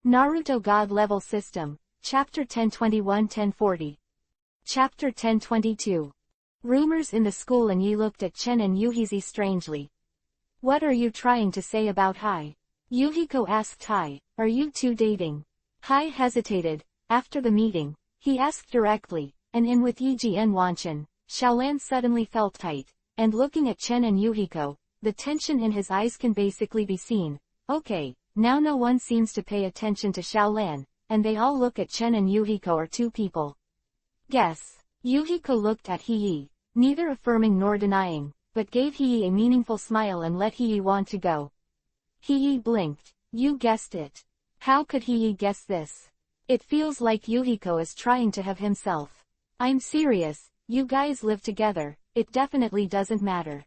Naruto God Level System, Chapter 1021-1040. Chapter 1022. Rumors in the school. And Yi looked at Chen and Yuhizi strangely. What are you trying to say about Hai? Yuhiko asked Hai, are you two dating? Hai hesitated. After the meeting, he asked directly, and in with Yi and Wanchen, Xiaolan suddenly felt tight, and looking at Chen and Yuhiko, the tension in his eyes can basically be seen. Okay, now no one seems to pay attention to Xiaolan, and they all look at Chen and Yuhiko are two people. Guess. Yuhiko looked at Hiyi, neither affirming nor denying, but gave Hiyi a meaningful smile and let Hiyi want to go. Hiyi blinked. You guessed it. How could Hiyi guess this? It feels like Yuhiko is trying to have himself. I'm serious, you guys live together, it definitely doesn't matter.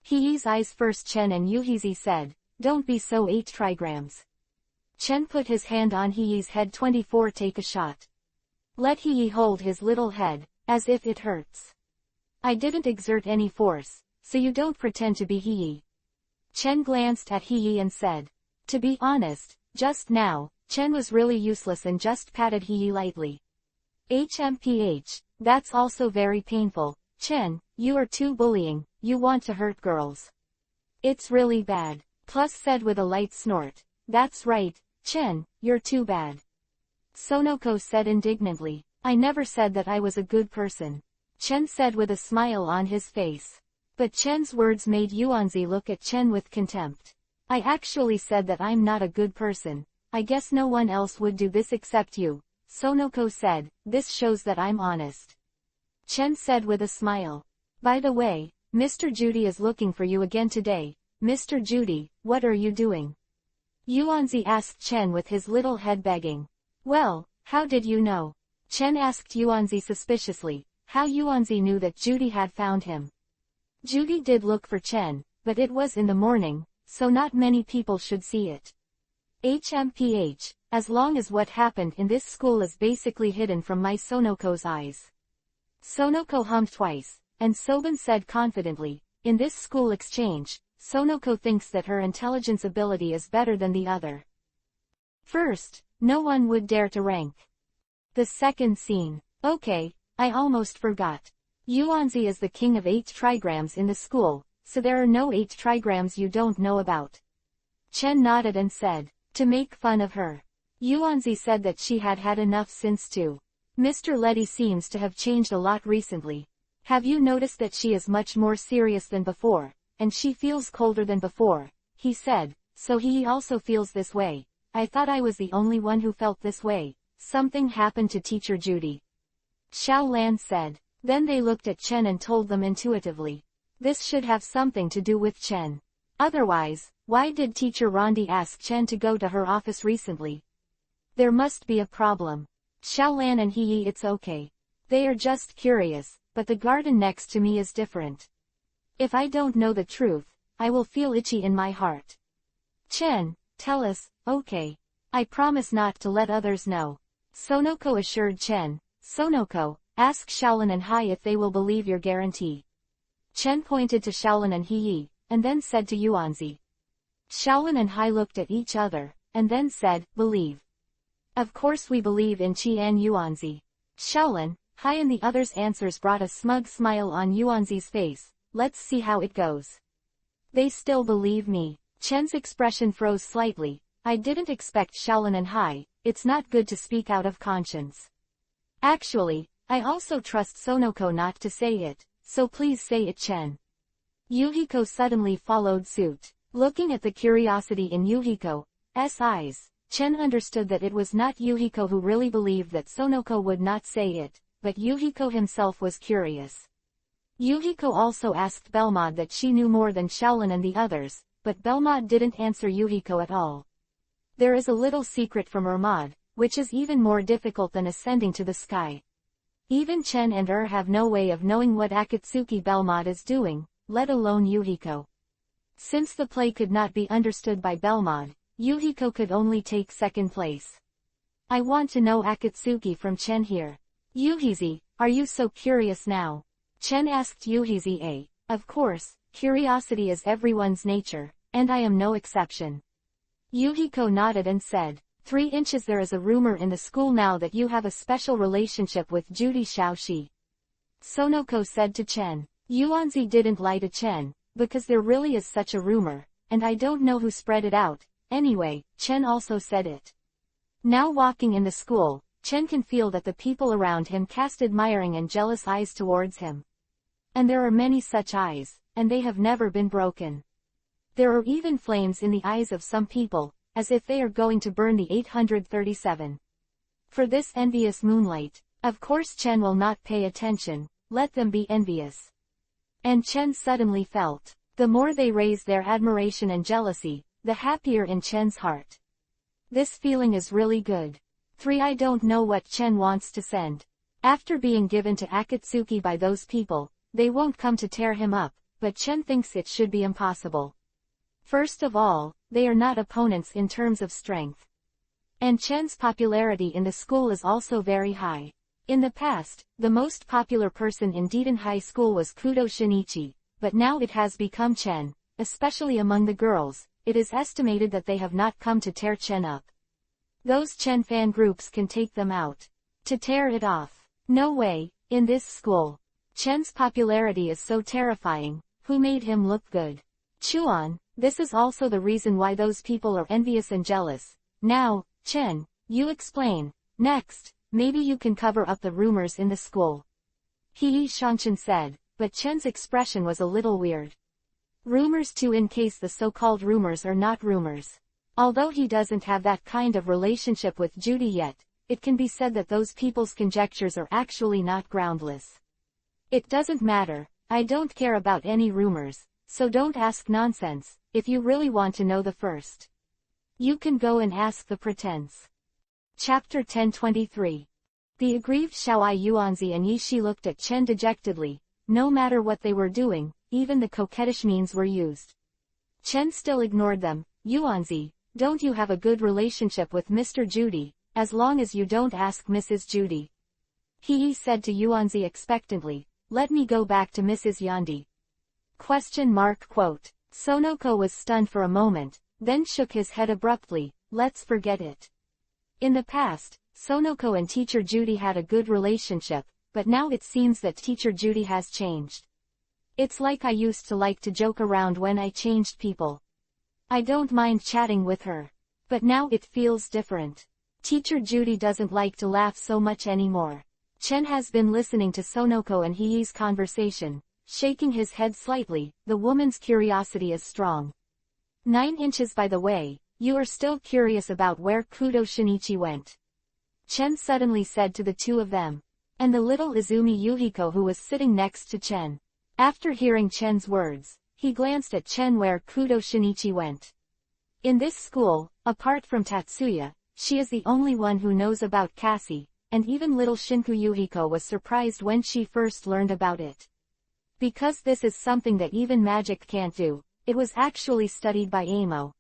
Hiyi's eyes first. Chen and Yuhizi said, don't be so 8 trigrams. Chen put his hand on Hiyi's head. 24 Take a shot. Let Hiyi hold his little head, as if it hurts. I didn't exert any force, so you don't pretend to be Hiyi. Chen glanced at Hiyi and said. To be honest, just now, Chen was really useless and just patted Hiyi lightly. HMPH, that's also very painful. Chen, you are too bullying, you want to hurt girls. It's really bad. Plus said with a light snort. That's right, Chen, you're too bad. Sonoko said indignantly. I never said that I was a good person. Chen said with a smile on his face. But Chen's words made Yuanzi look at Chen with contempt. I actually said that I'm not a good person. I guess no one else would do this except you. Sonoko said, this shows that I'm honest. Chen said with a smile. By the way, Mr. Judy is looking for you again today. Mr. Judy, what are you doing? Yuanzi asked Chen with his little head begging. Well, how did you know? Chen asked Yuanzi suspiciously, how Yuanzi knew that Judy had found him. Judy did look for Chen, but it was in the morning, so not many people should see it. HMPH, as long as what happened in this school is basically hidden from my Sonoko's eyes. Sonoko hummed twice, and Soben said confidently, in this school exchange, Sonoko thinks that her intelligence ability is better than the other. First, no one would dare to rank. The second scene. Okay, I almost forgot. Yuanzi is the king of 8 trigrams in the school, so there are no 8 trigrams you don't know about. Chen nodded and said, to make fun of her. Yuanzi said that she had had enough since too. Mr. Letty seems to have changed a lot recently. Have you noticed that she is much more serious than before, and she feels colder than before? He said, so he also feels this way. I thought I was the only one who felt this way. Something happened to Teacher Judy. Xiaolan said. Then they looked at Chen and told them intuitively. This should have something to do with Chen. Otherwise, why did Teacher Rondi ask Chen to go to her office recently? There must be a problem. Xiaolan and Hiyi, it's okay. They are just curious, but the garden next to me is different. If I don't know the truth, I will feel itchy in my heart. Chen, tell us. Okay. I promise not to let others know. Sonoko assured Chen. Sonoko, ask Xiaolan and Hai if they will believe your guarantee. Chen pointed to Xiaolan and Hiyi, and then said to Yuanzi. Xiaolan and Hai looked at each other, and then said, believe. Of course we believe in Qi and Yuanzi. Xiaolan, Hai and the others' answers brought a smug smile on Yuanzi's face. Let's see how it goes. They still believe me. Chen's expression froze slightly. I didn't expect Xiaolan and Hai. It's not good to speak out of conscience. Actually, I also trust Sonoko not to say it, so please say it, Chen. Yuhiko suddenly followed suit. Looking at the curiosity in Yuhiko's eyes, Chen understood that it was not Yuhiko who really believed that Sonoko would not say it, but Yuhiko himself was curious. Yuhiko also asked Belmod that she knew more than Xiaolan and the others, but Belmod didn't answer Yuhiko at all. There is a little secret from Ermod, which is even more difficult than ascending to the sky. Even Chen and have no way of knowing what Akatsuki Belmod is doing, let alone Yuhiko. Since the play could not be understood by Belmod, Yuhiko could only take second place. I want to know Akatsuki from Chen here. Yuhizi, are you so curious now? Chen asked Yuhizi. Of course, curiosity is everyone's nature, and I am no exception. Yuhiko nodded and said, 3 inches. There is a rumor in the school now that you have a special relationship with Judy Xiaoxi. Sonoko said to Chen. Yuanzi didn't lie to Chen, because there really is such a rumor, and I don't know who spread it out. Anyway, Chen also said it. Now walking in the school, Chen can feel that the people around him cast admiring and jealous eyes towards him. And there are many such eyes, and they have never been broken. There are even flames in the eyes of some people, as if they are going to burn the 837. For this envious moonlight, of course Chen will not pay attention, let them be envious. And Chen suddenly felt, the more they raise their admiration and jealousy, the happier in Chen's heart. This feeling is really good. 3. I don't know what Chen wants to send. After being given to Akatsuki by those people, they won't come to tear him up, but Chen thinks it should be impossible. First of all, they are not opponents in terms of strength. And Chen's popularity in the school is also very high. In the past, the most popular person in Deiden High School was Kudo Shinichi, but now it has become Chen, especially among the girls. It is estimated that they have not come to tear Chen up. Those Chen fan groups can take them out. To tear it off. No way, in this school. Chen's popularity is so terrifying. Who made him look good? Chuan, this is also the reason why those people are envious and jealous. Now, Chen, you explain. Next, maybe you can cover up the rumors in the school. He Shanshan said, but Chen's expression was a little weird. Rumors too, in case the so-called rumors are not rumors. Although he doesn't have that kind of relationship with Judy yet, it can be said that those people's conjectures are actually not groundless. It doesn't matter, I don't care about any rumors, so don't ask nonsense. If you really want to know the first, you can go and ask the pretense. Chapter 1023. The aggrieved Xiaoai Yuanzi and Yishi looked at Chen dejectedly. No matter what they were doing, even the coquettish means were used. Chen still ignored them. Yuanzi, don't you have a good relationship with Mr. Judy, as long as you don't ask Mrs. Judy? He said to Yuanzi expectantly, let me go back to Mrs. Yandi. Quote. Sonoko was stunned for a moment, then shook his head abruptly, let's forget it. In the past, Sonoko and Teacher Judy had a good relationship, but now it seems that Teacher Judy has changed. It's like I used to like to joke around when I changed people. I don't mind chatting with her. But now it feels different. Teacher Judy doesn't like to laugh so much anymore. Chen has been listening to Sonoko and Hiei's conversation, shaking his head slightly. The woman's curiosity is strong. 9 inches. By the way, you are still curious about where Kudo Shinichi went? Chen suddenly said to the two of them. And the little Izumi Yuhiko who was sitting next to Chen. After hearing Chen's words, he glanced at Chen where Kudo Shinichi went. In this school, apart from Tatsuya, she is the only one who knows about Cassie, and even little Shinku Yuhiko was surprised when she first learned about it. Because this is something that even magic can't do, it was actually studied by Amo.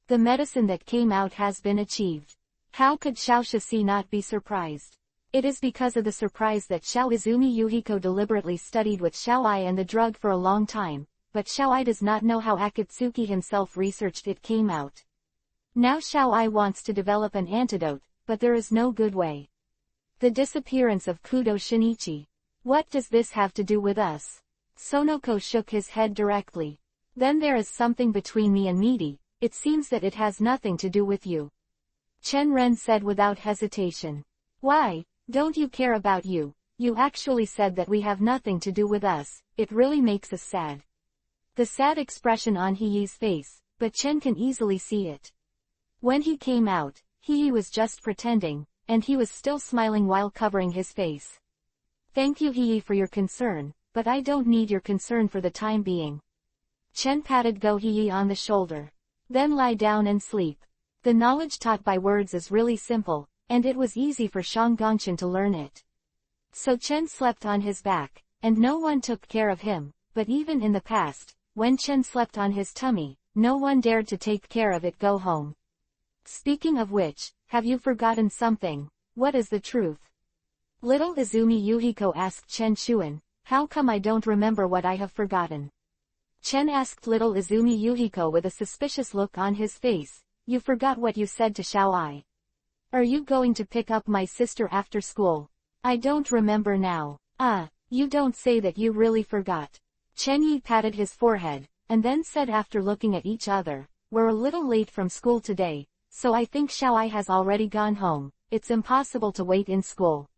The medicine that came out has been achieved. How could Xiaoxia not be surprised? It is because of the surprise that Xiao Izumi Yuhiko deliberately studied with Xiaoai and the drug for a long time, but Xiaoai does not know how Akatsuki himself researched it came out. Now Xiaoai wants to develop an antidote, but there is no good way. The disappearance of Kudo Shinichi. What does this have to do with us? Sonoko shook his head directly. Then there is something between me and Midi. It seems that it has nothing to do with you. Chen Ren said without hesitation. Why? Don't you care about you? You actually said that we have nothing to do with us. It really makes us sad. The sad expression on Hiei's face, but Chen can easily see it. When he came out, Hiei was just pretending, and he was still smiling while covering his face. Thank you Hiei for your concern, but I don't need your concern for the time being. Chen patted Go Hiei on the shoulder. Then lie down and sleep. The knowledge taught by words is really simple, and it was easy for Shang Gongchen to learn it. So Chen slept on his back, and no one took care of him, but even in the past, when Chen slept on his tummy, no one dared to take care of it. Go home. Speaking of which, have you forgotten something? What is the truth? Little Izumi Yuhiko asked Chen Chuan, how come I don't remember what I have forgotten? Chen asked little Izumi Yuhiko with a suspicious look on his face, you forgot what you said to Xiaoai. Are you going to pick up my sister after school? I don't remember now. You don't say that you really forgot. Chen Yi patted his forehead, and then said after looking at each other, we're a little late from school today, so I think Xiaoai has already gone home. It's impossible to wait in school.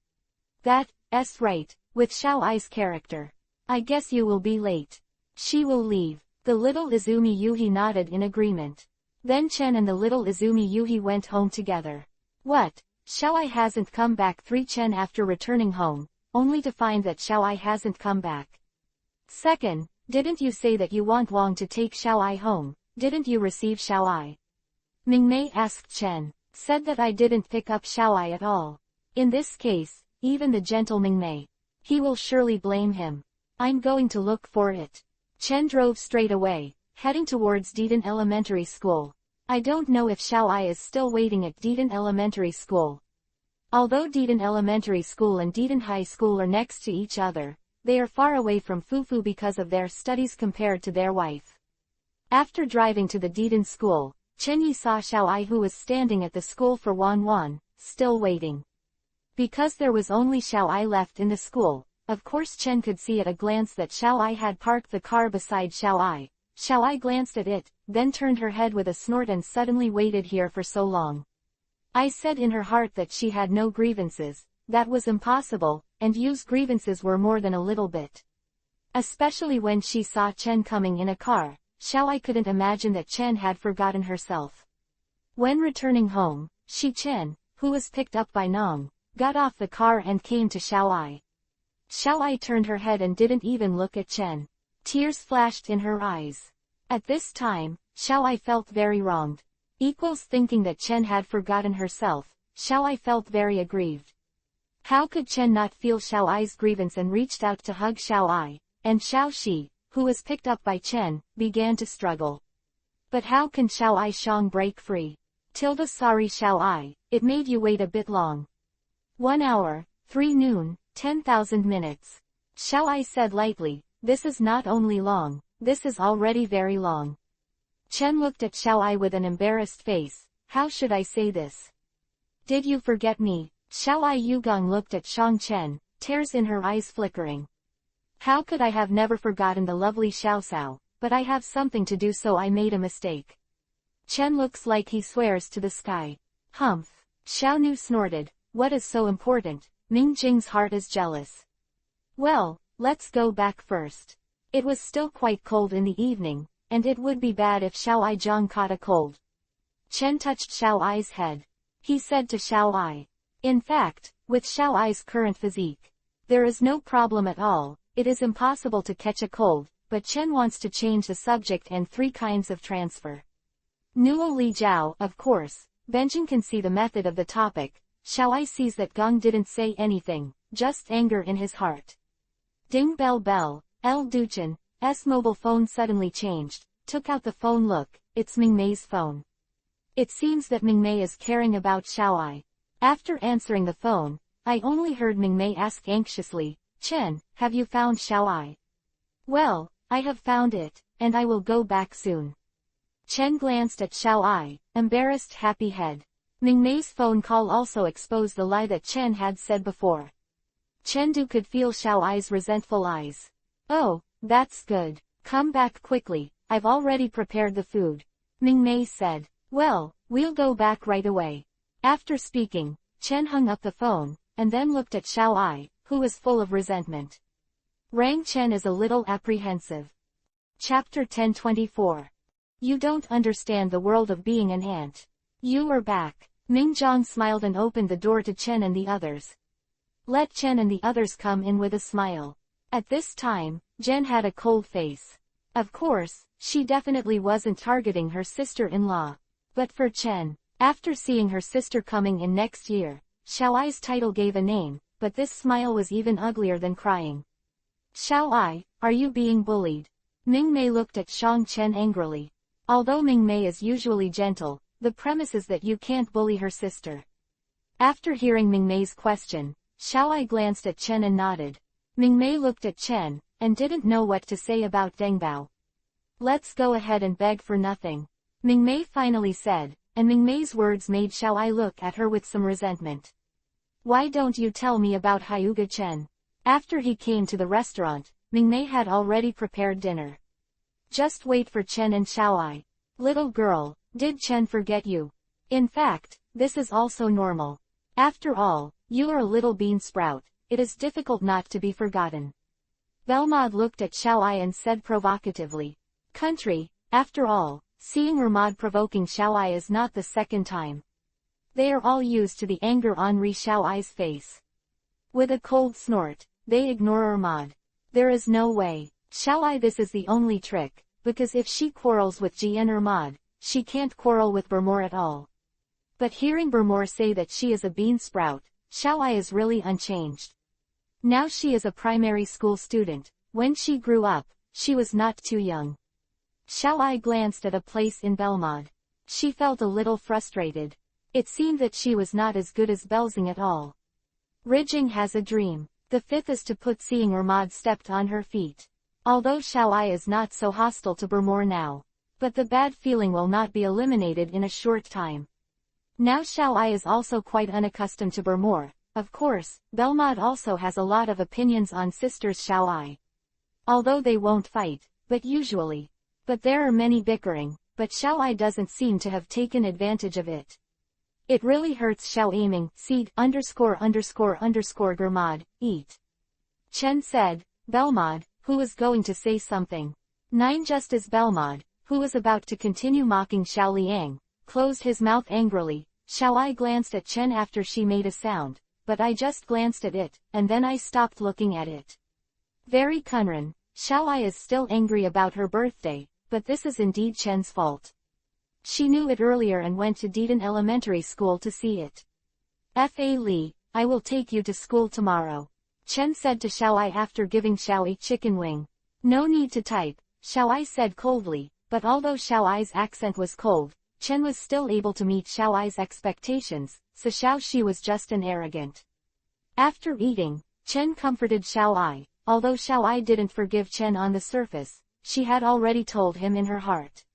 That's right, with Xiaoai's character. I guess you will be late. She will leave. The little Izumi Yuhi nodded in agreement. Then Chen and the little Izumi Yuhi went home together. What? Xiaoai hasn't come back, thought Chen after returning home, only to find that Xiaoai hasn't come back. Second, didn't you say that you want Wang to take Xiaoai home? Didn't you receive Xiaoai? Mingmei asked Chen. Said that I didn't pick up Xiaoai at all. In this case, even the gentle Mingmei. He will surely blame him. I'm going to look for it. Chen drove straight away, heading towards Dedan Elementary School. I don't know if Xiaoai is still waiting at Dedan Elementary School. Although Dedan Elementary School and Dedan High School are next to each other, they are far away from Fufu because of their studies compared to their wife. After driving to the Dedan school, Chen Yi saw Xiaoai, who was standing at the school for Wan, still waiting. Because there was only Xiaoai left in the school, of course Chen could see at a glance that Xiaoai had parked the car beside Xiaoai. Xiaoai glanced at it, then turned her head with a snort and suddenly waited here for so long. I said in her heart that she had no grievances. That was impossible, and Yu's grievances were more than a little bit. Especially when she saw Chen coming in a car, Xiaoai couldn't imagine that Chen had forgotten herself. When returning home, Chen, who was picked up by Nong, got off the car and came to Xiaoai. Xiaoai turned her head and didn't even look at Chen. Tears flashed in her eyes. At this time, Xiaoai felt very wronged. Thinking that Chen had forgotten herself, Xiaoai felt very aggrieved. How could Chen not feel Xiaoai's grievance and reached out to hug Xiaoai, and Xiaoxi, who was picked up by Chen, began to struggle. But how can Xiaoai Shang break free? Sorry Xiaoai, it made you wait a bit long. 1 hour, 3 noon, 10,000 minutes. Xiaoai said lightly, this is not only long, this is already very long. Chen looked at Xiaoai with an embarrassed face. How should I say this? Did you forget me? Xiaoai Yugong looked at Shang Chen, tears in her eyes flickering. How could I have never forgotten the lovely Xiaosao, but I have something to do, so I made a mistake. Chen looks like he swears to the sky. Humph. Xiao Nu snorted. What is so important? Ming Jing's heart is jealous. Well, let's go back first. It was still quite cold in the evening, and it would be bad if Xiaoai Zhang caught a cold. Chen touched Xiaoai's head. He said to Xiaoai. In fact, with Xiaoai's current physique, there is no problem at all. It is impossible to catch a cold, but Chen wants to change the subject and 3 kinds of transfer. Nuo Li Jiao, of course. Benjing can see the method of the topic. Xiaoai sees that Gong didn't say anything, just anger in his heart. Ding bell bell. El Duchen's mobile phone suddenly changed, took out the phone. Look, it's Mingmei's phone. It seems that Mingmei is caring about Xiaoai. After answering the phone, I only heard Mingmei ask anxiously, Chen, have you found Xiaoai? Well, I have found it, and I will go back soon. Chen glanced at Xiaoai, embarrassed happy head. Mingmei's phone call also exposed the lie that Chen had said before. Chengdu could feel Xiaoai's resentful eyes. Oh, that's good. Come back quickly, I've already prepared the food. Mingmei said. Well, we'll go back right away. After speaking, Chen hung up the phone, and then looked at Xiaoai, who was full of resentment. Rang Chen is a little apprehensive. Chapter 1024. You don't understand the world of being an ant. You are back. Ming Zhang smiled and opened the door to Chen and the others. Let Chen and the others come in with a smile. At this time, Jen had a cold face. Of course, she definitely wasn't targeting her sister-in-law. But for Chen, after seeing her sister coming in next year, Xiaoai's title gave a name, but this smile was even uglier than crying. Xiaoai, are you being bullied? Mingmei looked at Shang Chen angrily. Although Mingmei is usually gentle, the premise is that you can't bully her sister. After hearing Mingmei's question, Xiaoai glanced at Chen and nodded. Mingmei looked at Chen, and didn't know what to say about Dengbao. Let's go ahead and beg for nothing. Mingmei finally said, and Mingmei's words made Xiao Ai look at her with some resentment. Why don't you tell me about Hyuga Chen? After he came to the restaurant, Mingmei had already prepared dinner. Just wait for Chen and Xiao Ai. Little girl, did Chen forget you? In fact, this is also normal. After all, you are a little bean sprout, it is difficult not to be forgotten. Belmod looked at Xiao Ai and said provocatively. Country, after all, seeing Ramad provoking Xiao Ai is not the second time. They are all used to the anger on Xiao Ai's face. With a cold snort, they ignore Ramad. There is no way. Xiao Ai, this is the only trick, because if she quarrels with Jian or Ramad, she can't quarrel with Bermore at all. But hearing Bermore say that she is a bean sprout, Xiao Ai is really unchanged. Now she is a primary school student. When she grew up, she was not too young. Xiao Ai glanced at a place in Belmod. She felt a little frustrated. It seemed that she was not as good as Belzing at all. Rijing has a dream. The fifth is to put seeing Ramad stepped on her feet. Although Xiao Ai is not so hostile to Bermore now. But the bad feeling will not be eliminated in a short time. Now Xiao Ai is also quite unaccustomed to Bermore. Of course, Belmod also has a lot of opinions on sisters Xiao Ai. Although they won't fight, but usually. But there are many bickering, but Xiao Ai doesn't seem to have taken advantage of it. It really hurts Xiao aiming, seed, Germod, eat. Chen said. Belmod, who was going to say something. 9 just as Belmod, who was about to continue mocking Xiao Liang, closed his mouth angrily. Xiao Ai glanced at Chen after she made a sound, but I just glanced at it, and then I stopped looking at it. Very Kunran, Xiao Ai is still angry about her birthday, but this is indeed Chen's fault. She knew it earlier and went to Deaton Elementary School to see it. F.A. Li, I will take you to school tomorrow. Chen said to Xiao Ai after giving Xiao a chicken wing. No need to type, Xiao Ai said coldly, but although Xiao Ai's accent was cold, Chen was still able to meet Xiao Ai's expectations, so Xiao Shi was just an arrogant. After eating, Chen comforted Xiao Ai. Although Xiao Ai didn't forgive Chen on the surface, she had already told him in her heart.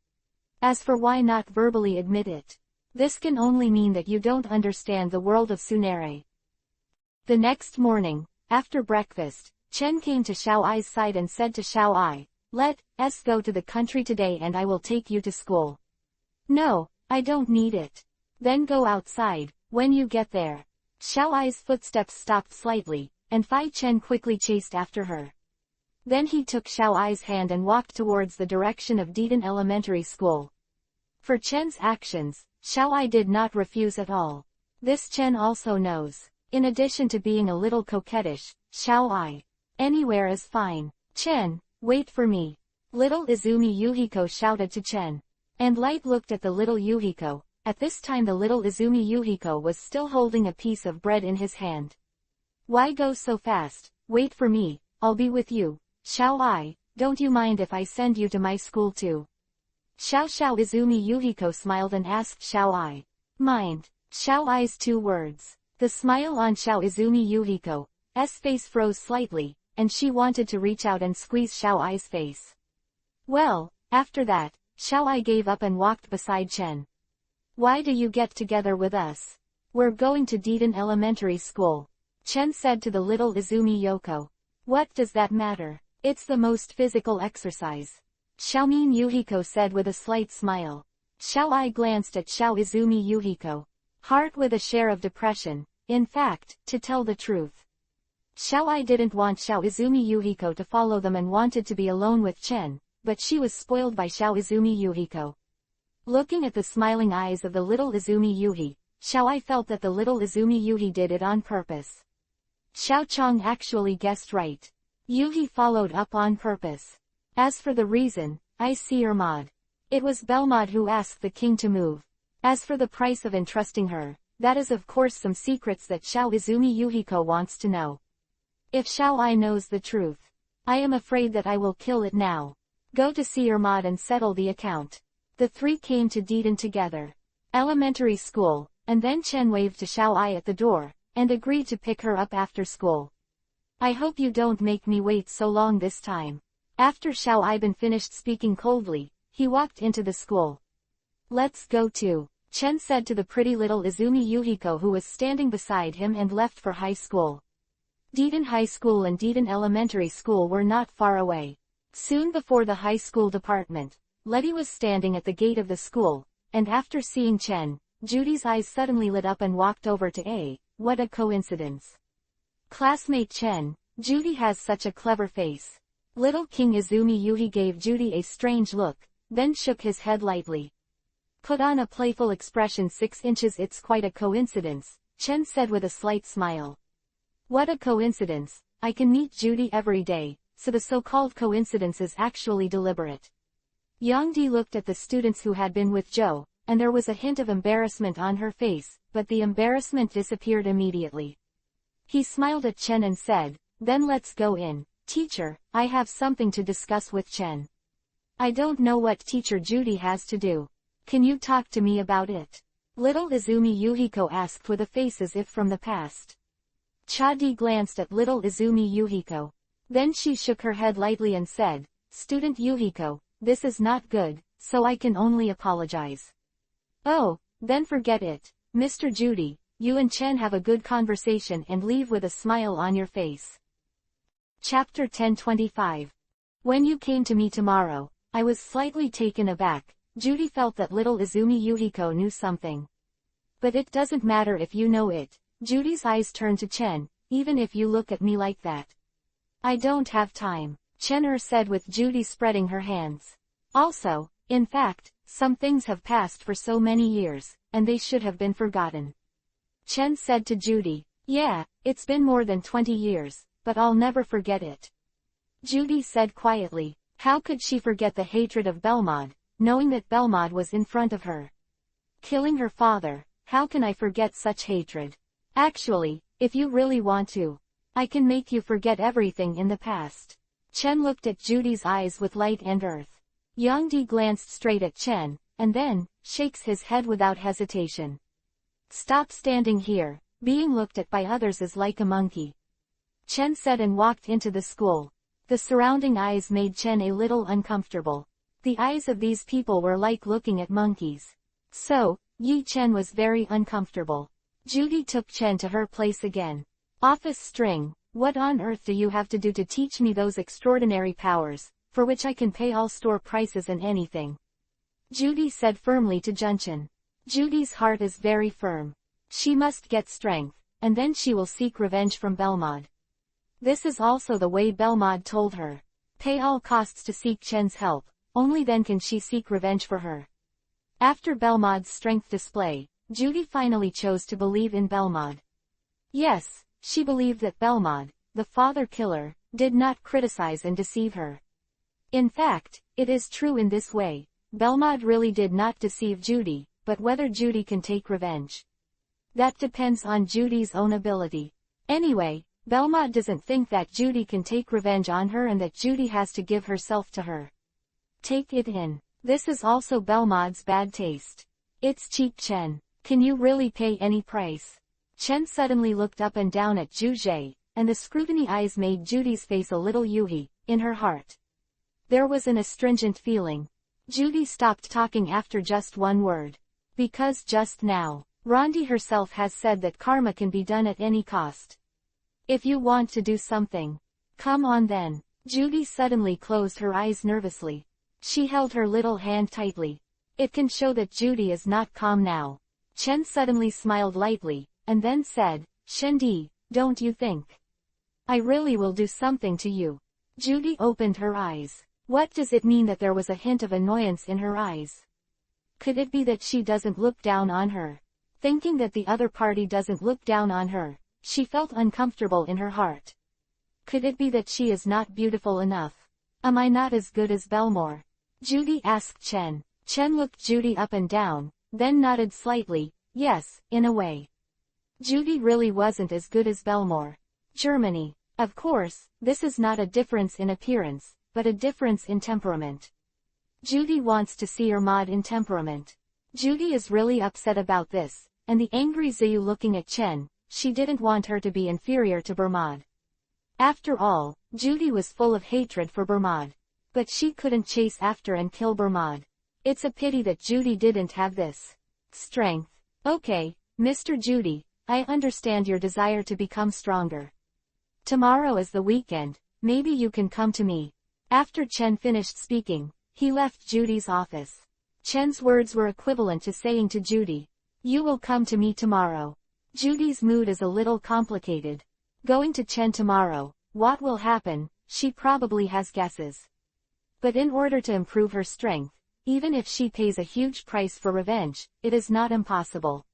As for why not verbally admit it? This can only mean that you don't understand the world of Tsunere. The next morning, after breakfast, Chen came to Xiao Ai's side and said to Xiao Ai, let's go to the country today and I will take you to school. No, I don't need it. Then go outside, when you get there. Xiao Ai's footsteps stopped slightly, and Fai Chen quickly chased after her. Then he took Xiao Ai's hand and walked towards the direction of Deaton Elementary School. For Chen's actions, Xiao Ai did not refuse at all. This Chen also knows. In addition to being a little coquettish, Xiao Ai. Anywhere is fine. Chen, wait for me. Little Izumi Yuhiko shouted to Chen. And Light looked at the little Yuhiko. At this time the little Izumi Yuhiko was still holding a piece of bread in his hand. Why go so fast? Wait for me, I'll be with you. Xiao Ai, don't you mind if I send you to my school too? Xiao Izumi Yuhiko smiled and asked Xiao Ai. Mind. Xiao Ai's 2 words. The smile on Xiao Izumi Yuhiko's face froze slightly, and she wanted to reach out and squeeze Xiao Ai's face. Well, after that, Xiao Ai gave up and walked beside Chen. Why do you get together with us? We're going to Deaton Elementary School. Chen said to the little Izumi Yoko. What does that matter? It's the most physical exercise. Xiaomin Yuhiko said with a slight smile. Xiao Ai glanced at Xiao Izumi Yuhiko. Heart with a share of depression. In fact, to tell the truth, Xiao Ai didn't want Xiao Izumi Yuhiko to follow them and wanted to be alone with Chen, but she was spoiled by Xiao Izumi Yuhiko. Looking at the smiling eyes of the little Izumi Yuhi, Xiao Ai felt that the little Izumi Yuhi did it on purpose. Xiao Chong actually guessed right. Yuhi followed up on purpose. As for the reason, I see Ermod. It was Belmod who asked the king to move. As for the price of entrusting her, that is of course some secrets that Xiao Izumi Yuhiko wants to know. If Xiao Ai knows the truth, I am afraid that I will kill it now. Go to see Ermod and settle the account. The 3 came to Deaton together. Elementary school, and then Chen waved to Xiao Ai at the door, and agreed to pick her up after school. I hope you don't make me wait so long this time. After Xiao Ai finished speaking coldly, he walked into the school. Let's go to. Chen said to the pretty little Izumi Yuhiko who was standing beside him and left for high school. Deaton High School and Deaton Elementary School were not far away. Soon before the high school department, Letty was standing at the gate of the school, and after seeing Chen, Judy's eyes suddenly lit up and walked over to A. What a coincidence. Classmate Chen, Judy has such a clever face. Little King Izumi Yuhi gave Judy a strange look, then shook his head lightly. Put on a playful expression 6 inches. It's quite a coincidence, Chen said with a slight smile. What a coincidence, I can meet Judy every day, so the so-called coincidence is actually deliberate. Yongdi looked at the students who had been with Joe, and there was a hint of embarrassment on her face, but the embarrassment disappeared immediately. He smiled at Chen and said, then let's go in. Teacher, I have something to discuss with Chen. I don't know what Teacher Judy has to do. Can you talk to me about it? Little Izumi Yuhiko asked with a face as if from the past. Chadi glanced at little Izumi Yuhiko. Then she shook her head lightly and said, Student Yuhiko, this is not good, so I can only apologize. Oh, then forget it. Mr. Judy, you and Chen have a good conversation and leave with a smile on your face. Chapter 1025. When you came to me tomorrow, I was slightly taken aback. Judy felt that little Izumi Yuhiko knew something. But it doesn't matter if you know it. Judy's eyes turned to Chen, even if you look at me like that. I don't have time, Chen said with Judy spreading her hands. Also, in fact, some things have passed for so many years, and they should have been forgotten. Chen said to Judy, yeah, it's been more than 20 years, but I'll never forget it. Judy said quietly, how could she forget the hatred of Belmod, knowing that Belmod was in front of her? Killing her father, how can I forget such hatred? Actually, if you really want to, I can make you forget everything in the past. Chen looked at Judy's eyes with light and earth. Yongdi glanced straight at Chen, and then, shakes his head without hesitation. Stop standing here, being looked at by others is like a monkey. Chen said and walked into the school. The surrounding eyes made Chen a little uncomfortable. The eyes of these people were like looking at monkeys. So, Yi Chen was very uncomfortable. Judy took Chen to her place again. Office string, what on earth do you have to do to teach me those extraordinary powers, for which I can pay all store prices and anything? Judy said firmly to Junchen. Judy's heart is very firm. She must get strength, and then she will seek revenge from Belmod. This is also the way Belmod told her. Pay all costs to seek Chen's help, only then can she seek revenge for her. After Belmod's strength display, Judy finally chose to believe in Belmod. Yes, she believed that Belmod, the father killer, did not criticize and deceive her. In fact, it is true in this way. Belmod really did not deceive Judy, but whether Judy can take revenge, that depends on Judy's own ability. Anyway, Belmod doesn't think that Judy can take revenge on her and that Judy has to give herself to her. Take it in. This is also Belmod's bad taste. It's cheap, Chen. Can you really pay any price? Chen suddenly looked up and down at Ju Jie, and the scrutiny eyes made Judy's face a little yuhi, in her heart. There was an astringent feeling. Judy stopped talking after just one word. Because just now, Rondi herself has said that karma can be done at any cost. If you want to do something, come on then. Judy suddenly closed her eyes nervously. She held her little hand tightly. It can show that Judy is not calm now. Chen suddenly smiled lightly, and then said, Shendi, don't you think I really will do something to you? Judy opened her eyes. What does it mean that there was a hint of annoyance in her eyes? Could it be that she doesn't look down on her? Thinking that the other party doesn't look down on her, she felt uncomfortable in her heart. Could it be that she is not beautiful enough? Am I not as good as Belmore? Judy asked Chen. Chen looked Judy up and down, then nodded slightly, yes, in a way. Judy really wasn't as good as Belmore. Germany. Of course, this is not a difference in appearance, but a difference in temperament. Judy wants to see her mod in temperament. Judy is really upset about this, and the angry Ziyu looking at Chen, she didn't want her to be inferior to Bermod. After all, Judy was full of hatred for Bermod. But she couldn't chase after and kill Bermod. It's a pity that Judy didn't have this Strength. Okay, Mr. Judy, I understand your desire to become stronger. Tomorrow is the weekend, maybe you can come to me. After Chen finished speaking, he left Judy's office. Chen's words were equivalent to saying to Judy, "You will come to me tomorrow." Judy's mood is a little complicated. Going to Chen tomorrow, what will happen? She probably has guesses. But in order to improve her strength, even if she pays a huge price for revenge, it is not impossible.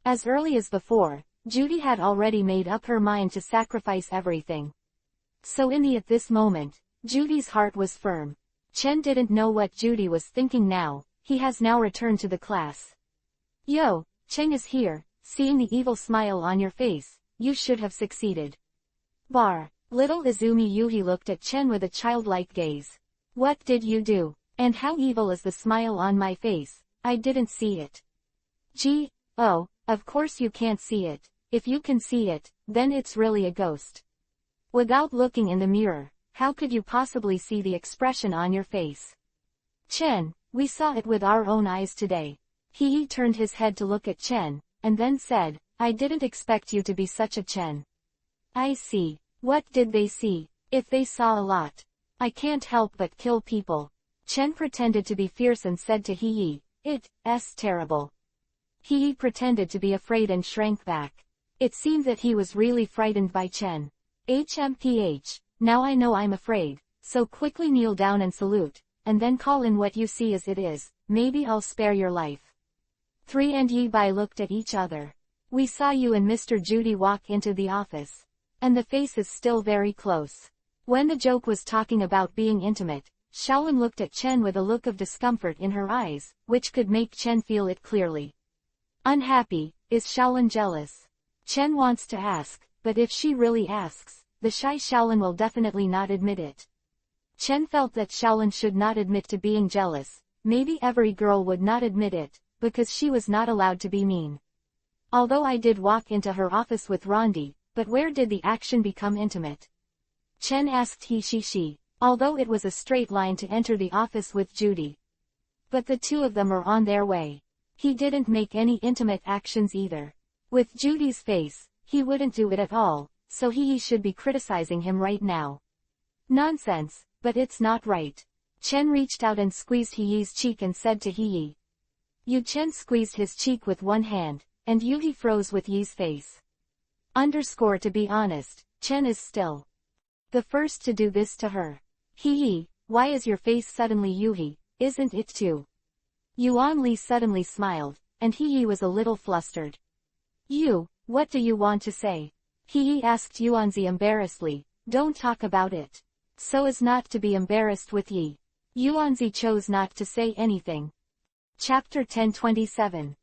As early as before, Judy had already made up her mind to sacrifice everything. So at this moment, Judy's heart was firm. Chen didn't know what Judy was thinking now. He has now returned to the class. "Yo, Cheng is here, seeing the evil smile on your face, you should have succeeded." Little Izumi Yuhi looked at Chen with a childlike gaze. "What did you do? And how evil is the smile on my face? I didn't see it." "Oh, of course you can't see it. If you can see it, then it's really a ghost. Without looking in the mirror, how could you possibly see the expression on your face?" "Chen, we saw it with our own eyes today." He turned his head to look at Chen, and then said, "I didn't expect you to be such a Chen." "I see. What did they see? If they saw a lot, I can't help but kill people." Chen pretended to be fierce and said to He, "It's terrible." He pretended to be afraid and shrank back. It seemed that he was really frightened by Chen. "HMPH, now I know I'm afraid, so quickly kneel down and salute, and then call in what you see as it is, maybe I'll spare your life." 3 and Yi Bai looked at each other. "We saw you and Mr. Judy walk into the office. And the face is still very close." When the joke was talking about being intimate, Shaolin looked at Chen with a look of discomfort in her eyes, which could make Chen feel it clearly. Unhappy, is Shaolin jealous? Chen wants to ask, but if she really asks, the shy Shaolin will definitely not admit it. Chen felt that Shaolin should not admit to being jealous. Maybe every girl would not admit it, because she was not allowed to be mean. "Although I did walk into her office with Rondi, but where did the action become intimate?" Chen asked she, although it was a straight line to enter the office with Judy. But the two of them are on their way. He didn't make any intimate actions either. With Judy's face, he wouldn't do it at all, so he should be criticizing him right now. Nonsense, but it's not right. Chen reached out and squeezed He's cheek and said to He. Chen squeezed his cheek with one hand, and Yuhi froze with Yi's face. To be honest, Chen is still the first to do this to her. Why is your face suddenly Yuhi, isn't it too? Yuan Li suddenly smiled, and He was a little flustered. What do you want to say? He asked Yuanzi embarrassedly. Don't talk about it. So as not to be embarrassed with Yi. Yuanzi chose not to say anything. Chapter 1027.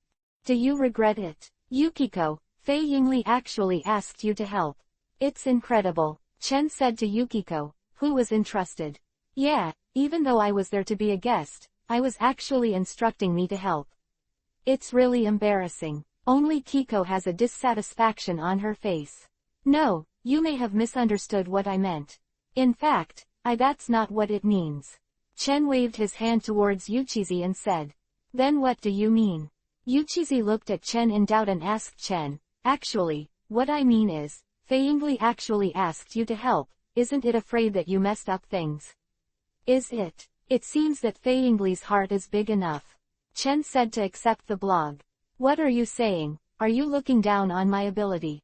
Do you regret it? Yukiko, Fei Yingli actually asked you to help. It's incredible, Chen said to Yukiko, who was entrusted. Yeah, even though I was there to be a guest, I was actually instructing me to help. It's really embarrassing. Only Kiko has a dissatisfaction on her face. No, you may have misunderstood what I meant. In fact, that's not what it means. Chen waved his hand towards Yuchizi and said. Then what do you mean? Yuchizi looked at Chen in doubt and asked Chen. Actually, what I mean is, Fei Yingli actually asked you to help, isn't it afraid that you messed up things? Is it? It seems that Fei Yingli's heart is big enough. Chen said to accept the blog. What are you saying? Are you looking down on my ability?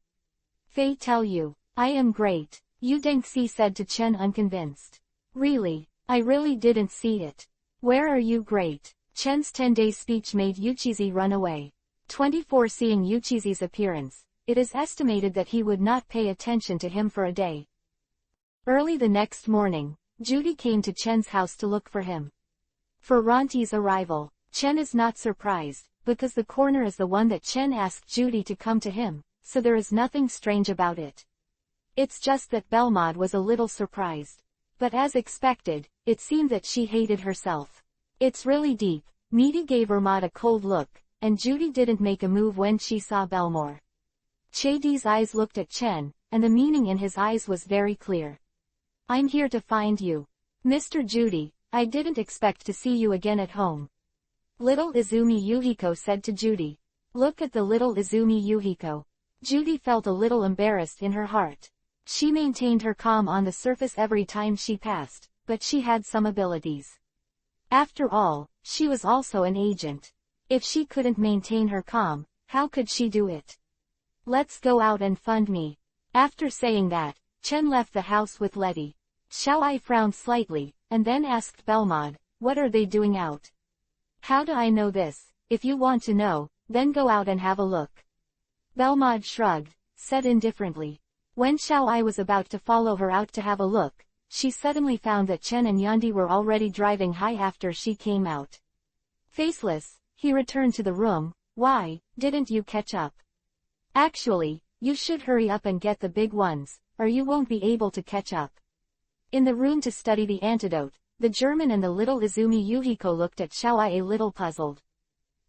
Fei tell you, I am great, Yu Dengxi said to Chen unconvinced. Really? I really didn't see it. Where are you great? Chen's 10-day speech made Yuchizi run away. 24 Seeing Yuchizi's appearance, it is estimated that he would not pay attention to him for a day. Early the next morning, Judy came to Chen's house to look for him. For Ronti's arrival, Chen is not surprised, because the corner is the one that Chen asked Judy to come to him, so there is nothing strange about it. It's just that Belmod was a little surprised. But as expected, it seemed that she hated herself. It's really deep. Meaty gave Hermod a cold look, and Judy didn't make a move when she saw Belmore. Chadi's eyes looked at Chen, and the meaning in his eyes was very clear. I'm here to find you. Mr. Judy, I didn't expect to see you again at home. Little Izumi Yuhiko said to Judy. Look at the little Izumi Yuhiko. Judy felt a little embarrassed in her heart. She maintained her calm on the surface every time she passed, but she had some abilities. After all, she was also an agent. If she couldn't maintain her calm, how could she do it? Let's go out and fund me. After saying that, Chen left the house with Letty. Xiaoai frowned slightly, and then asked Belmod, what are they doing out? How do I know this? If you want to know, then go out and have a look. Belmod shrugged, said indifferently. When Xiaoai was about to follow her out to have a look, she suddenly found that Chen and Yandi were already driving high after she came out. Faceless, he returned to the room. Why didn't you catch up? Actually, you should hurry up and get the big ones, or you won't be able to catch up. In the room to study the antidote, the German and the little Izumi Yuhiko looked at Xiaoai a little puzzled.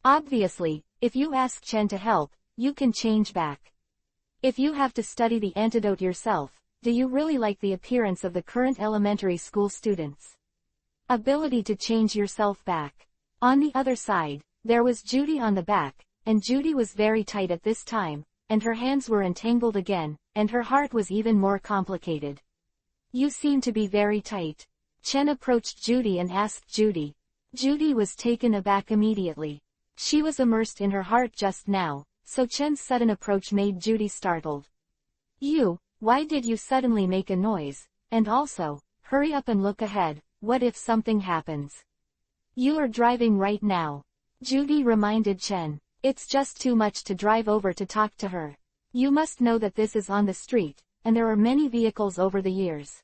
Obviously, if you ask Chen to help, you can change back. If you have to study the antidote yourself, do you really like the appearance of the current elementary school students? Ability to change yourself back. On the other side, there was Judy on the back, and Judy was very tight at this time, and her hands were entangled again, and her heart was even more complicated. You seem to be very tight. Chen approached Judy and asked Judy. Judy was taken aback immediately. She was immersed in her heart just now, so Chen's sudden approach made Judy startled. Why did you suddenly make a noise? And also, hurry up and look ahead, what if something happens? You are driving right now. Judy reminded Chen. It's just too much to drive over to talk to her. You must know that this is on the street, and there are many vehicles over the years.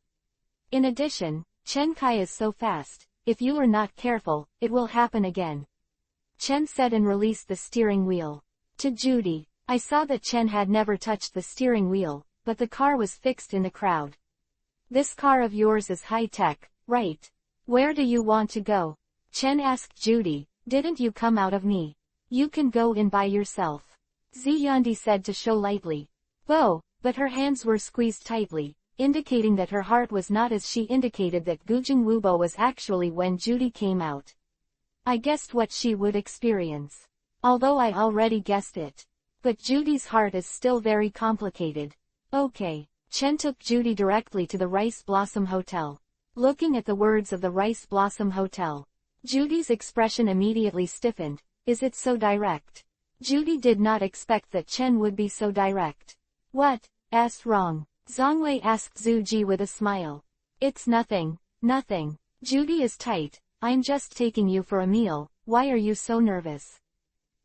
In addition, Chen Kai is so fast, if you are not careful, it will happen again. Chen said and released the steering wheel. To Judy, I saw that Chen had never touched the steering wheel, but the car was fixed in the crowd. This car of yours is high-tech, right? Where do you want to go? Chen asked Judy, didn't you come out of me? You can go in by yourself. Ziyandi said to show lightly. Bo, but her hands were squeezed tightly, indicating that her heart was not as she indicated that Gujing Wubo was actually when Judy came out. I guessed what she would experience. Although I already guessed it. But Judy's heart is still very complicated. Okay. Chen took Judy directly to the Rice Blossom Hotel. Looking at the words of the Rice Blossom Hotel, Judy's expression immediately stiffened. Is it so direct? Judy did not expect that Chen would be so direct. What's wrong? Zhongwei asked Zhu Ji with a smile. It's nothing. Judy is tight. I'm just taking you for a meal. Why are you so nervous?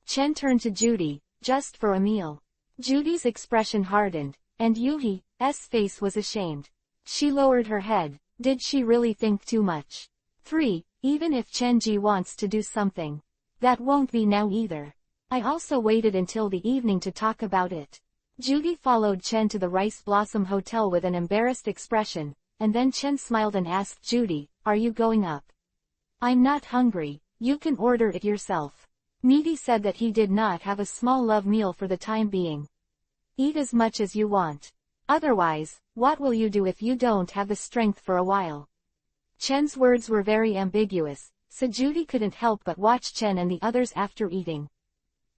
Chen turned to Judy. Just for a meal. Judy's expression hardened, and Yuhi's face was ashamed. She lowered her head. Did she really think too much? 3. Even if Chen Ji wants to do something. That won't be now either. I also waited until the evening to talk about it. Judy followed Chen to the Rice Blossom Hotel with an embarrassed expression, and then Chen smiled and asked Judy, are you going up? I'm not hungry, you can order it yourself. Needy said that he did not have a small love meal for the time being. Eat as much as you want. Otherwise, what will you do if you don't have the strength for a while? Chen's words were very ambiguous, so Judy couldn't help but watch Chen and the others after eating.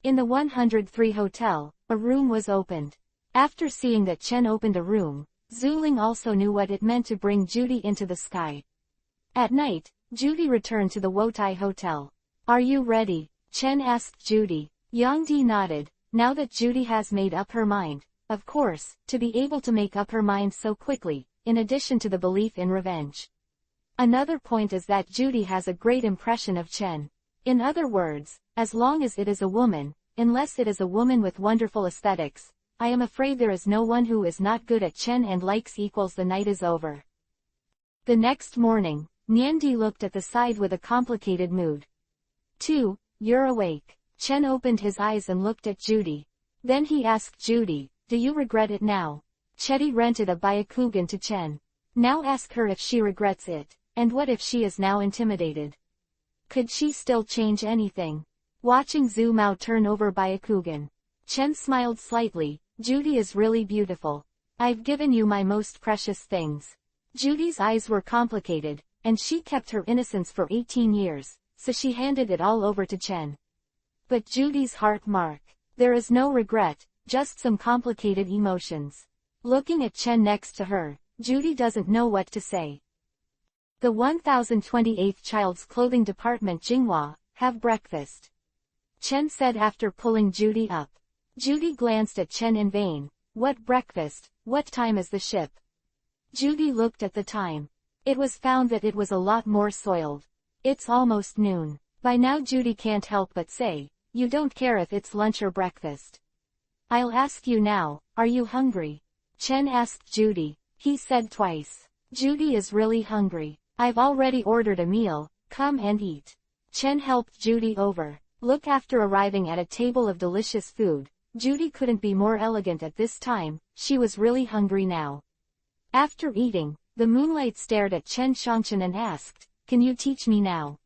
In the 103 hotel, a room was opened. After seeing that Chen opened a room, Zuling also knew what it meant to bring Judy into the sky. At night, Judy returned to the Wotai Hotel. Are you ready? Chen asked Judy. Yang Di nodded. Now that Judy has made up her mind, of course, to be able to make up her mind so quickly, in addition to the belief in revenge. Another point is that Judy has a great impression of Chen. In other words, as long as it is a woman, unless it is a woman with wonderful aesthetics, I am afraid there is no one who is not good at Chen and likes equals the night is over. The next morning, Niandi looked at the side with a complicated mood. 2. You're awake. Chen opened his eyes and looked at Judy. Then he asked Judy, do you regret it now? Chetty rented a Byakugan to Chen. Now ask her if she regrets it, and what if she is now intimidated? Could she still change anything? Watching Zhu Mao turn over Byakugan, Chen smiled slightly. Judy is really beautiful. I've given you my most precious things. Judy's eyes were complicated, and she kept her innocence for 18 years, so she handed it all over to Chen. But Judy's heart mark. There is no regret, just some complicated emotions. Looking at Chen next to her, Judy doesn't know what to say. The 1028th Child's Clothing Department Jinghua, have breakfast. Chen said after pulling Judy up. Judy glanced at Chen in vain. What breakfast? What time is the ship? Judy looked at the time. It was found that it was a lot more soiled. It's almost noon. By now Judy can't help but say, you don't care if it's lunch or breakfast. I'll ask you now, are you hungry? Chen asked Judy. He said twice. Judy is really hungry. I've already ordered a meal, come and eat. Chen helped Judy over. Look, after arriving at a table of delicious food, Judy couldn't be more elegant at this time, she was really hungry now. After eating, the Moonlight stared at Chen Shangchen and asked, can you teach me now?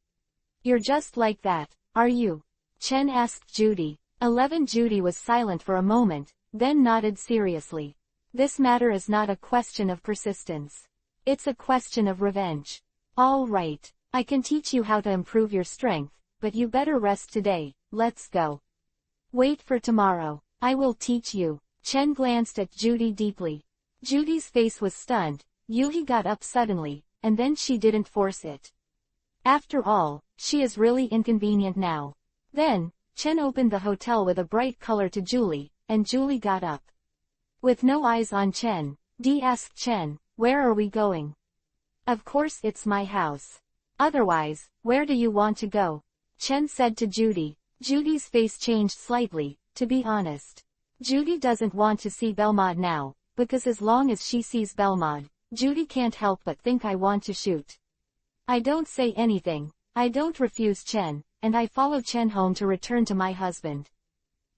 You're just like that, are you? Chen asked Judy. 11 Judy was silent for a moment, then nodded seriously. This matter is not a question of persistence. It's a question of revenge. All right, I can teach you how to improve your strength, but you better rest today, let's go. Wait for tomorrow, I will teach you. Chen glanced at Judy deeply. Judy's face was stunned. Yuhi got up suddenly, and then she didn't force it. After all, she is really inconvenient now. Then, Chen opened the hotel with a bright color to Julie, and Julie got up. With no eyes on Chen, Dee asked Chen, where are we going? Of course it's my house. Otherwise, where do you want to go? Chen said to Judy. Judy's face changed slightly, to be honest. Judy doesn't want to see Belmod now, because as long as she sees Belmod, Judy can't help but think I want to shoot. I don't say anything, I don't refuse Chen, and I follow Chen home to return to my husband.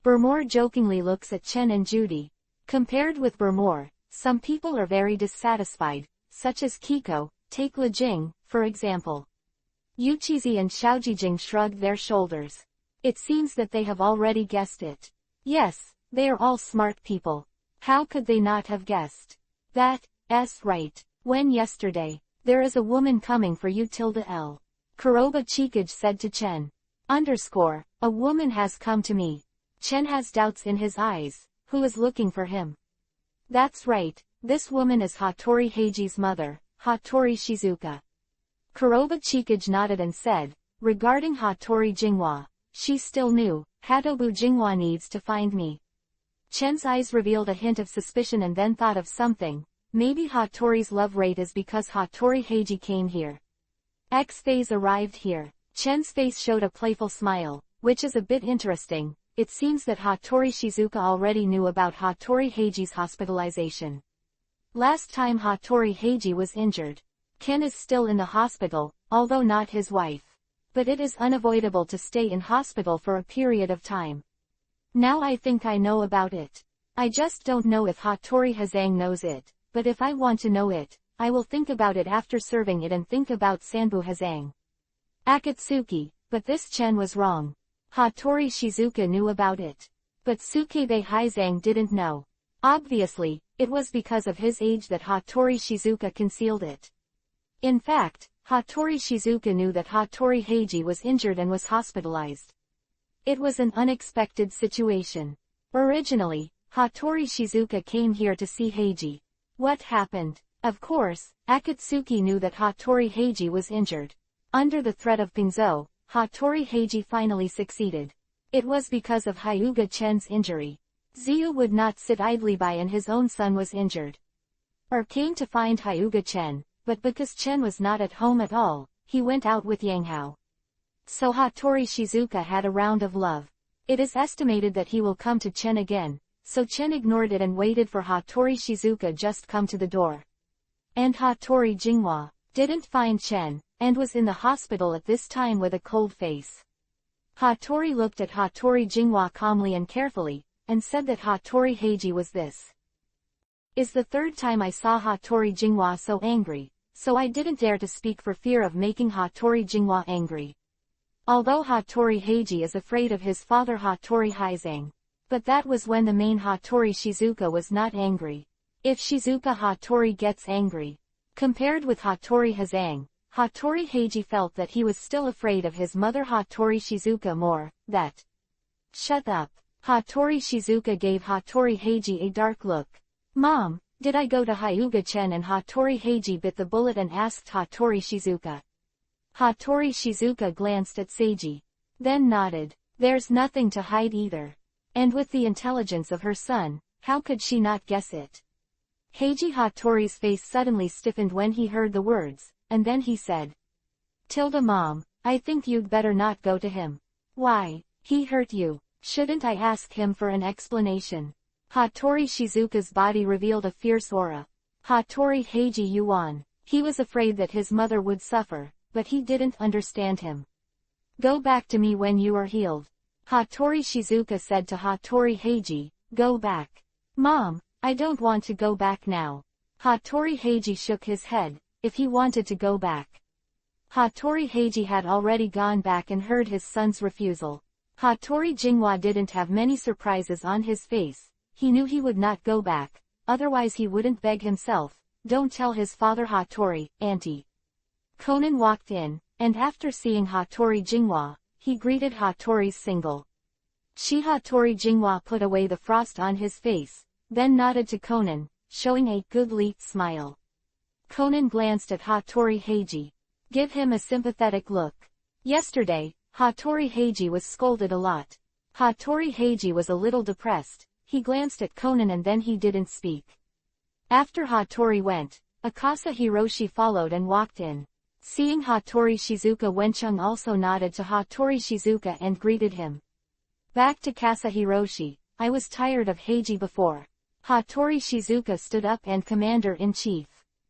Bermore jokingly looks at Chen and Judy. Compared with Bermore, some people are very dissatisfied, such as Kiko, take Li Jing, for example. Yuchizi and Xiaojijing shrugged their shoulders. It seems that they have already guessed it. Yes, they are all smart people. How could they not have guessed? That's right. When yesterday, there is a woman coming for you L. Kuroba Chikage said to Chen. A woman has come to me. Chen has doubts in his eyes. Who is looking for him? That's right, this woman is Hattori Heiji's mother, Hattori Shizuka. Kuroba Chikage nodded and said, regarding Hattori Jinghua, she still knew, Hatobu Jinghua needs to find me. Chen's eyes revealed a hint of suspicion and then thought of something. Maybe Hattori's love rate is because Hattori Heiji came here. X-Phase arrived here. Chen's face showed a playful smile, which is a bit interesting. It seems that Hattori Shizuka already knew about Hattori Heiji's hospitalization. Last time Hattori Heiji was injured. Ken is still in the hospital, although not his wife. But it is unavoidable to stay in hospital for a period of time. Now I think I know about it. I just don't know if Hattori Hazang knows it, but if I want to know it, I will think about it after serving it and think about Sanbu Hazang. Akatsuki, but this Chen was wrong. Hattori Shizuka knew about it. But Sukebe Hazang didn't know. Obviously, it was because of his age that Hattori Shizuka concealed it. In fact, Hattori Shizuka knew that Hattori Heiji was injured and was hospitalized. It was an unexpected situation. Originally, Hattori Shizuka came here to see Heiji. What happened? Of course, Akatsuki knew that Hattori Heiji was injured. Under the threat of Pingzhou, Hattori Heiji finally succeeded. It was because of Hyuga Chen's injury. Ziyu would not sit idly by and his own son was injured. Came to find Hyuga Chen, but because Chen was not at home at all, he went out with Yang Hao. So Hattori Shizuka had a round of love. It is estimated that he will come to Chen again, so Chen ignored it and waited for Hattori Shizuka just come to the door. And Hattori Jinghua didn't find Chen, and was in the hospital at this time with a cold face. Hattori looked at Hattori Jinghua calmly and carefully, and said that Hattori Heiji was this. Is the third time I saw Hattori Jinghua so angry, so I didn't dare to speak for fear of making Hattori Jinghua angry. Although Hattori Heiji is afraid of his father Hattori Hazang. But that was when the main Hattori Shizuka was not angry. If Shizuka Hattori gets angry, compared with Hattori Hazang, Hattori Heiji felt that he was still afraid of his mother Hattori Shizuka more, that. Shut up. Hattori Shizuka gave Hattori Heiji a dark look. Mom, did I go to Hyuga-chen? And Hattori Heiji bit the bullet and asked Hattori Shizuka. Hattori Shizuka glanced at Seiji. Then nodded. There's nothing to hide either. And with the intelligence of her son, how could she not guess it? Heiji Hattori's face suddenly stiffened when he heard the words, and then he said. Tilda Mom, I think you'd better not go to him. Why? He hurt you. Shouldn't I ask him for an explanation? Hattori Shizuka's body revealed a fierce aura. Hattori Heiji Yuan. He was afraid that his mother would suffer, but he didn't understand him. Go back to me when you are healed. Hattori Shizuka said to Hattori Heiji, go back. Mom, I don't want to go back now. Hattori Heiji shook his head, if he wanted to go back. Hattori Heiji had already gone back and heard his son's refusal. Hattori Jinghua didn't have many surprises on his face. He knew he would not go back, otherwise he wouldn't beg himself. Don't tell his father Hattori, auntie. Conan walked in, and after seeing Hattori Jinghua, he greeted Hattori's single. Hattori Jinghua put away the frost on his face, then nodded to Conan, showing a good-leet smile. Conan glanced at Hattori Heiji. Give him a sympathetic look. Yesterday, Hattori Heiji was scolded a lot. Hattori Heiji was a little depressed. He glanced at Conan and then he didn't speak. After Hattori went, Akasa Hiroshi followed and walked in. Seeing Hattori Shizuka, Wenchung also nodded to Hattori Shizuka and greeted him. Back to Kasa Hiroshi, I was tired of Heiji before. Hattori Shizuka stood up and Commander-in-Chief.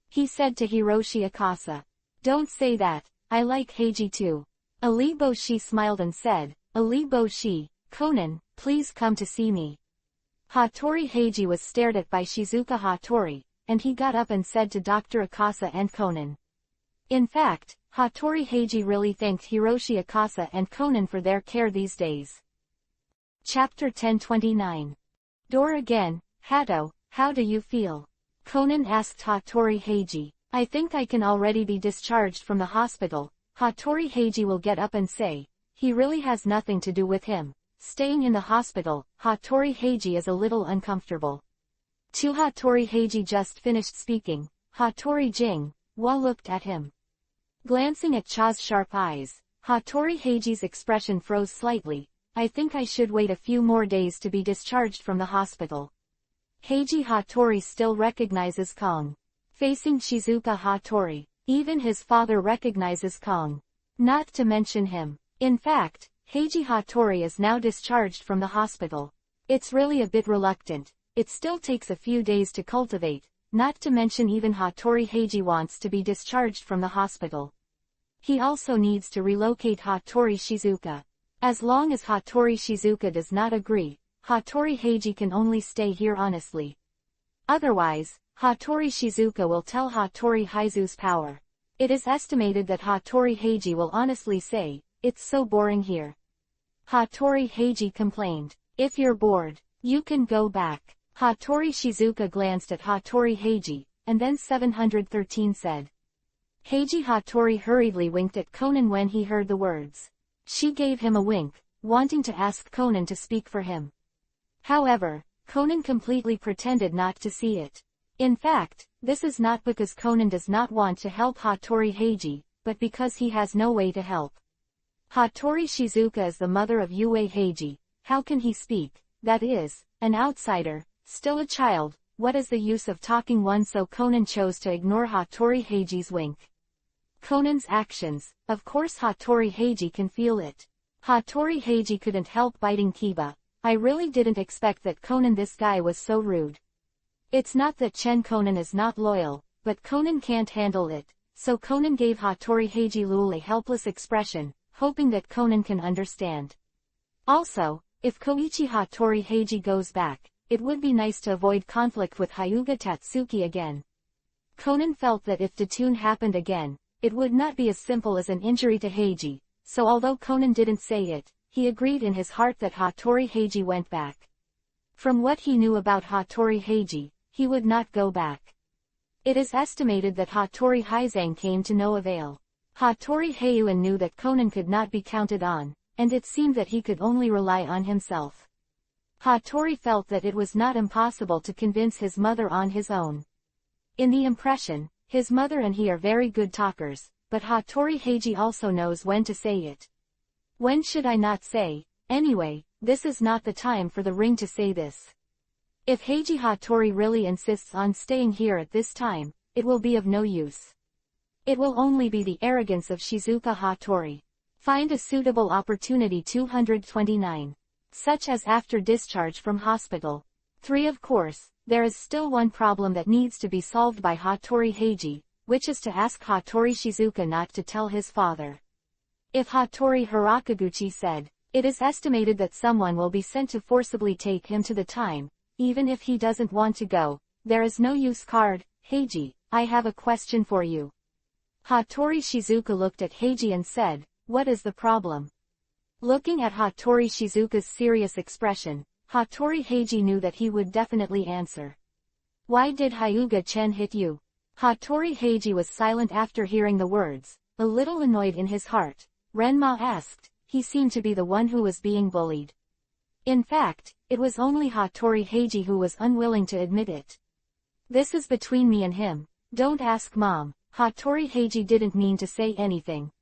He said to Hiroshi Akasa. Don't say that, I like Heiji too. Ali Boshi smiled and said, Ali Boshi, Conan, please come to see me. Hattori Heiji was stared at by Shizuka Hattori, and he got up and said to Dr. Akasa and Conan. In fact, Hattori Heiji really thanked Hiroshi Akasa and Conan for their care these days. Chapter 1029. Door again, Hato, how do you feel? Conan asked Hattori Heiji. I think I can already be discharged from the hospital. Hattori Heiji will get up and say, he really has nothing to do with him. Staying in the hospital, Hattori Heiji is a little uncomfortable. Hattori Heiji just finished speaking. Hattori Jinghua looked at him. Glancing at Cha's sharp eyes, Hattori Heiji's expression froze slightly. I think I should wait a few more days to be discharged from the hospital. Heiji Hattori still recognizes Kong. Facing Shizuka Hattori, even his father recognizes Kong. Not to mention him. In fact, Heiji Hattori is now discharged from the hospital. It's really a bit reluctant. It still takes a few days to cultivate, not to mention even Hattori Heiji wants to be discharged from the hospital. He also needs to relocate Hattori Shizuka. As long as Hattori Shizuka does not agree, Hattori Heiji can only stay here honestly. Otherwise, Hattori Shizuka will tell Hattori Heizu's power. It is estimated that Hattori Heiji will honestly say, it's so boring here. Hattori Heiji complained. If you're bored, you can go back. Hattori Shizuka glanced at Hattori Heiji, and then 713 said. Heiji Hattori hurriedly winked at Conan when he heard the words. She gave him a wink, wanting to ask Conan to speak for him. However, Conan completely pretended not to see it. In fact, this is not because Conan does not want to help Hattori Heiji, but because he has no way to help. Hattori Shizuka is the mother of Yue Heiji. How can he speak? That is, an outsider, still a child. What is the use of talking one? So Conan chose to ignore Hattori Heiji's wink. Conan's actions, of course Hattori Heiji can feel it. Hattori Heiji couldn't help biting Kiba. I really didn't expect that Conan, this guy was so rude. It's not that Conan is not loyal, but Conan can't handle it, so Conan gave Hattori Heiji Lul a helpless expression, hoping that Conan can understand. Also, if Koichi Hattori Heiji goes back, it would be nice to avoid conflict with Hyuga Tatsuki again. Conan felt that if Datun happened again, it would not be as simple as an injury to Heiji, so although Conan didn't say it, he agreed in his heart that Hattori Heiji went back. From what he knew about Hattori Heiji, he would not go back. It is estimated that Hattori Heizang came to no avail. Hattori Heian knew that Conan could not be counted on, and it seemed that he could only rely on himself. Hattori felt that it was not impossible to convince his mother on his own. In the impression, his mother and he are very good talkers, but Hattori Heiji also knows when to say it. When should I not say, anyway, this is not the time for the ring to say this. If Heiji Hattori really insists on staying here at this time, it will be of no use. It will only be the arrogance of Shizuka Hattori. Find a suitable opportunity 229. Such as after discharge from hospital. 3. Of course, there is still one problem that needs to be solved by Hattori Heiji, which is to ask Hattori Shizuka not to tell his father. If Hattori Hirakaguchi said, it is estimated that someone will be sent to forcibly take him to the time, even if he doesn't want to go, there is no use. Heiji, I have a question for you. Hattori Shizuka looked at Heiji and said, what is the problem? Looking at Hattori Shizuka's serious expression, Hattori Heiji knew that he would definitely answer. Why did Hyuga-chen hit you? Hattori Heiji was silent after hearing the words, a little annoyed in his heart. Renma asked, he seemed to be the one who was being bullied. In fact, it was only Hattori Heiji who was unwilling to admit it. This is between me and him, don't ask Mom. Hattori Heiji didn't mean to say anything.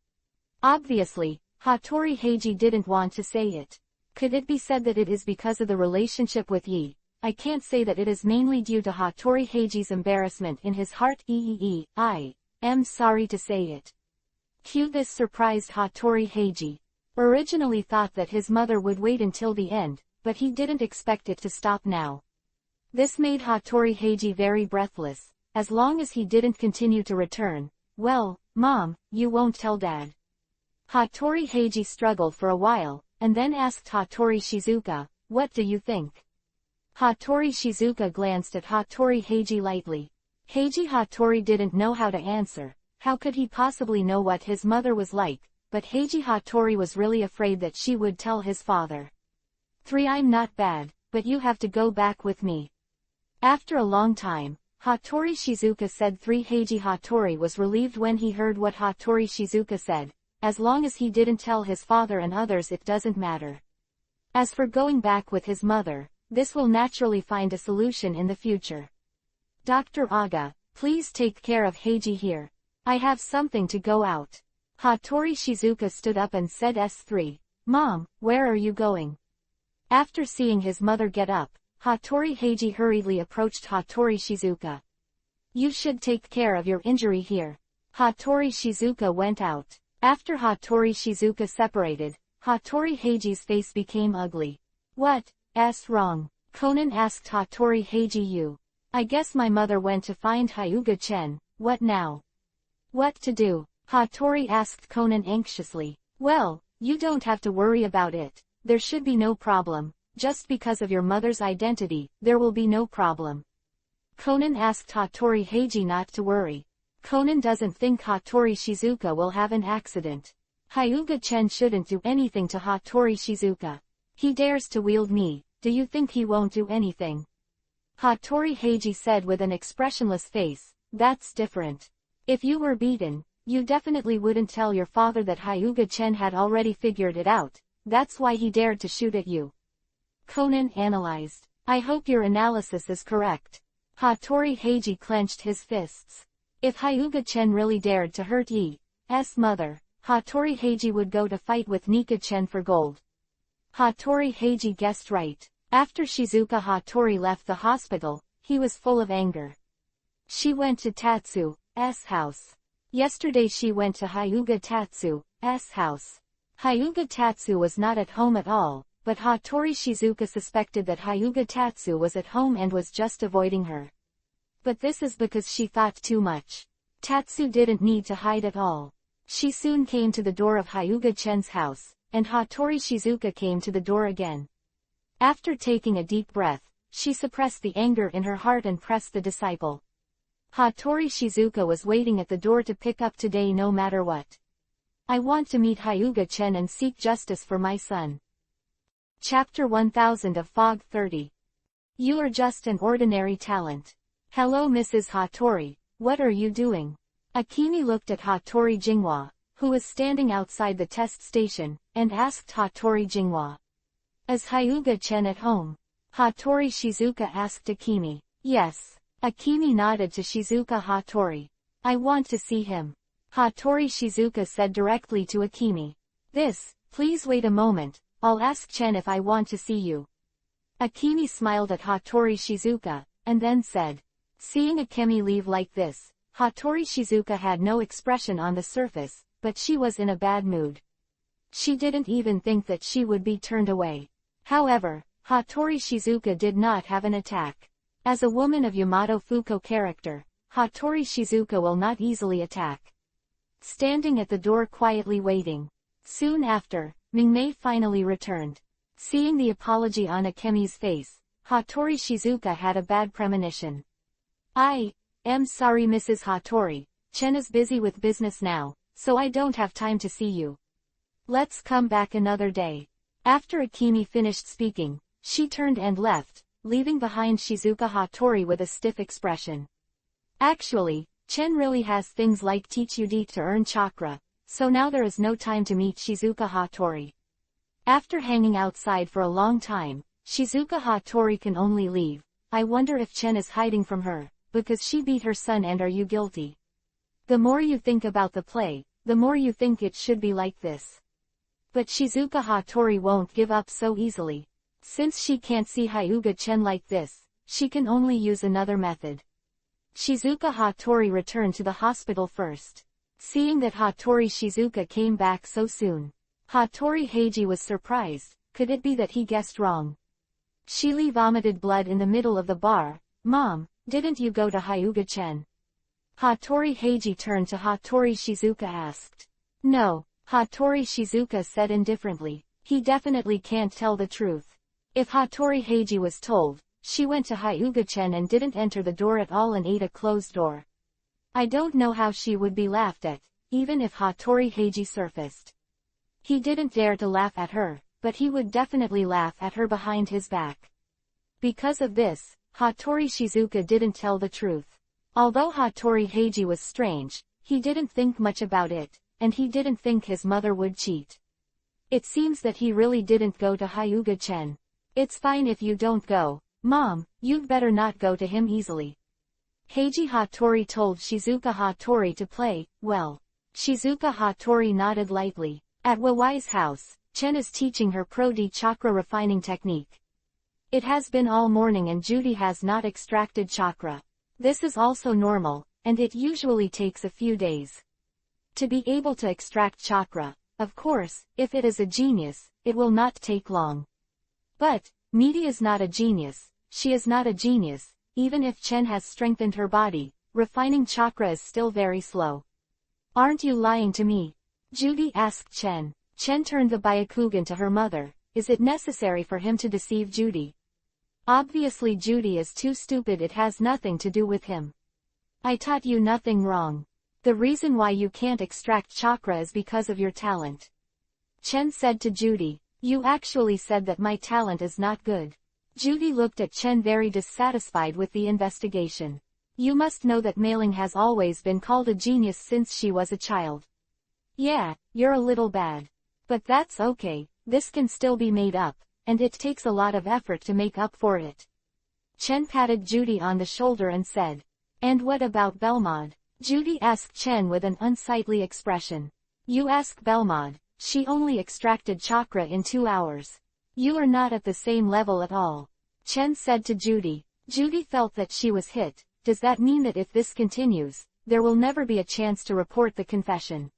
Obviously, Hattori Heiji didn't want to say it. Could it be said that it is because of the relationship with Yi? I can't say that it is mainly due to Hattori Heiji's embarrassment in his heart. I am sorry to say it. This surprised Hattori Heiji. Originally thought that his mother would wait until the end, but he didn't expect it to stop now. This made Hattori Heiji very breathless. As long as he didn't continue to return, well, Mom, you won't tell Dad. Hattori Heiji struggled for a while, and then asked Hattori Shizuka, what do you think? Hattori Shizuka glanced at Hattori Heiji lightly. Heiji Hattori didn't know how to answer. How could he possibly know what his mother was like? But Heiji Hattori was really afraid that she would tell his father. 3. I'm not bad, but you have to go back with me. After a long time, Hattori Shizuka said 3. Heiji Hattori was relieved when he heard what Hattori Shizuka said. As long as he didn't tell his father and others, it doesn't matter. As for going back with his mother, this will naturally find a solution in the future. Dr. Aga, please take care of Heiji here. I have something to go out. Hattori Shizuka stood up and said S3. Mom, where are you going? After seeing his mother get up, Hattori Heiji hurriedly approached Hattori Shizuka. You should take care of your injury here. Hattori Shizuka went out. After Hattori Shizuka separated, Hattori Heiji's face became ugly. What's wrong? Conan asked Hattori Heiji. I guess my mother went to find Hyuga-chen. What now? What to do? Hattori asked Conan anxiously. Well, you don't have to worry about it. There should be no problem. Just because of your mother's identity, there will be no problem. Conan asked Hattori Heiji not to worry. Conan doesn't think Hattori Shizuka will have an accident. Hyuga-chen shouldn't do anything to Hattori Shizuka. He dares to wield me, do you think he won't do anything? Hattori Heiji said with an expressionless face, that's different. If you were beaten, you definitely wouldn't tell your father that Hyuga-chen had already figured it out, that's why he dared to shoot at you. Conan analyzed. I hope your analysis is correct. Hattori Heiji clenched his fists. If Hyuga-chen really dared to hurt Yi's mother, Hattori Heiji would go to fight with Nika-chen for gold. Hattori Heiji guessed right. After Shizuka Hattori left the hospital, he was full of anger. She went to Tatsu's house. Yesterday she went to Hyuga Tatsu's house. Hyuga Tatsu was not at home at all, but Hattori Shizuka suspected that Hyuga Tatsu was at home and was just avoiding her. But this is because she thought too much. Tatsu didn't need to hide at all. She soon came to the door of Hyuga-chen's house, and Hattori Shizuka came to the door again. After taking a deep breath, she suppressed the anger in her heart and pressed the disciple. Hattori Shizuka was waiting at the door to pick up today no matter what. I want to meet Hyuga-chen and seek justice for my son. Chapter 1000 of Fog 30. You are just an ordinary talent. Hello Mrs. Hattori, what are you doing? Akimi looked at Hattori Jinghua. who was standing outside the test station, and asked Hattori Jinghua. Is Hyuga-chen at home? Hattori Shizuka asked Akemi. Yes. Akemi nodded to Shizuka Hattori. I want to see him. Hattori Shizuka said directly to Akemi. Please wait a moment, I'll ask Chen if I want to see you. Akemi smiled at Hattori Shizuka, and then said. Seeing Akemi leave like this, Hattori Shizuka had no expression on the surface, but she was in a bad mood. She didn't even think that she would be turned away. However, Hattori Shizuka did not have an attack. As a woman of Yamato Fuko character, Hattori Shizuka will not easily attack. Standing at the door quietly waiting. Soon after, Mingmei finally returned. Seeing the apology on Akemi's face, Hattori Shizuka had a bad premonition. I am sorry Mrs. Hattori, Chen is busy with business now, so I don't have time to see you. Let's come back another day. After Akemi finished speaking, she turned and left, leaving behind Shizuka Hattori with a stiff expression. Actually, Chen really has things like teach Yudi to earn chakra, so now there is no time to meet Shizuka Hattori. After hanging outside for a long time, Shizuka Hattori can only leave. I wonder if Chen is hiding from her, because she beat her son, and are you guilty? The more you think about the play, the more you think it should be like this. But Shizuka Hattori won't give up so easily. Since she can't see Hyuga Chen like this, she can only use another method. Shizuka Hattori returned to the hospital first. Seeing that Hattori Shizuka came back so soon, Hattori Heiji was surprised. Could it be that he guessed wrong? Shili vomited blood in the middle of the bar. Mom, didn't you go to Hyuga Chen? Hattori Heiji turned to Hattori Shizuka asked. No, Hattori Shizuka said indifferently. He definitely can't tell the truth. If Hattori Heiji was told, she went to Hyuga Chen and didn't enter the door at all and ate a closed door. I don't know how she would be laughed at, even if Hattori Heiji surfaced. He didn't dare to laugh at her, but he would definitely laugh at her behind his back. Because of this, Hattori Shizuka didn't tell the truth. Although Hattori Heiji was strange, he didn't think much about it, and he didn't think his mother would cheat. It seems that he really didn't go to Hyuga Chen. It's fine if you don't go, Mom, you'd better not go to him easily. Heiji Hattori told Shizuka Hattori to play, well. Shizuka Hattori nodded lightly. At Wawai's house, Chen is teaching her Pro-D chakra refining technique. It has been all morning and Judy has not extracted chakra. This is also normal, and it usually takes a few days to be able to extract chakra. Of course, if it is a genius, it will not take long. But, Midi is not a genius, she is not a genius. Even if Chen has strengthened her body, refining chakra is still very slow. Aren't you lying to me? Judy asked Chen. Chen turned the Byakugan to her mother. Is it necessary for him to deceive Judy? Obviously Judy is too stupid, it has nothing to do with him. I taught you nothing wrong. The reason why you can't extract chakra is because of your talent. Chen said to Judy. You actually said that my talent is not good. Judy looked at Chen very dissatisfied with the investigation. You must know that Mei-ling has always been called a genius since she was a child. Yeah, you're a little bad. But that's okay, this can still be made up, and it takes a lot of effort to make up for it. Chen patted Judy on the shoulder and said. And what about Belmod? Judy asked Chen with an unsightly expression. You ask Belmod, she only extracted chakra in 2 hours. You are not at the same level at all. Chen said to Judy. Judy felt that she was hit. Does that mean that if this continues, there will never be a chance to report the confession?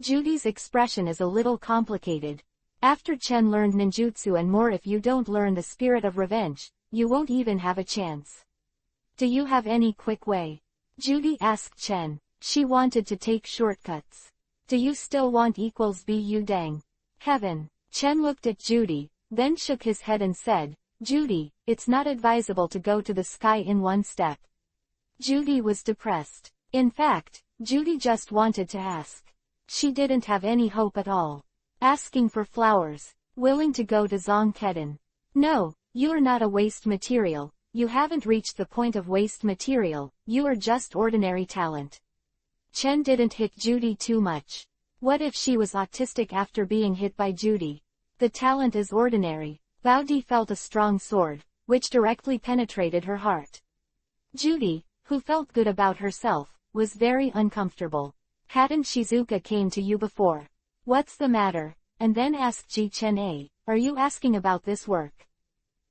Judy's expression is a little complicated. After Chen learned ninjutsu and more, if you don't learn the spirit of revenge, you won't even have a chance. Do you have any quick way? Judy asked Chen. She wanted to take shortcuts. Do you still want equals bu dang? Heaven. Chen looked at Judy, then shook his head and said, Judy, it's not advisable to go to the sky in one step. Judy was depressed. In fact, Judy just wanted to ask. She didn't have any hope at all. Asking for flowers. Willing to go to Zongkedon. No, you are not a waste material. You haven't reached the point of waste material, you are just ordinary talent. Chen didn't hit Judy too much. What if she was autistic after being hit by Judy? The talent is ordinary. Baudi felt a strong sword, which directly penetrated her heart. Judy, who felt good about herself, was very uncomfortable. Hadn't Shizuka came to you before? What's the matter? And then asked Ji Chen, are you asking about this work?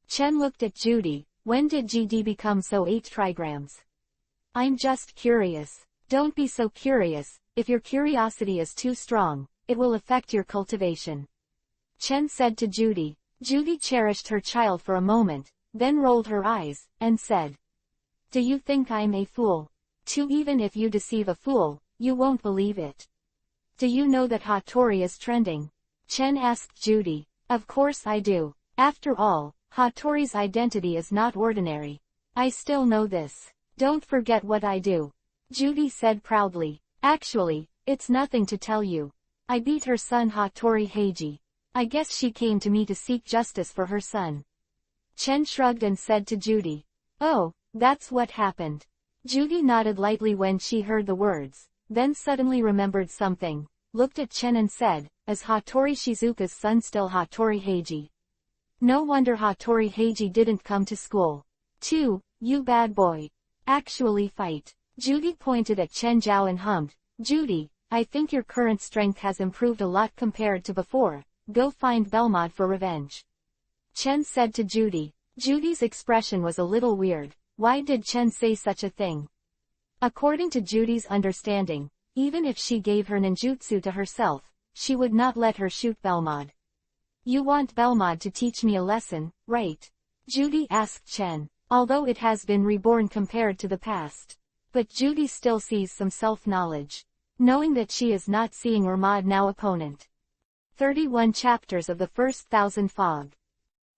Chen looked at Judy. When did GD become so 8 trigrams? I'm just curious. Don't be so curious. If your curiosity is too strong, it will affect your cultivation. Chen said to Judy. Judy cherished her child for a moment, then rolled her eyes, and said, do you think I'm a fool? Even if you deceive a fool, you won't believe it. Do you know that Hattori is trending? Chen asked Judy. Of course I do. After all, Hattori's identity is not ordinary. I still know this. Don't forget what I do. Judy said proudly. Actually, it's nothing to tell you. I beat her son Hattori Heiji. I guess she came to me to seek justice for her son. Chen shrugged and said to Judy. Oh, that's what happened. Judy nodded lightly when she heard the words, then suddenly remembered something, looked at Chen and said, is Hattori Shizuka's son still Hattori Heiji? No wonder Hattori Heiji didn't come to school. You bad boy. Actually fight. Judy pointed at Chen Zhao and hummed, Judy, I think your current strength has improved a lot compared to before. Go find Belmod for revenge. Chen said to Judy. Judy's expression was a little weird. Why did Chen say such a thing? According to Judy's understanding, even if she gave her ninjutsu to herself, she would not let her shoot Belmod. You want Belmod to teach me a lesson, right? Judy asked Chen, although it has been reborn compared to the past. But Judy still sees some self-knowledge, knowing that she is not seeing Hermod now opponent. 31 chapters of the first 1000 fog.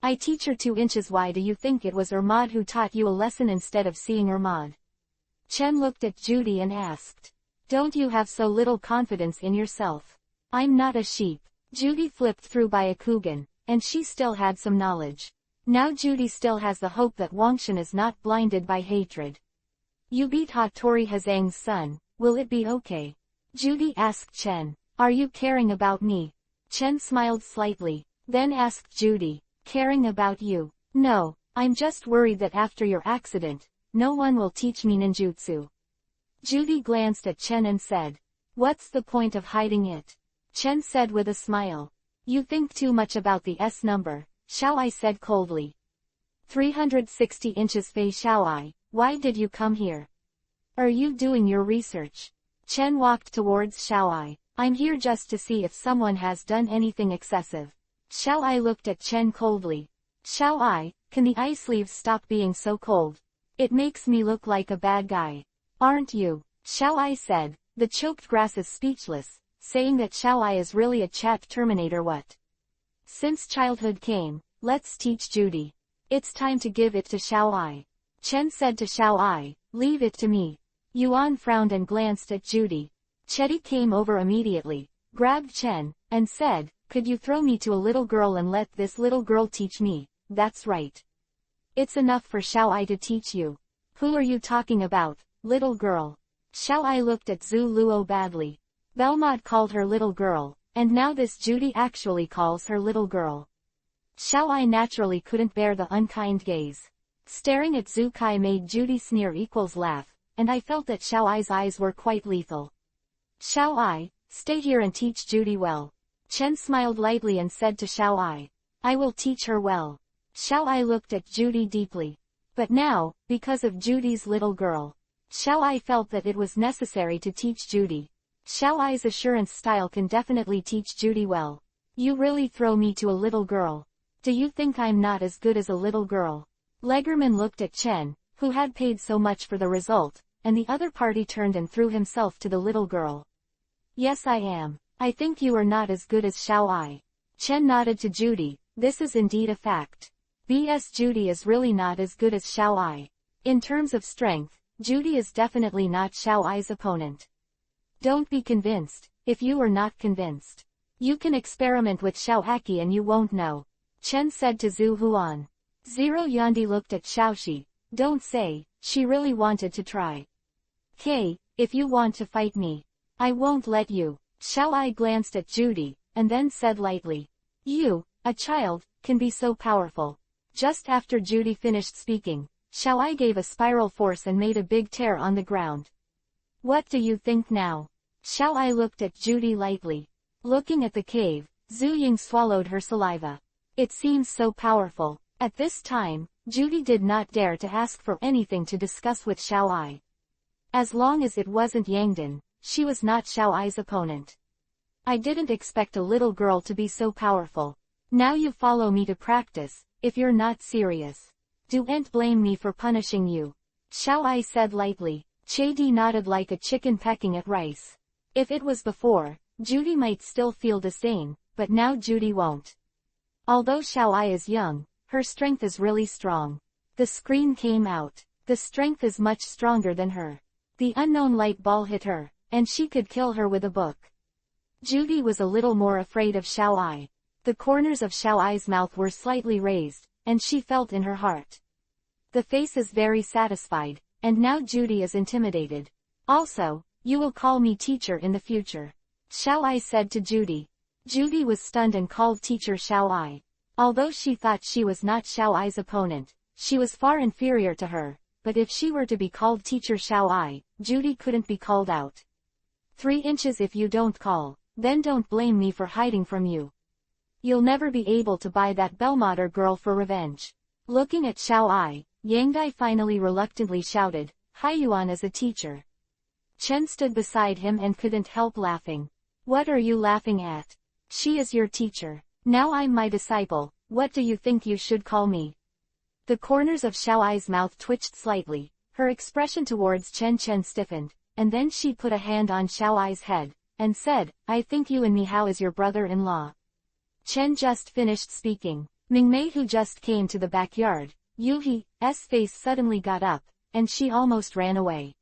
I teach her 2 inches. Why do you think it was Hermod who taught you a lesson instead of seeing Hermod? Chen looked at Judy and asked. Don't you have so little confidence in yourself? I'm not a sheep. Judy flipped through Byakugan, and she still had some knowledge. Now Judy still has the hope that Wangshan is not blinded by hatred. You beat Hattori Hazang's son, will it be okay? Judy asked Chen. Are you caring about me? Chen smiled slightly, then asked Judy. Caring about you? No, I'm just worried that after your accident, no one will teach me ninjutsu. Judy glanced at Chen and said. What's the point of hiding it? Chen said with a smile. You think too much about the S number, Xiaoai said coldly. 360 inches Fei Xiaoai, why did you come here? Are you doing your research? Chen walked towards Xiaoai. I'm here just to see if someone has done anything excessive. Xiaoai looked at Chen coldly. Xiaoai, can the ice sleeves stop being so cold? It makes me look like a bad guy. Aren't you? Xiaoai said. The choked grass is speechless, saying that Xiaoai is really a chat terminator. What? Since childhood came, let's teach Judy. It's time to give it to Xiaoai. Chen said to Xiaoai, leave it to me. Yuan frowned and glanced at Judy. Chetty came over immediately, grabbed Chen, and said, could you throw me to a little girl and let this little girl teach me? That's right. It's enough for Xiaoai to teach you. Who are you talking about, little girl? Xiaoai looked at Zhu Luo badly. Belmod called her little girl, and now this Judy actually calls her little girl. Xiaoai naturally couldn't bear the unkind gaze. Staring at Zhu Kai made Judy sneer equals laugh, and I felt that Xiaoai's eyes were quite lethal. Xiaoai, stay here and teach Judy well. Chen smiled lightly and said to Xiaoai. I will teach her well. Xiaoai looked at Judy deeply. But now, because of Judy's little girl, Xiaoai felt that it was necessary to teach Judy. Xiaoai's assurance style can definitely teach Judy well. You really throw me to a little girl. Do you think I'm not as good as a little girl? Legerman looked at Chen, who had paid so much for the result, and the other party turned and threw himself to the little girl. Yes, I am. I think you are not as good as Xiaoai. Chen nodded to Judy. This is indeed a fact. BS Judy is really not as good as Xiaoai. In terms of strength, Judy is definitely not Xiaoai's opponent. Don't be convinced, if you are not convinced. You can experiment with Xiaoaki and you won't know. Chen said to Zhu Huan. Zero Yandi looked at Xiaoxi. Don't say, she really wanted to try. Hey, if you want to fight me, I won't let you. Xiao Ai glanced at Judy, and then said lightly, "You, a child, can be so powerful." Just after Judy finished speaking, Xiao Ai gave a spiral force and made a big tear on the ground. "What do you think now?" Xiao Ai looked at Judy lightly. Looking at the cave, Zhu Ying swallowed her saliva. It seems so powerful. At this time, Judy did not dare to ask for anything to discuss with Xiao Ai. As long as it wasn't Yangdan, she was not Xiao Ai's opponent. "I didn't expect a little girl to be so powerful. Now you follow me to practice, if you're not serious. Don't blame me for punishing you," Xiao Ai said lightly. Chedi nodded like a chicken pecking at rice. If it was before, Judy might still feel disdain, but now Judy won't. Although Xiao Ai is young, her strength is really strong. The screen came out. The strength is much stronger than her. The unknown light ball hit her, and she could kill her with a book. Judy was a little more afraid of Xiao Ai. The corners of Xiao Ai's mouth were slightly raised, and she felt in her heart. The face is very satisfied, and now Judy is intimidated. "Also, you will call me teacher in the future," Xiao Ai said to Judy. Judy was stunned and called teacher Xiao Ai. Although she thought she was not Xiao Ai's opponent, she was far inferior to her, but if she were to be called teacher Xiao Ai, Judy couldn't be called out. 3 inches if you don't call, then don't blame me for hiding from you. You'll never be able to buy that Belmotter girl for revenge." Looking at Xiao Ai, Yang Dai finally reluctantly shouted, "Hai Yuan is a teacher." Chen stood beside him and couldn't help laughing. "What are you laughing at? She is your teacher. Now I'm my disciple, what do you think you should call me?" The corners of Xiao Ai's mouth twitched slightly, her expression towards Chen stiffened, and then she put a hand on Xiao Ai's head, and said, "I think you and me Hao is your brother-in-law." Chen just finished speaking. Mingmei, who just came to the backyard, Yuhi's face suddenly got up, and she almost ran away.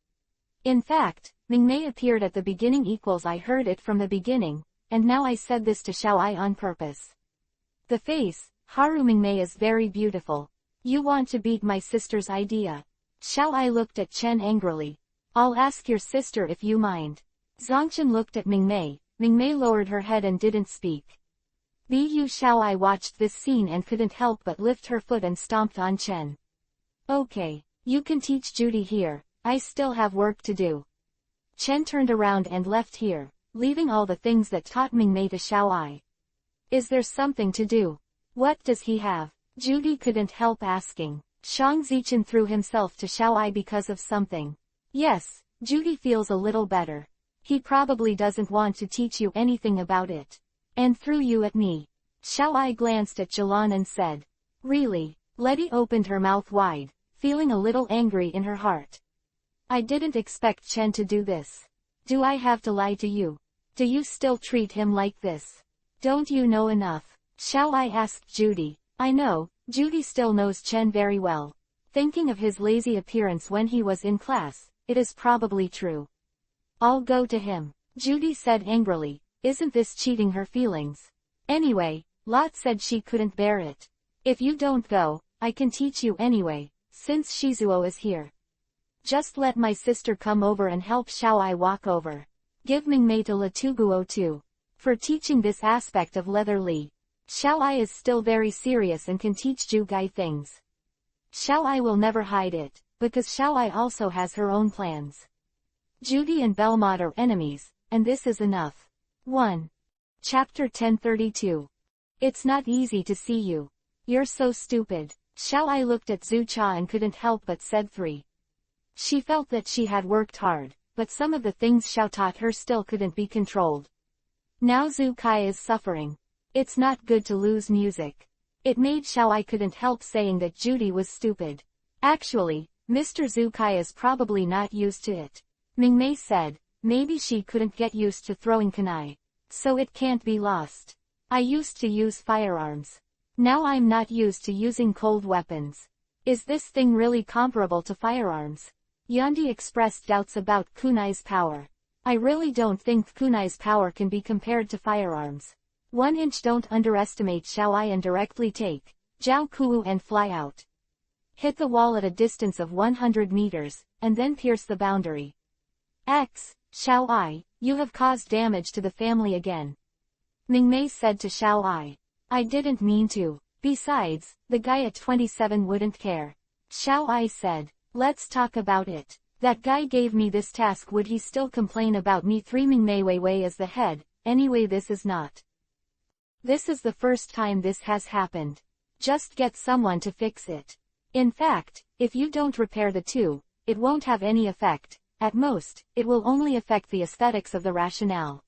In fact, Mingmei appeared at the beginning equals I heard it from the beginning, and now I said this to Xiao Ai on purpose. The face, Haru Mingmei is very beautiful. You want to beat my sister's idea. Xiao Ai looked at Chen angrily. I'll ask your sister if you mind. Zongchen looked at Mingmei. Mingmei lowered her head and didn't speak. Bu Xiao Ai watched this scene and couldn't help but lift her foot and stomped on Chen. Okay, you can teach Judy here, I still have work to do. Chen turned around and left here, leaving all the things that taught Mingmei to Xiao Ai. Is there something to do? What does he have? Judy couldn't help asking. Shang Zichen threw himself to Xiao Ai because of something. Yes, Judy feels a little better. He probably doesn't want to teach you anything about it. And threw you at me. Xiao Ai glanced at Jilan and said. Really? Letty opened her mouth wide, feeling a little angry in her heart. I didn't expect Chen to do this. Do I have to lie to you? Do you still treat him like this? Don't you know enough? Xiao Ai asked Judy. I know, Judy still knows Chen very well. Thinking of his lazy appearance when he was in class, it is probably true. I'll go to him, Judy said angrily. Isn't this cheating her feelings? Anyway, Lot said she couldn't bear it. If you don't go, I can teach you anyway, since Shizuo is here. Just let my sister come over and help Xiao Ai walk over. Give Mingmei to Latuguo too. For teaching this aspect of Leather Li. Xiao Ai is still very serious and can teach Ju Gai things. Xiao Ai will never hide it, because Xiao Ai also has her own plans. Judy and Belmont are enemies, and this is enough. 1. Chapter 1032. It's not easy to see you. You're so stupid. Xiao Ai looked at Zhu Cha and couldn't help but said 3. She felt that she had worked hard, but some of the things Xiao taught her still couldn't be controlled. Now Zhu Kai is suffering. It's not good to lose music. It made Xiao Ai couldn't help saying that Judy was stupid. Actually, Mr. Zhu Kai is probably not used to it. Mingmei said. Maybe she couldn't get used to throwing kunai. So it can't be lost. I used to use firearms. Now I'm not used to using cold weapons. Is this thing really comparable to firearms? Yandi expressed doubts about kunai's power. I really don't think kunai's power can be compared to firearms. 1 inch. Don't underestimate Xiao Ai and directly take Jiao Kuwu and fly out. Hit the wall at a distance of 100 meters, and then pierce the boundary. X. Xiao Ai, you have caused damage to the family again. Mingmei said to Xiao Ai. I didn't mean to. Besides, the guy at 27 wouldn't care. Xiao Ai said. Let's talk about it. That guy gave me this task, would he still complain about me? 3 Mingmei Weiwei is the head. Anyway, this is not. This is the first time this has happened. Just get someone to fix it. In fact, if you don't repair the two, it won't have any effect. At most, it will only affect the aesthetics of the rationale.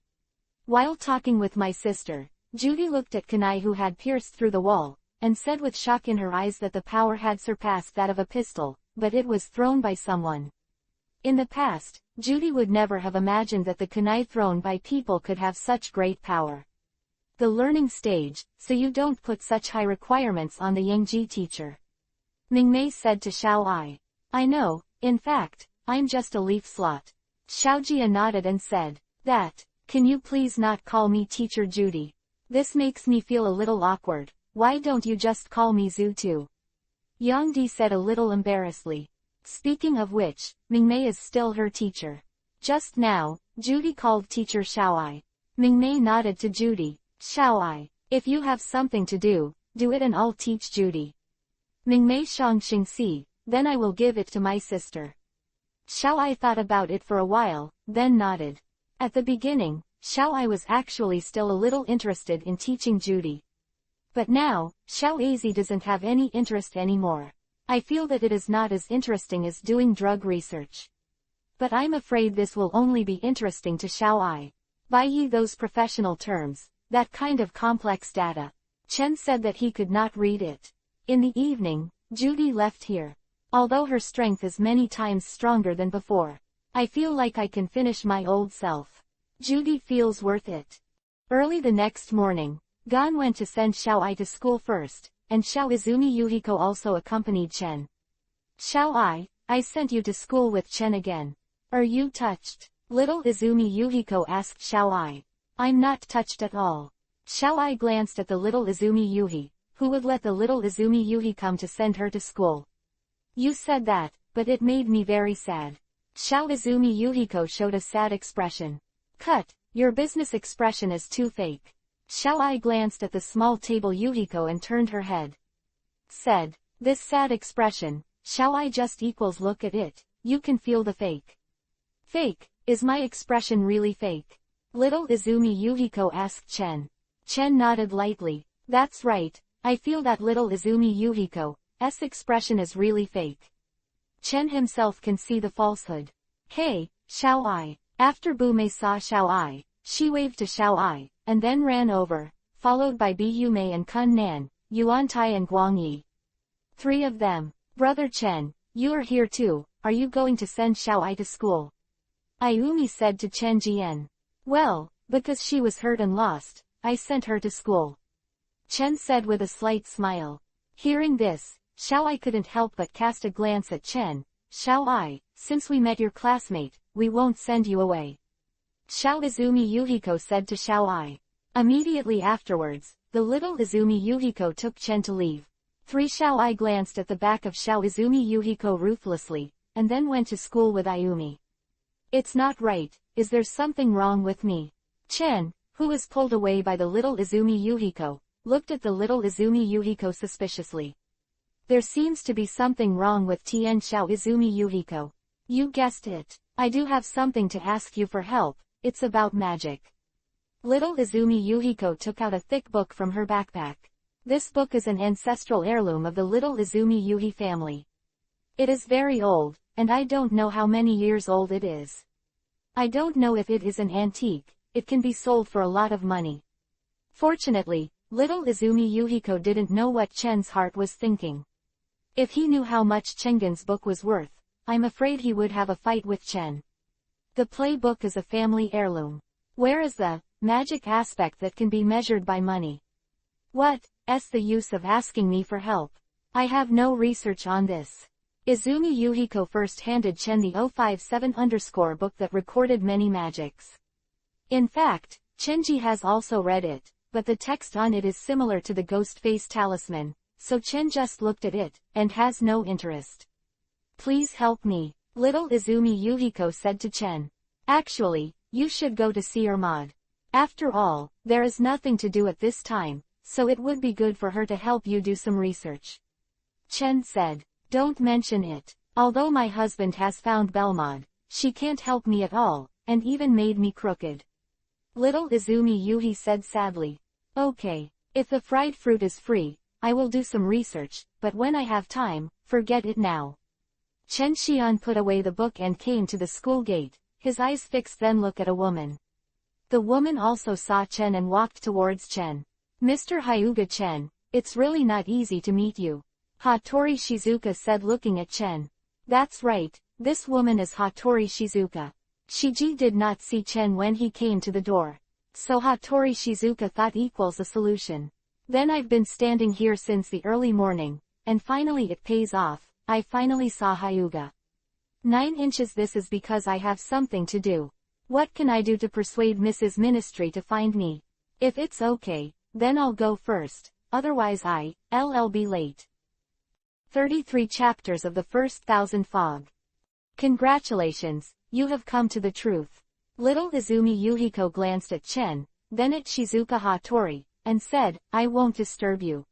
While talking with my sister, Judy looked at kunai who had pierced through the wall, and said with shock in her eyes that the power had surpassed that of a pistol, but it was thrown by someone. In the past, Judy would never have imagined that the kunai thrown by people could have such great power. The learning stage, so you don't put such high requirements on the Yangji teacher. Mingmei said to Xiao Ai. I know, in fact, I'm just a leaf slot. Xiaojia nodded and said, that, can you please not call me Teacher Judy? This makes me feel a little awkward. Why don't you just call me Zhu too? Yang Di said a little embarrassedly. Speaking of which, Mingmei is still her teacher. Just now, Judy called Teacher Xiao Ai. Mingmei nodded to Judy. Xiao Ai, if you have something to do it and I'll teach Judy. Mingmei Shangxing Si, then I will give it to my sister. Xiao Ai thought about it for a while, then nodded. At the beginning, Xiao Ai was actually still a little interested in teaching Judy. But now, Xiao Aizi doesn't have any interest anymore. I feel that it is not as interesting as doing drug research. But I'm afraid this will only be interesting to Xiao Ai. By ye those professional terms, that kind of complex data. Chen said that he could not read it. In the evening, Judy left here. Although her strength is many times stronger than before, I feel like I can finish my old self. Judy feels worth it. Early the next morning, Gan went to send Xiao Ai to school first, and Xiao Izumi Yuhiko also accompanied Chen. Xiao Ai, I sent you to school with Chen again. Are you touched? Little Izumi Yuhiko asked Xiao Ai. I'm not touched at all. Xiao Ai glanced at the little Izumi Yuhi, who would let the little Izumi Yuhi come to send her to school. You said that, but it made me very sad. Xiao Izumi Yuhiko showed a sad expression. Cut, your business expression is too fake. Xiao Ai glanced at the small table Yuhiko and turned her head. Said, this sad expression, Xiao Ai just equals look at it, you can feel the fake. Fake, is my expression really fake? Little Izumi Yuhiko asked Chen. Chen nodded lightly. That's right, I feel that little Izumi Yuhiko's expression is really fake. Chen himself can see the falsehood. Hey, Xiao Ai. After Bumei saw Xiao Ai, she waved to Xiao Ai, and then ran over, followed by Bi Yumei and Kun Nan, Yuan Tai and Guang Yi. 3 of them. Brother Chen, you are here too, are you going to send Xiao Ai to school? Ayumi said to Chen Jian. Well, because she was hurt and lost, I sent her to school. Chen said with a slight smile. Hearing this, Xiao Ai couldn't help but cast a glance at Chen. Xiao Ai, since we met your classmate, we won't send you away. Xiao Izumi Yuhiko said to Xiao Ai. Immediately afterwards, the little Izumi Yuhiko took Chen to leave. 3 Xiao Ai glanced at the back of Xiao Izumi Yuhiko ruthlessly, and then went to school with Ayumi. It's not right, is there something wrong with me? Chen, who was pulled away by the little Izumi Yuhiko, looked at the little Izumi Yuhiko suspiciously. There seems to be something wrong with Tien Xiao Izumi Yuhiko. You guessed it. I do have something to ask you for help, it's about magic. Little Izumi Yuhiko took out a thick book from her backpack. This book is an ancestral heirloom of the little Izumi Yuhi family. It is very old, and I don't know how many years old it is. I don't know if it is an antique, it can be sold for a lot of money. Fortunately, little Izumi Yuhiko didn't know what Chen's heart was thinking. If he knew how much Chengen's book was worth, I'm afraid he would have a fight with Chen. The playbook is a family heirloom. Where is the magic aspect that can be measured by money? What's the use of asking me for help? I have no research on this. Izumi Yuhiko first handed Chen the 057 book that recorded many magics. In fact, Chenji has also read it, but the text on it is similar to the ghost face talisman, so Chen just looked at it, and has no interest. Please help me, little Izumi Yuhiko said to Chen. Actually, You should go to see your mod. After all, there is nothing to do at this time, so it would be good for her to help you do some research. Chen said. Don't mention it. Although my husband has found Belmod, she can't help me at all, and even made me crooked. Little Izumi Yuhi said sadly. Okay. If the fried fruit is free, I will do some research, but when I have time, forget it now. Chen Xian put away the book and came to the school gate, his eyes fixed then look at a woman. The woman also saw Chen and walked towards Chen. Mr. Hyuga Chen, it's really not easy to meet you. Hattori Shizuka said looking at Chen. That's right, this woman is Hattori Shizuka. Shiji did not see Chen when he came to the door. So Hattori Shizuka thought equals a solution. Then I've been standing here since the early morning, and finally it pays off, I finally saw Hyuga. 9 inches. This is because I have something to do. What can I do to persuade Mrs. Ministry to find me? If it's okay, then I'll go first, otherwise I'll be late. 33 chapters of the first 1000 fog. Congratulations, you have come to the truth. Little Izumi Yuhiko glanced at Chen, then at Shizuka Hattori, and said, I won't disturb you.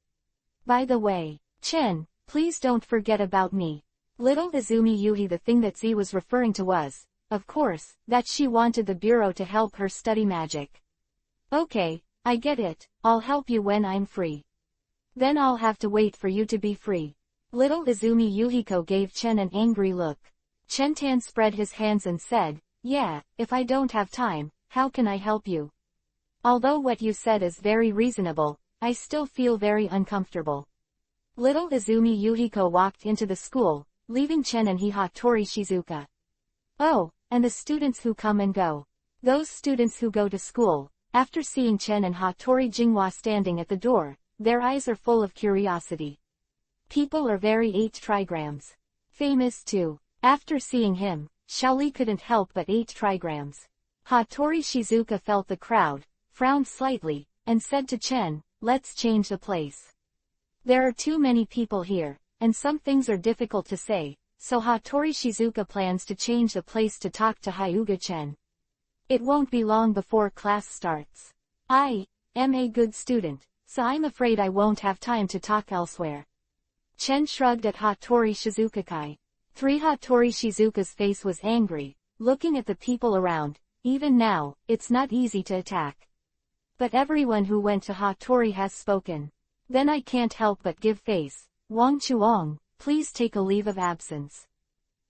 By the way, Chen, please don't forget about me. Little Izumi Yuhi, the thing that Z was referring to was, of course, that she wanted the bureau to help her study magic. Okay, I get it, I'll help you when I'm free. Then I'll have to wait for you to be free. Little Izumi Yuhiko gave Chen an angry look. Chen Tan spread his hands and said, yeah, if I don't have time, how can I help you? Although what you said is very reasonable, I still feel very uncomfortable. Little Izumi Yuhiko walked into the school, leaving Chen and Hattori Shizuka. Oh, and the students who come and go. Those students who go to school, after seeing Chen and Hattori Jinghua standing at the door, their eyes are full of curiosity. People are very 8 trigrams. Famous too. After seeing him, Xiaoli couldn't help but 8 trigrams. Hattori Shizuka felt the crowd, frowned slightly, and said to Chen, let's change the place. There are too many people here, and some things are difficult to say, so Hattori Shizuka plans to change the place to talk to Hyuga Chen. It won't be long before class starts. I am a good student, so I'm afraid I won't have time to talk elsewhere. Chen shrugged at Hattori Shizuka. 3 Hattori Shizuka's face was angry, looking at the people around. Even now, it's not easy to attack. But everyone who went to Hattori has spoken. Then I can't help but give face. Wang Chuang, please take a leave of absence.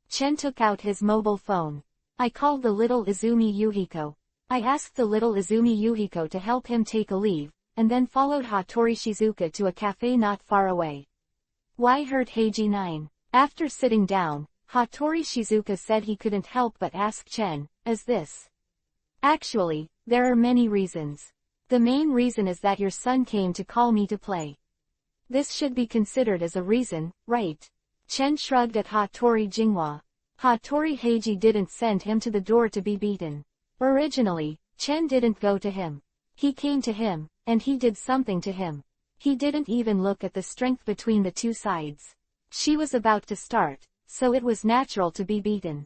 Chen took out his mobile phone. I called the little Izumi Yuhiko. I asked the little Izumi Yuhiko to help him take a leave, and then followed Hattori Shizuka to a cafe not far away. Why hurt Heiji 9? After sitting down, Hattori Shizuka said he couldn't help but ask Chen, is this? Actually, there are many reasons. The main reason is that your son came to call me to play. This should be considered as a reason, right? Chen shrugged at Hattori Jinghua. Hattori Heiji didn't send him to the door to be beaten. Originally, Chen didn't go to him. He came to him, and he did something to him. He didn't even look at the strength between the two sides. She was about to start, so it was natural to be beaten.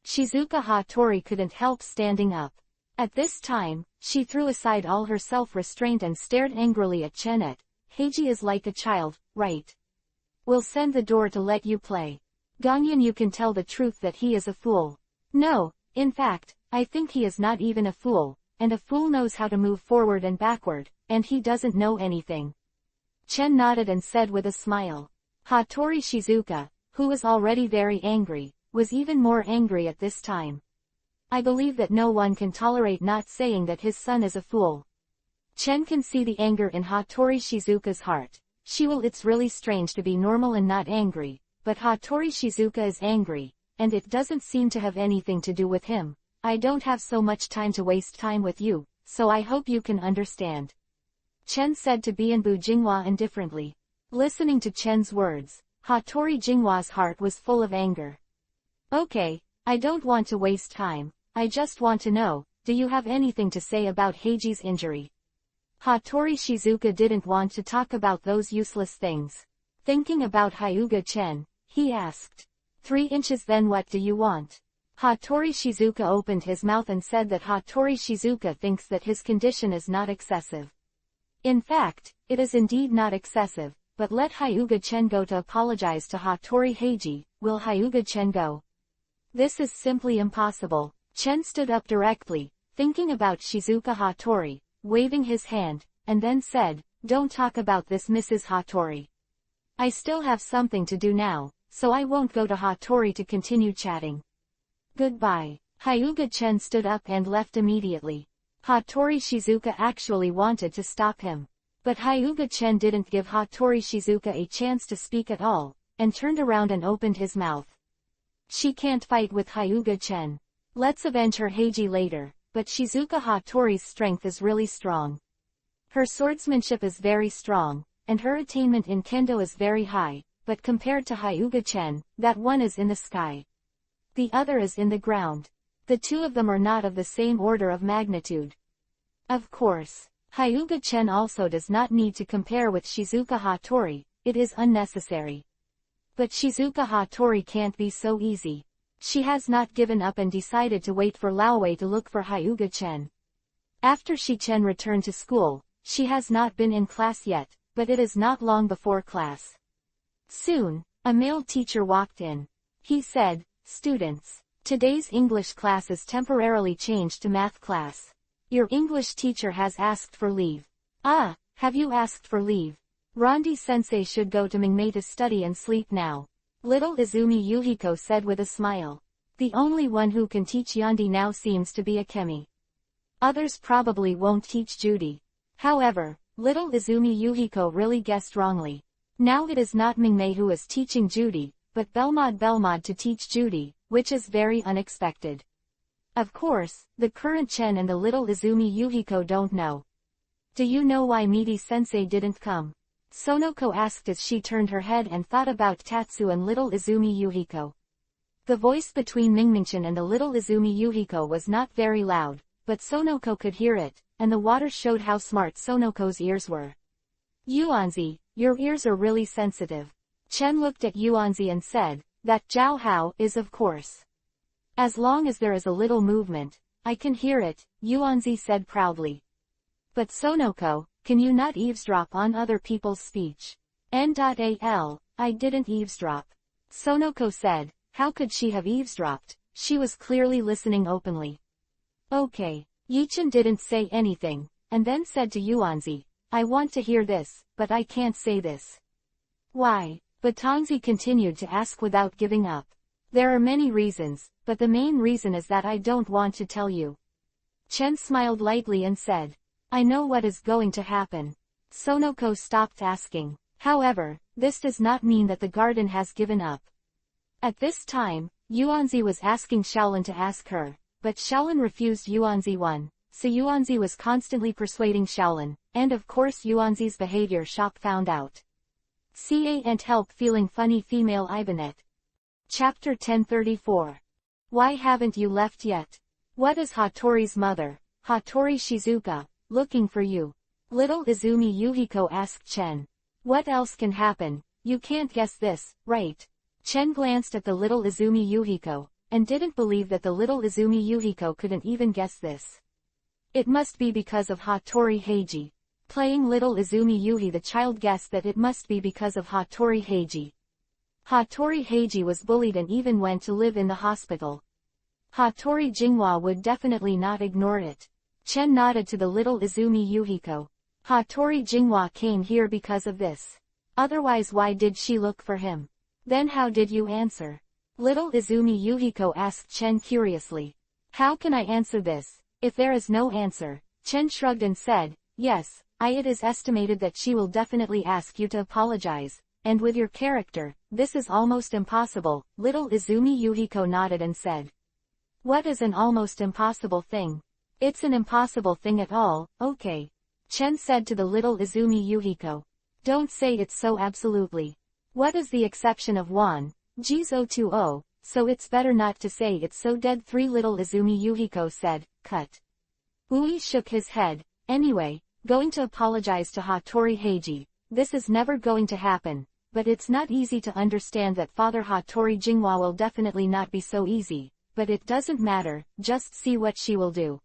Shizuka Hattori couldn't help standing up. At this time, she threw aside all her self-restraint and stared angrily at Chen. Heiji is like a child, right? We'll send the door to let you play. Gongyan, you can tell the truth that he is a fool. No, in fact, I think he is not even a fool, and a fool knows how to move forward and backward, and he doesn't know anything. Chen nodded and said with a smile. Hattori Shizuka, who was already very angry, was even more angry at this time. I believe that no one can tolerate not saying that his son is a fool. Chen can see the anger in Hattori Shizuka's heart. It's really strange to be normal and not angry, but Hattori Shizuka is angry, and it doesn't seem to have anything to do with him. I don't have so much time to waste time with you, so I hope you can understand. Chen said to Bianbu Jinghua indifferently. Listening to Chen's words, Hattori Jinghua's heart was full of anger. Okay, I don't want to waste time, I just want to know, do you have anything to say about Heiji's injury? Hattori Shizuka didn't want to talk about those useless things. Thinking about Hyuga Chen, he asked. 3 inches. Then what do you want? Hattori Shizuka opened his mouth and said that Hattori Shizuka thinks that his condition is not excessive. In fact, it is indeed not excessive, but let Hyuga-chen go to apologize to Hattori Heiji. Will Hyuga-chen go? This is simply impossible. Chen stood up directly, thinking about Shizuka Hattori, waving his hand, and then said, "Don't talk about this, Mrs. Hattori. I still have something to do now, so I won't go to Hattori to continue chatting. Goodbye." Hyuga-chen stood up and left immediately. Hattori Shizuka actually wanted to stop him. But Hyuga-chen didn't give Hattori Shizuka a chance to speak at all, and turned around and opened his mouth. She can't fight with Hyuga-chen. Let's avenge her Heiji later, but Shizuka Hattori's strength is really strong. Her swordsmanship is very strong, and her attainment in kendo is very high, but compared to Hyuga-chen, that one is in the sky. The other is in the ground. The two of them are not of the same order of magnitude. Of course, Hyuga-chen also does not need to compare with Shizuka Hattori, it is unnecessary. But Shizuka Hattori can't be so easy. She has not given up and decided to wait for Laowei to look for Hyuga-chen. After Shi-chen returned to school, she has not been in class yet, but it is not long before class. Soon, a male teacher walked in. He said, "Students, today's English class is temporarily changed to math class. Your English teacher has asked for leave." "Ah, have you asked for leave? Rondi-sensei should go to Mingmei to study and sleep now," little Izumi Yuhiko said with a smile. The only one who can teach Yandi now seems to be Akemi. Others probably won't teach Judy. However, little Izumi Yuhiko really guessed wrongly. Now it is not Mingmei who is teaching Judy, but Belmod to teach Judy, which is very unexpected. Of course, the current Chen and the little Izumi Yuhiko don't know. "Do you know why Midi-sensei didn't come?" Sonoko asked as she turned her head and thought about Tatsu and little Izumi Yuhiko. The voice between Mingmingchen and the little Izumi Yuhiko was not very loud, but Sonoko could hear it, and the water showed how smart Sonoko's ears were. "Yuanzi, your ears are really sensitive." Chen looked at Yuanzi and said, "That Jiao Hao is of course. As long as there is a little movement, I can hear it," Yuanzi said proudly. "But Sonoko, can you not eavesdrop on other people's speech?" N.A.L. I didn't eavesdrop. Sonoko said. How could she have eavesdropped? She was clearly listening openly. "Okay." Yichen didn't say anything, and then said to Yuanzi, "I want to hear this, but I can't say this." "Why?" Batongzi continued to ask without giving up. "There are many reasons, but the main reason is that I don't want to tell you." Chen smiled lightly and said, "I know what is going to happen." Sonoko stopped asking. However, this does not mean that the garden has given up. At this time, Yuanzi was asking Shaolin to ask her, but Shaolin refused Yuanzi one, so Yuanzi was constantly persuading Shaolin, and of course Yuanzi's behavior Shop found out. CA and help feeling funny female Ibanette. Chapter 1034. Why haven't you left yet? What is Hattori's mother, Hattori Shizuka, looking for you? Little Izumi Yuhiko asked Chen. What else can happen? You can't guess this, right? Chen glanced at the little Izumi Yuhiko, and didn't believe that the little Izumi Yuhiko couldn't even guess this. It must be because of Hattori Heiji. Playing little Izumi Yuhi, the child guessed that it must be because of Hattori Heiji. Hattori Heiji was bullied and even went to live in the hospital. Hattori Jinghua would definitely not ignore it. Chen nodded to the little Izumi Yuhiko. Hattori Jinghua came here because of this. Otherwise why did she look for him? Then how did you answer? Little Izumi Yuhiko asked Chen curiously. How can I answer this, if there is no answer? Chen shrugged and said, yes, it is estimated that she will definitely ask you to apologize, and with your character, this is almost impossible. Little Izumi Yuhiko nodded and said. What is an almost impossible thing? It's an impossible thing at all, okay. Chen said to the little Izumi Yuhiko. Don't say it's so absolutely. What is the exception of Wan, Jizo 2-0, so it's better not to say it's so dead. 3 Little Izumi Yuhiko said, cut. Ui shook his head. Anyway, going to apologize to Hattori Heiji, this is never going to happen, but it's not easy to understand that Father Hattori Jinghua will definitely not be so easy, but it doesn't matter, just see what she will do.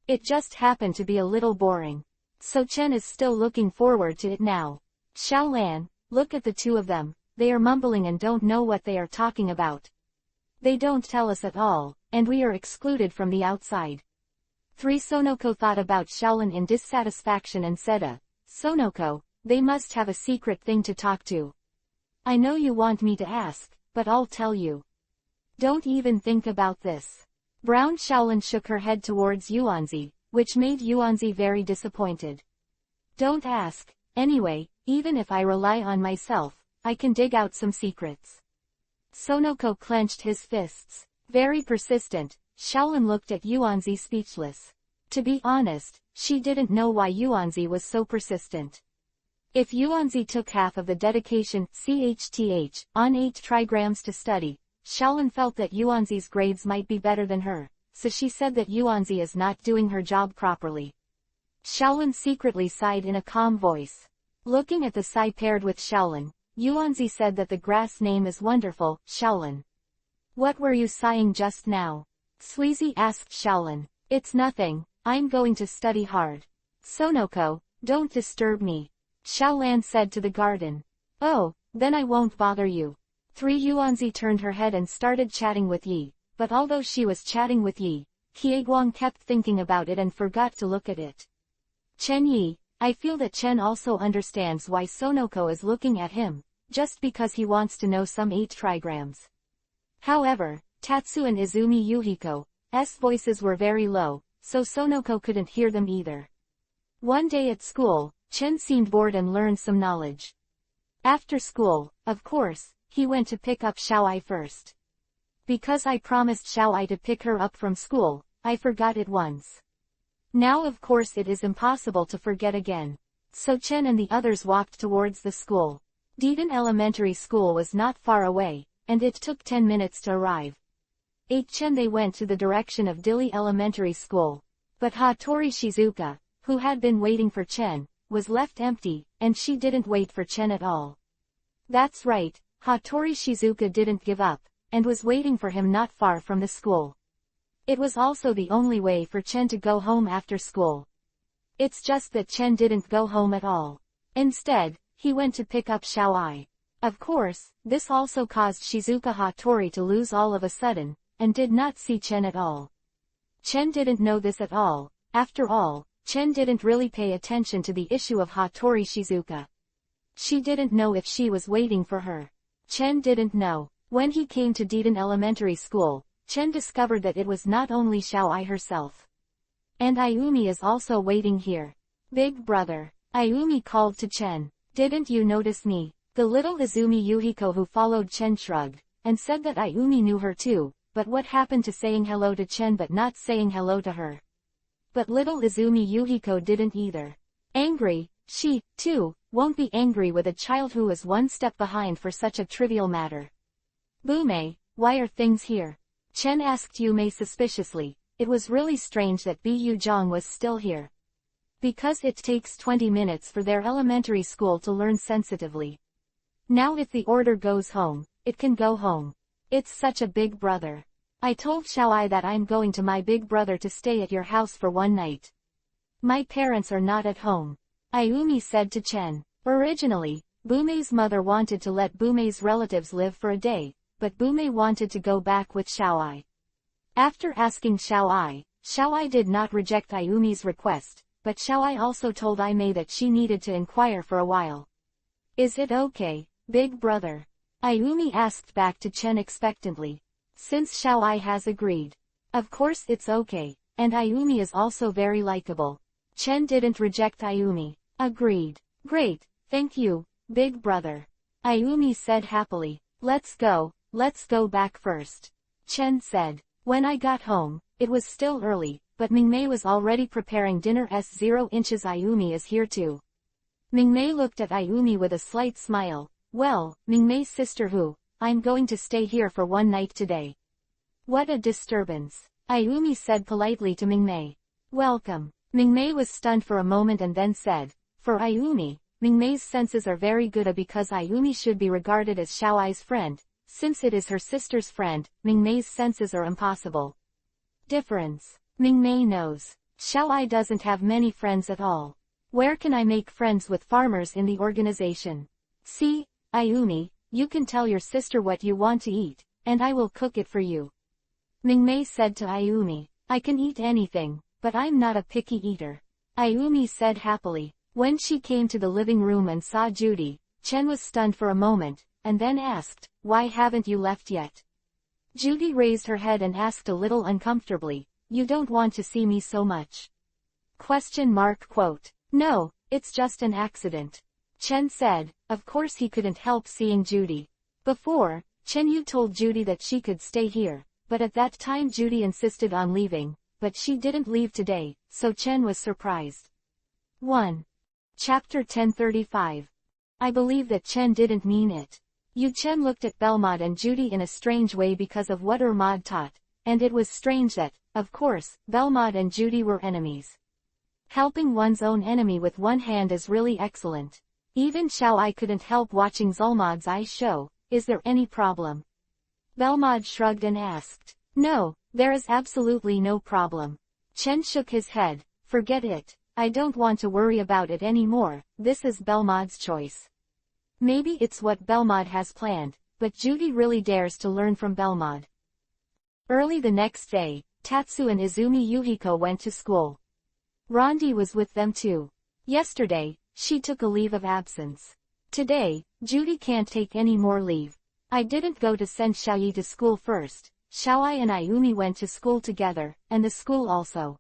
It just happened to be a little boring. So Chen is still looking forward to it now. Xiaolan, look at the two of them, they are mumbling and don't know what they are talking about. They don't tell us at all, and we are excluded from the outside. 3. Sonoko thought about Xiaolan in dissatisfaction and said, Sonoko, they must have a secret thing to talk to. I know you want me to ask, but I'll tell you. Don't even think about this. Brown Xiaolan shook her head towards Yuanzi, which made Yuanzi very disappointed. Don't ask, anyway, even if I rely on myself, I can dig out some secrets. Sonoko clenched his fists. Very persistent, Xiaolan looked at Yuanzi speechless. To be honest, she didn't know why Yuanzi was so persistent. If Yuanzi took half of the dedication on 8 trigrams to study, Xiaolan felt that Yuanzi's grades might be better than her, so she said that Yuanzi is not doing her job properly. Xiaolan secretly sighed in a calm voice. Looking at the sigh paired with Xiaolan, Yuanzi said that the grass name is wonderful, Xiaolan. What were you sighing just now? Suizi asked Xiaolan. It's nothing, I'm going to study hard. Sonoko, don't disturb me. Xiaolan said to the garden. Oh, then I won't bother you. 3. Yuanzi turned her head and started chatting with Yi, but although she was chatting with Yi, Qiaguang kept thinking about it and forgot to look at it. Chen Yi, I feel that Chen also understands why Sonoko is looking at him, just because he wants to know some 8 trigrams. However, Tatsu and Izumi Yuhiko's voices were very low, so Sonoko couldn't hear them either. One day at school, Chen seemed bored and learned some knowledge. After school, of course, he went to pick up Xiaoai first. Because I promised Xiaoai to pick her up from school, I forgot it once. Now of course it is impossible to forget again. So Chen and the others walked towards the school. Deaton Elementary School was not far away, and it took 10 minutes to arrive. 8. Chen they went to the direction of Dili Elementary School. But Hattori Shizuka, who had been waiting for Chen, was left empty, and she didn't wait for Chen at all. That's right, Hattori Shizuka didn't give up, and was waiting for him not far from the school. It was also the only way for Chen to go home after school. It's just that Chen didn't go home at all. Instead, he went to pick up Xiaoai. Of course, this also caused Shizuka Hattori to lose all of a sudden, and did not see Chen at all. Chen didn't know this at all. After all, Chen didn't really pay attention to the issue of Hattori Shizuka. She didn't know if she was waiting for her. Chen didn't know. When he came to Deaton Elementary School, Chen discovered that it was not only Xiaoai herself. And Ayumi is also waiting here. Big brother. Ayumi called to Chen. Didn't you notice me? The little Izumi Yuhiko who followed Chen shrugged, and said that Ayumi knew her too, but what happened to saying hello to Chen but not saying hello to her? But little Izumi Yuhiko didn't either. Angry, she, too, won't be angry with a child who is one step behind for such a trivial matter. Bume, why are things here? Chen asked Yume suspiciously. It was really strange that Bu Zhang was still here. Because it takes 20 minutes for their elementary school to learn sensitively. Now if the order goes home, it can go home. It's such a big brother. I told Xiaoai that I'm going to my big brother to stay at your house for one night. My parents are not at home. Ayumi said to Chen. Originally, Bume's mother wanted to let Bume's relatives live for a day, but Bume wanted to go back with Xiaoai. After asking Xiaoai, Xiaoai did not reject Ayumi's request, but Xiaoai also told Aimei that she needed to inquire for a while. Is it okay, big brother? Ayumi asked back to Chen expectantly. Since Xiaoai has agreed. Of course it's okay, and Ayumi is also very likable. Chen didn't reject Ayumi. Agreed. Great, thank you, big brother. Ayumi said happily. Let's go back first. Chen said. When I got home, it was still early, but Mingmei was already preparing dinner. 0 inches. Ayumi is here too. Mingmei looked at Ayumi with a slight smile. Well, Mingmei's sister who, I'm going to stay here for one night today. What a disturbance. Ayumi said politely to Mingmei. Welcome. Mingmei was stunned for a moment and then said, for Ayumi, Mingmei's senses are very good because Ayumi should be regarded as Xiaoai's friend, Since it is her sister's friend, Mingmei's senses are impossible. Difference. Mingmei knows. Xiaoai doesn't have many friends at all. Where can I make friends with farmers in the organization? See, Ayumi, you can tell your sister what you want to eat, and I will cook it for you. Mingmei said to Ayumi, I can eat anything, but I'm not a picky eater. Ayumi said happily. When she came to the living room and saw Judy, Chen was stunned for a moment, and then asked, why haven't you left yet? Judy raised her head and asked a little uncomfortably, you don't want to see me so much? Quote. No, it's just an accident. Chen said. Of course he couldn't help seeing Judy. Before, Chen Yu told Judy that she could stay here, but at that time Judy insisted on leaving, but she didn't leave today, so Chen was surprised. 1. Chapter 1035. I believe that Chen didn't mean it. Yu Chen looked at Belmod and Judy in a strange way because of what Maud taught, and it was strange that, of course, Belmod and Judy were enemies. Helping one's own enemy with one hand is really excellent. Even Xiaoai couldn't help watching Zulmod's eyes show. Is there any problem? Belmod shrugged and asked. No, there is absolutely no problem. Chen shook his head. Forget it. I don't want to worry about it anymore. This is Belmod's choice. Maybe it's what Belmod has planned, but Judy really dares to learn from Belmod. Early the next day, Tatsu and Izumi Yuhiko went to school. Rondi was with them too. Yesterday, she took a leave of absence. Today, Judy can't take any more leave. I didn't go to send Xiaoyi to school first. Xiaoai and Ayumi went to school together, and the school also.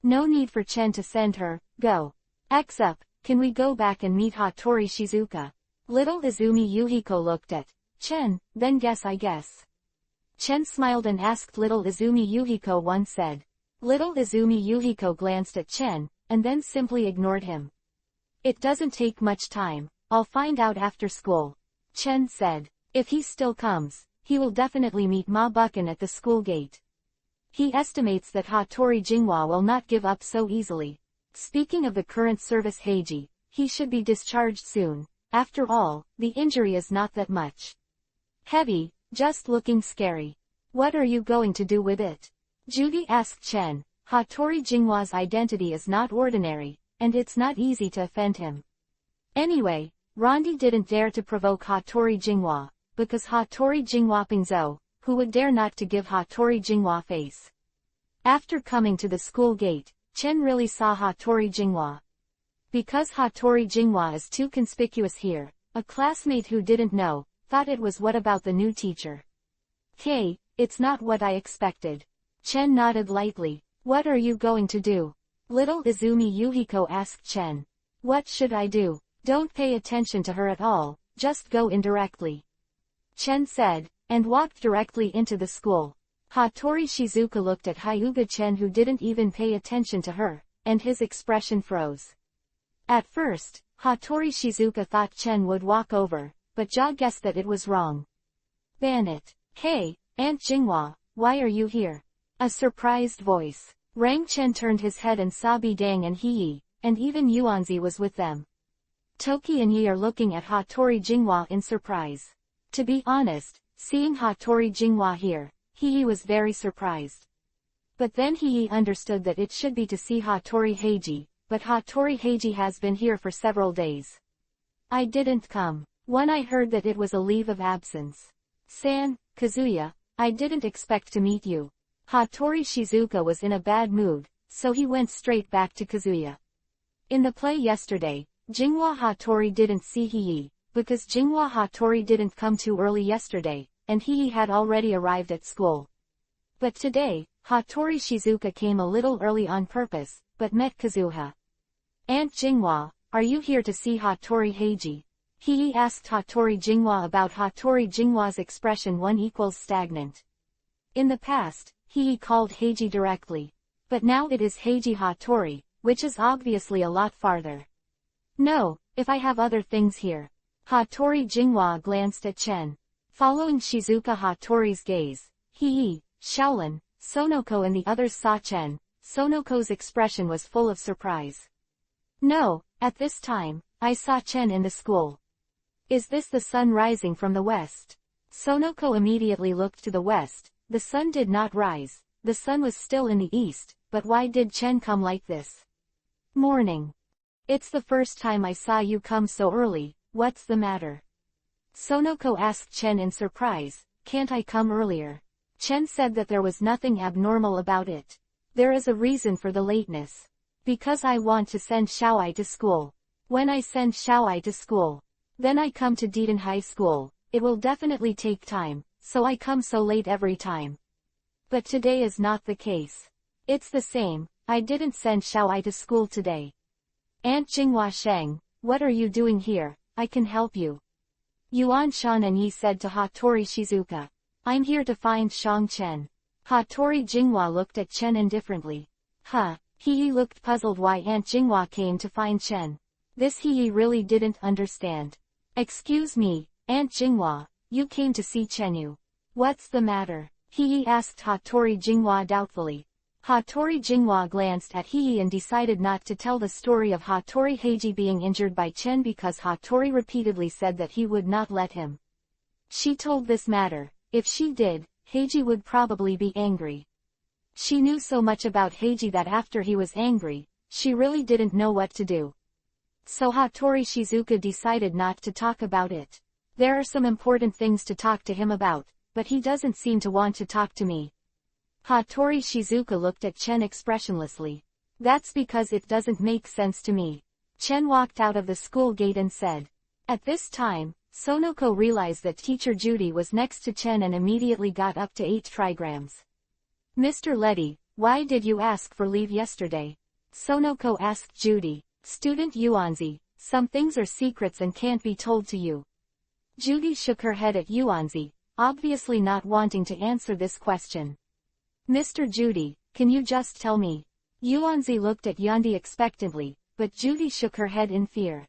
No need for Chen to send her. Go. X up, can we go back and meet Hattori Shizuka? Little Izumi Yuhiko looked at Chen, then I guess. Chen smiled and asked little Izumi Yuhiko one said. Little Izumi Yuhiko glanced at Chen, and then simply ignored him. It doesn't take much time, I'll find out after school. Chen said. If he still comes, he will definitely meet Ma Buchan at the school gate. He estimates that Hattori Jinghua will not give up so easily. Speaking of the current service Heiji, he should be discharged soon. After all, the injury is not that much. Heavy, just looking scary. What are you going to do with it? Judy asked Chen. Hattori Jinghua's identity is not ordinary, and it's not easy to offend him. Anyway, Rondi didn't dare to provoke Hattori Jinghua, because Hattori Jinghua Pingzhou, who would dare not to give Hattori Jinghua face. After coming to the school gate, Chen really saw Hattori Jinghua. Because Hattori Jinghua is too conspicuous here, a classmate who didn't know, thought it was what about the new teacher? Hey, it's not what I expected. Chen nodded lightly. What are you going to do? Little Izumi Yuhiko asked Chen. What should I do? Don't pay attention to her at all, just go indirectly. Chen said, and walked directly into the school. Hattori Shizuka looked at Hyuga Chen who didn't even pay attention to her, and his expression froze. At first, Hattori Shizuka thought Chen would walk over, but Ja guessed that it was wrong. Ban it. Hey, Aunt Jinghua, why are you here? A surprised voice. Rang Chen turned his head and saw Bidang and Hiyi, and even Yuanzi was with them. Toki and Yi are looking at Hattori Jinghua in surprise. To be honest, seeing Hattori Jinghua here, Hiyi was very surprised. But then Hiyi understood that it should be to see Hattori Heiji, but Hattori Heiji has been here for several days. I didn't come. When I heard that it was a leave of absence. San, Kazuya, I didn't expect to meet you. Hattori Shizuka was in a bad mood, so he went straight back to Kazuya. In the play yesterday, Jinghua Hattori didn't see Hiyi, because Jinghua Hattori didn't come too early yesterday, and Hiyi had already arrived at school. But today, Hattori Shizuka came a little early on purpose, but met Kazuha. Aunt Jinghua, are you here to see Hattori Heiji? Hiyi asked Hattori Jinghua about Hattori Jinghua's expression 1 equals stagnant. In the past, Hiyi called Heiji directly. But now it is Heiji Hattori, which is obviously a lot farther. No, if I have other things here. Hattori Jinghua glanced at Chen. Following Shizuka Hattori's gaze, Hiyi, Shaolin, Sonoko and the others saw Chen. Sonoko's expression was full of surprise. No, at this time, I saw Chen in the school. Is this the sun rising from the west? Sonoko immediately looked to the west. The sun did not rise. The sun was still in the east, but why did Chen come like this? Morning. It's the first time I saw you come so early, what's the matter? Sonoko asked Chen in surprise, can't I come earlier? Chen said that there was nothing abnormal about it. There is a reason for the lateness. Because I want to send Xiaoai to school. When I send Xiaoai to school, then I come to Deaton High School. It will definitely take time, so I come so late every time. But today is not the case. It's the same, I didn't send Xiaoai to school today. Aunt Jinghua Sheng, what are you doing here? I can help you. Yuan Shan and Yi said to Hattori Shizuka. I'm here to find Shang Chen. Hattori Jinghua looked at Chen indifferently. He looked puzzled why Aunt Jinghua came to find Chen. This he really didn't understand. Excuse me, Aunt Jinghua, you came to see Chenyu. What's the matter? He asked Hattori Jinghua doubtfully. Hattori Jinghua glanced at He and decided not to tell the story of Hattori Heiji being injured by Chen because Hattori repeatedly said that he would not let him. She told this matter. If she did, Heiji would probably be angry. She knew so much about Heiji that after he was angry, she really didn't know what to do. So Hattori Shizuka decided not to talk about it. There are some important things to talk to him about, but he doesn't seem to want to talk to me. Hattori Shizuka looked at Chen expressionlessly. That's because it doesn't make sense to me. Chen walked out of the school gate and said. At this time, Sonoko realized that teacher Judy was next to Chen and immediately got up to 8 trigrams. Mr. Letty, why did you ask for leave yesterday? Sonoko asked Judy. Student Yuanzi, some things are secrets and can't be told to you. Judy shook her head at Yuanzi, obviously not wanting to answer this question. Mr. Judy, can you just tell me? Yuanzi looked at Yandi expectantly, but Judy shook her head in fear.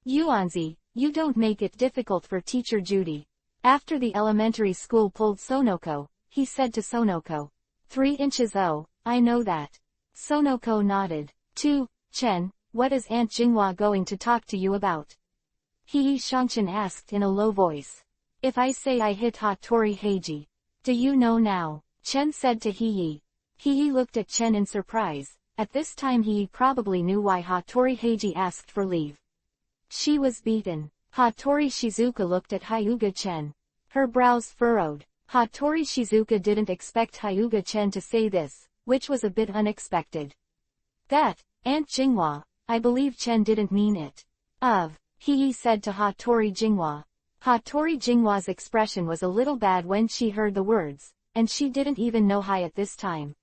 Yuanzi, you don't make it difficult for teacher Judy. After the elementary school pulled Sonoko, he said to Sonoko. 3 inches oh, I know that. Sonoko nodded. 2, Chen, what is Aunt Jinghua going to talk to you about? Shangchen asked in a low voice. If I say I hit Hattori Heiji, do you know now? Chen said to He looked at Chen in surprise. At this time He probably knew why Hattori Heiji asked for leave. She was beaten. Hattori Shizuka looked at Hyuga Chen. Her brows furrowed. Hattori Shizuka didn't expect Hyuga Chen to say this, which was a bit unexpected. That, Aunt Jinghua, I believe Chen didn't mean it. He said to Hattori Jinghua. Hattori Jinghua's expression was a little bad when she heard the words, and she didn't even know Hai at this time.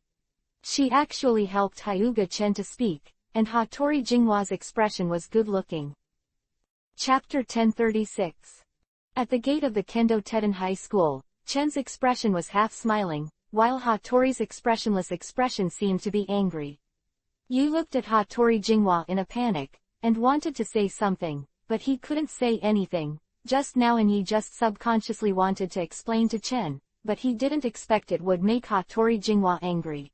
She actually helped Hyuga Chen to speak, and Hattori Jinghua's expression was good-looking. Chapter 1036. At the gate of the Kendo Teton High School, Chen's expression was half-smiling, while Hattori's expressionless expression seemed to be angry. Yu looked at Hattori Jinghua in a panic, and wanted to say something, but he couldn't say anything, just now, and he just subconsciously wanted to explain to Chen, but he didn't expect it would make Hattori Jinghua angry.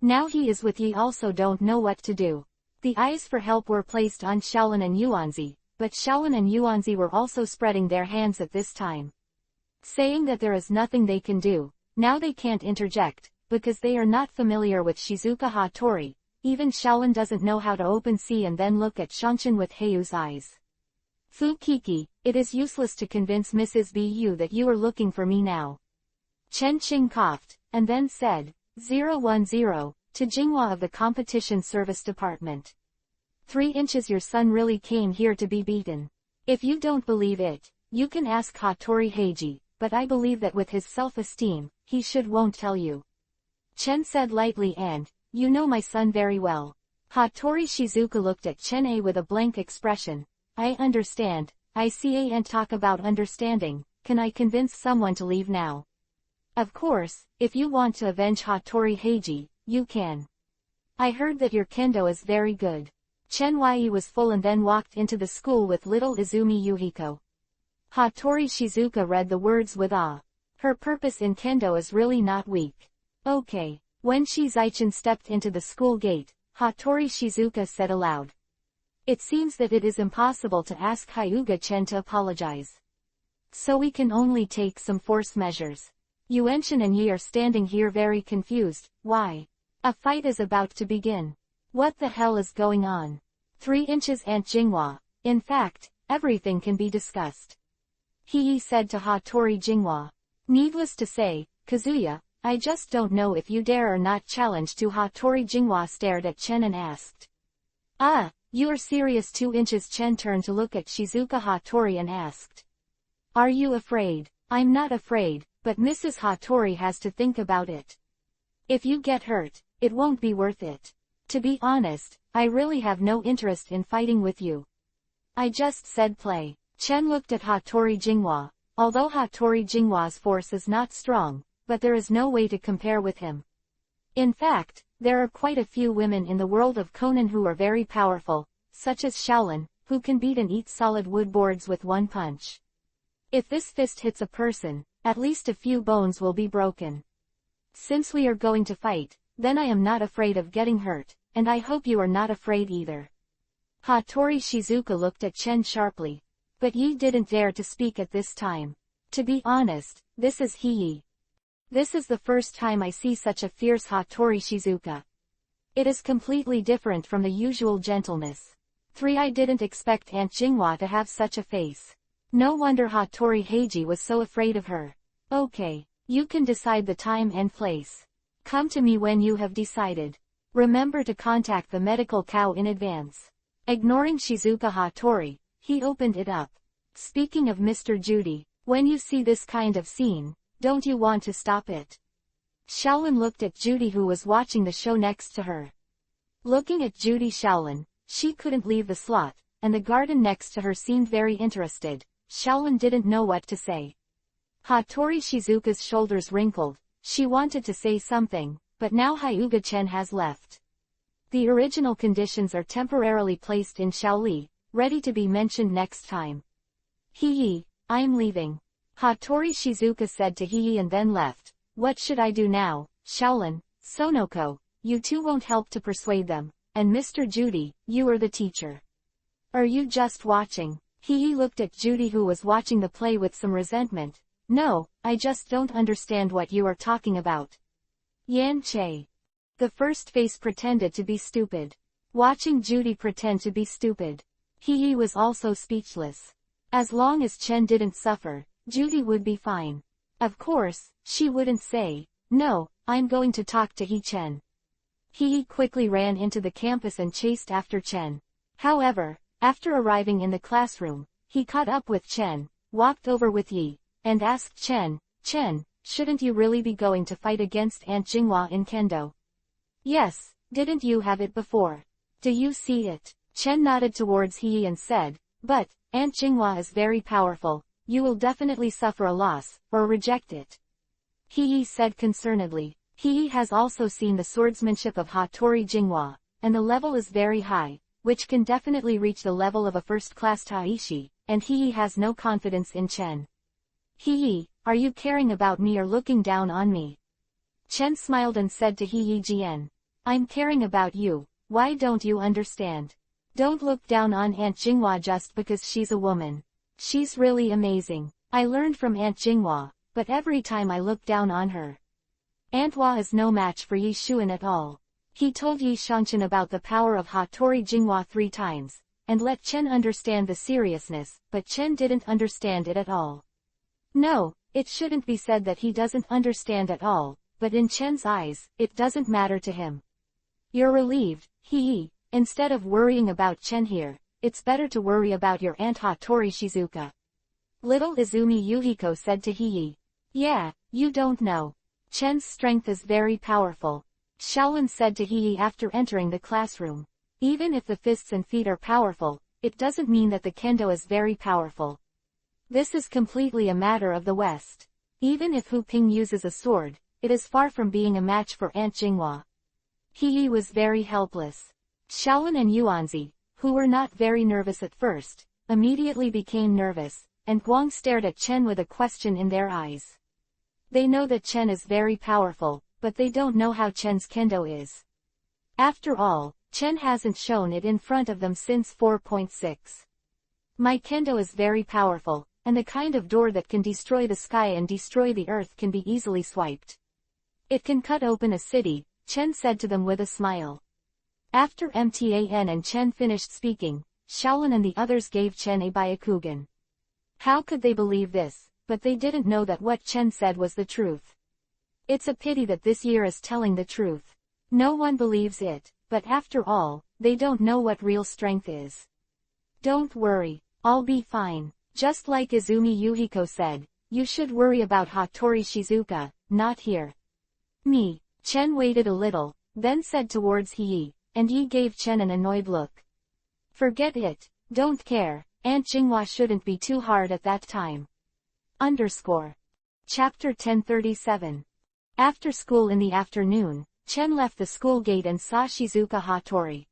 Now he is with Yi also don't know what to do. The eyes for help were placed on Shaolin and Yuanzi, but Shaolin and Yuanzi were also spreading their hands at this time. Saying that there is nothing they can do, now they can't interject, because they are not familiar with Shizuka Hattori. Even Shaolin doesn't know how to open C and then look at Shangchen with Heiyu's eyes. Fukiki, it is useless to convince Mrs. Bu that you are looking for me now. Chen Qing coughed, and then said, 010, to Jinghua of the Competition Service Department. 3 inches your son really came here to be beaten. If you don't believe it, you can ask Hattori Heiji, but I believe that with his self-esteem, he won't tell you. Chen said lightly and, you know my son very well. Hattori Shizuka looked at Chen A with a blank expression. I understand, I see A and talk about understanding, can I convince someone to leave now? Of course, if you want to avenge Hattori Heiji, you can. I heard that your kendo is very good. Chen Yi was full and then walked into the school with little Izumi Yuhiko. Hattori Shizuka read the words with awe. Her purpose in kendo is really not weak. Okay. When Shizaichen stepped into the school gate, Hattori Shizuka said aloud. It seems that it is impossible to ask Hyuga Chen to apologize. So we can only take some force measures. Yuan-Chen and Yi are standing here very confused. Why? A fight is about to begin. What the hell is going on? 3 inches Aunt Jinghua. In fact, everything can be discussed. He said to Hattori Jinghua. Needless to say, Kazuya, I just don't know if you dare or not challenge to. Hattori Jinghua stared at Chen and asked. Ah, you are serious? 2 inches. Chen turned to look at Shizuka Hattori and asked. Are you afraid? I'm not afraid, but Mrs. Hattori has to think about it. If you get hurt, it won't be worth it. To be honest, I really have no interest in fighting with you. I just said play. Chen looked at Hattori Jinghua. Although Hattori Jinghua's force is not strong, but there is no way to compare with him. In fact, there are quite a few women in the world of Conan who are very powerful, such as Shaolin, who can beat and eat solid wood boards with one punch. If this fist hits a person, at least a few bones will be broken. Since we are going to fight, then I am not afraid of getting hurt, and I hope you are not afraid either. Hattori Shizuka looked at Chen sharply. But Yi didn't dare to speak at this time. To be honest, this is Yi. This is the first time I see such a fierce Hattori Shizuka. It is completely different from the usual gentleness. 3. I didn't expect Aunt Jinghua to have such a face. No wonder Hattori Heiji was so afraid of her. Okay, you can decide the time and place. Come to me when you have decided. Remember to contact the medical cow in advance. Ignoring Shizuka Hattori, he opened it up. Speaking of Mr. Judy, when you see this kind of scene, don't you want to stop it? Shaolin looked at Judy who was watching the show next to her. Looking at Judy Shaolin, she couldn't leave the slot, and the garden next to her seemed very interested. Shaolin didn't know what to say. Hattori Shizuka's shoulders wrinkled. She wanted to say something, but now Hyuga Chen has left. The original conditions are temporarily placed in Shaoli, ready to be mentioned next time. Hee, I'm leaving. Hattori Shizuka said to Hee and then left. What should I do now? Shaolin, Sonoko, you two won't help to persuade them, and Mr. Judy, you are the teacher. Are you just watching? Hee looked at Judy who was watching the play with some resentment. No, I just don't understand what you are talking about. Yan Che. The first face pretended to be stupid. Watching Judy pretend to be stupid. Hee was also speechless. As long as Chen didn't suffer, Judy would be fine. Of course, she wouldn't say, no, I'm going to talk to Chen. Hee quickly ran into the campus and chased after Chen. However, after arriving in the classroom, he caught up with Chen, walked over with Yi, and asked Chen, shouldn't you really be going to fight against Aunt Jinghua in Kendo? Yes, didn't you have it before? Do you see it? Chen nodded towards Hee and said, but, Aunt Jinghua is very powerful, you will definitely suffer a loss, or reject it. Hee said concernedly. Hee has also seen the swordsmanship of Hattori Jinghua, and the level is very high, which can definitely reach the level of a first-class Taishi, and Hee has no confidence in Chen. Hee, are you caring about me or looking down on me? Chen smiled and said to Hee Jian. I'm caring about you, why don't you understand? Don't look down on Aunt Jinghua just because she's a woman. She's really amazing. I learned from Aunt Jinghua, but every time I look down on her. Aunt Hua is no match for Yi Xuan at all. He told Yi Shangchen about the power of Hattori Jinghua 3 times, and let Chen understand the seriousness, but Chen didn't understand it at all. No, it shouldn't be said that he doesn't understand at all, but in Chen's eyes, it doesn't matter to him. You're relieved, Hee. Instead of worrying about Chen here, it's better to worry about your Aunt Hattori Shizuka. Little Izumi Yuhiko said to Hee. Yeah, you don't know. Chen's strength is very powerful. Shaolin said to Hee after entering the classroom. Even if the fists and feet are powerful, it doesn't mean that the kendo is very powerful. This is completely a matter of the West. Even if Hu Ping uses a sword, it is far from being a match for Aunt Jinghua. Hee was very helpless. Shaolin and Yuanzi, who were not very nervous at first, immediately became nervous, and Guang stared at Chen with a question in their eyes. They know that Chen is very powerful, but they don't know how Chen's kendo is. After all, Chen hasn't shown it in front of them since 4.6. My kendo is very powerful, and the kind of door that can destroy the sky and destroy the earth can be easily swiped. It can cut open a city, Chen said to them with a smile. After Mtan and Chen finished speaking, Shaolin and the others gave Chen a Byakugan. How could they believe this? But they didn't know that what Chen said was the truth. It's a pity that this year is telling the truth. No one believes it, but after all, they don't know what real strength is. Don't worry, I'll be fine. Just like Izumi Yuhiko said, you should worry about Hattori Shizuka, not here. Me. Chen waited a little, then said towards Hii, and Yi gave Chen an annoyed look. Forget it, don't care, Aunt Jinghua shouldn't be too hard at that time. Chapter 1037. After school in the afternoon, Chen left the school gate and saw Shizuka Hattori.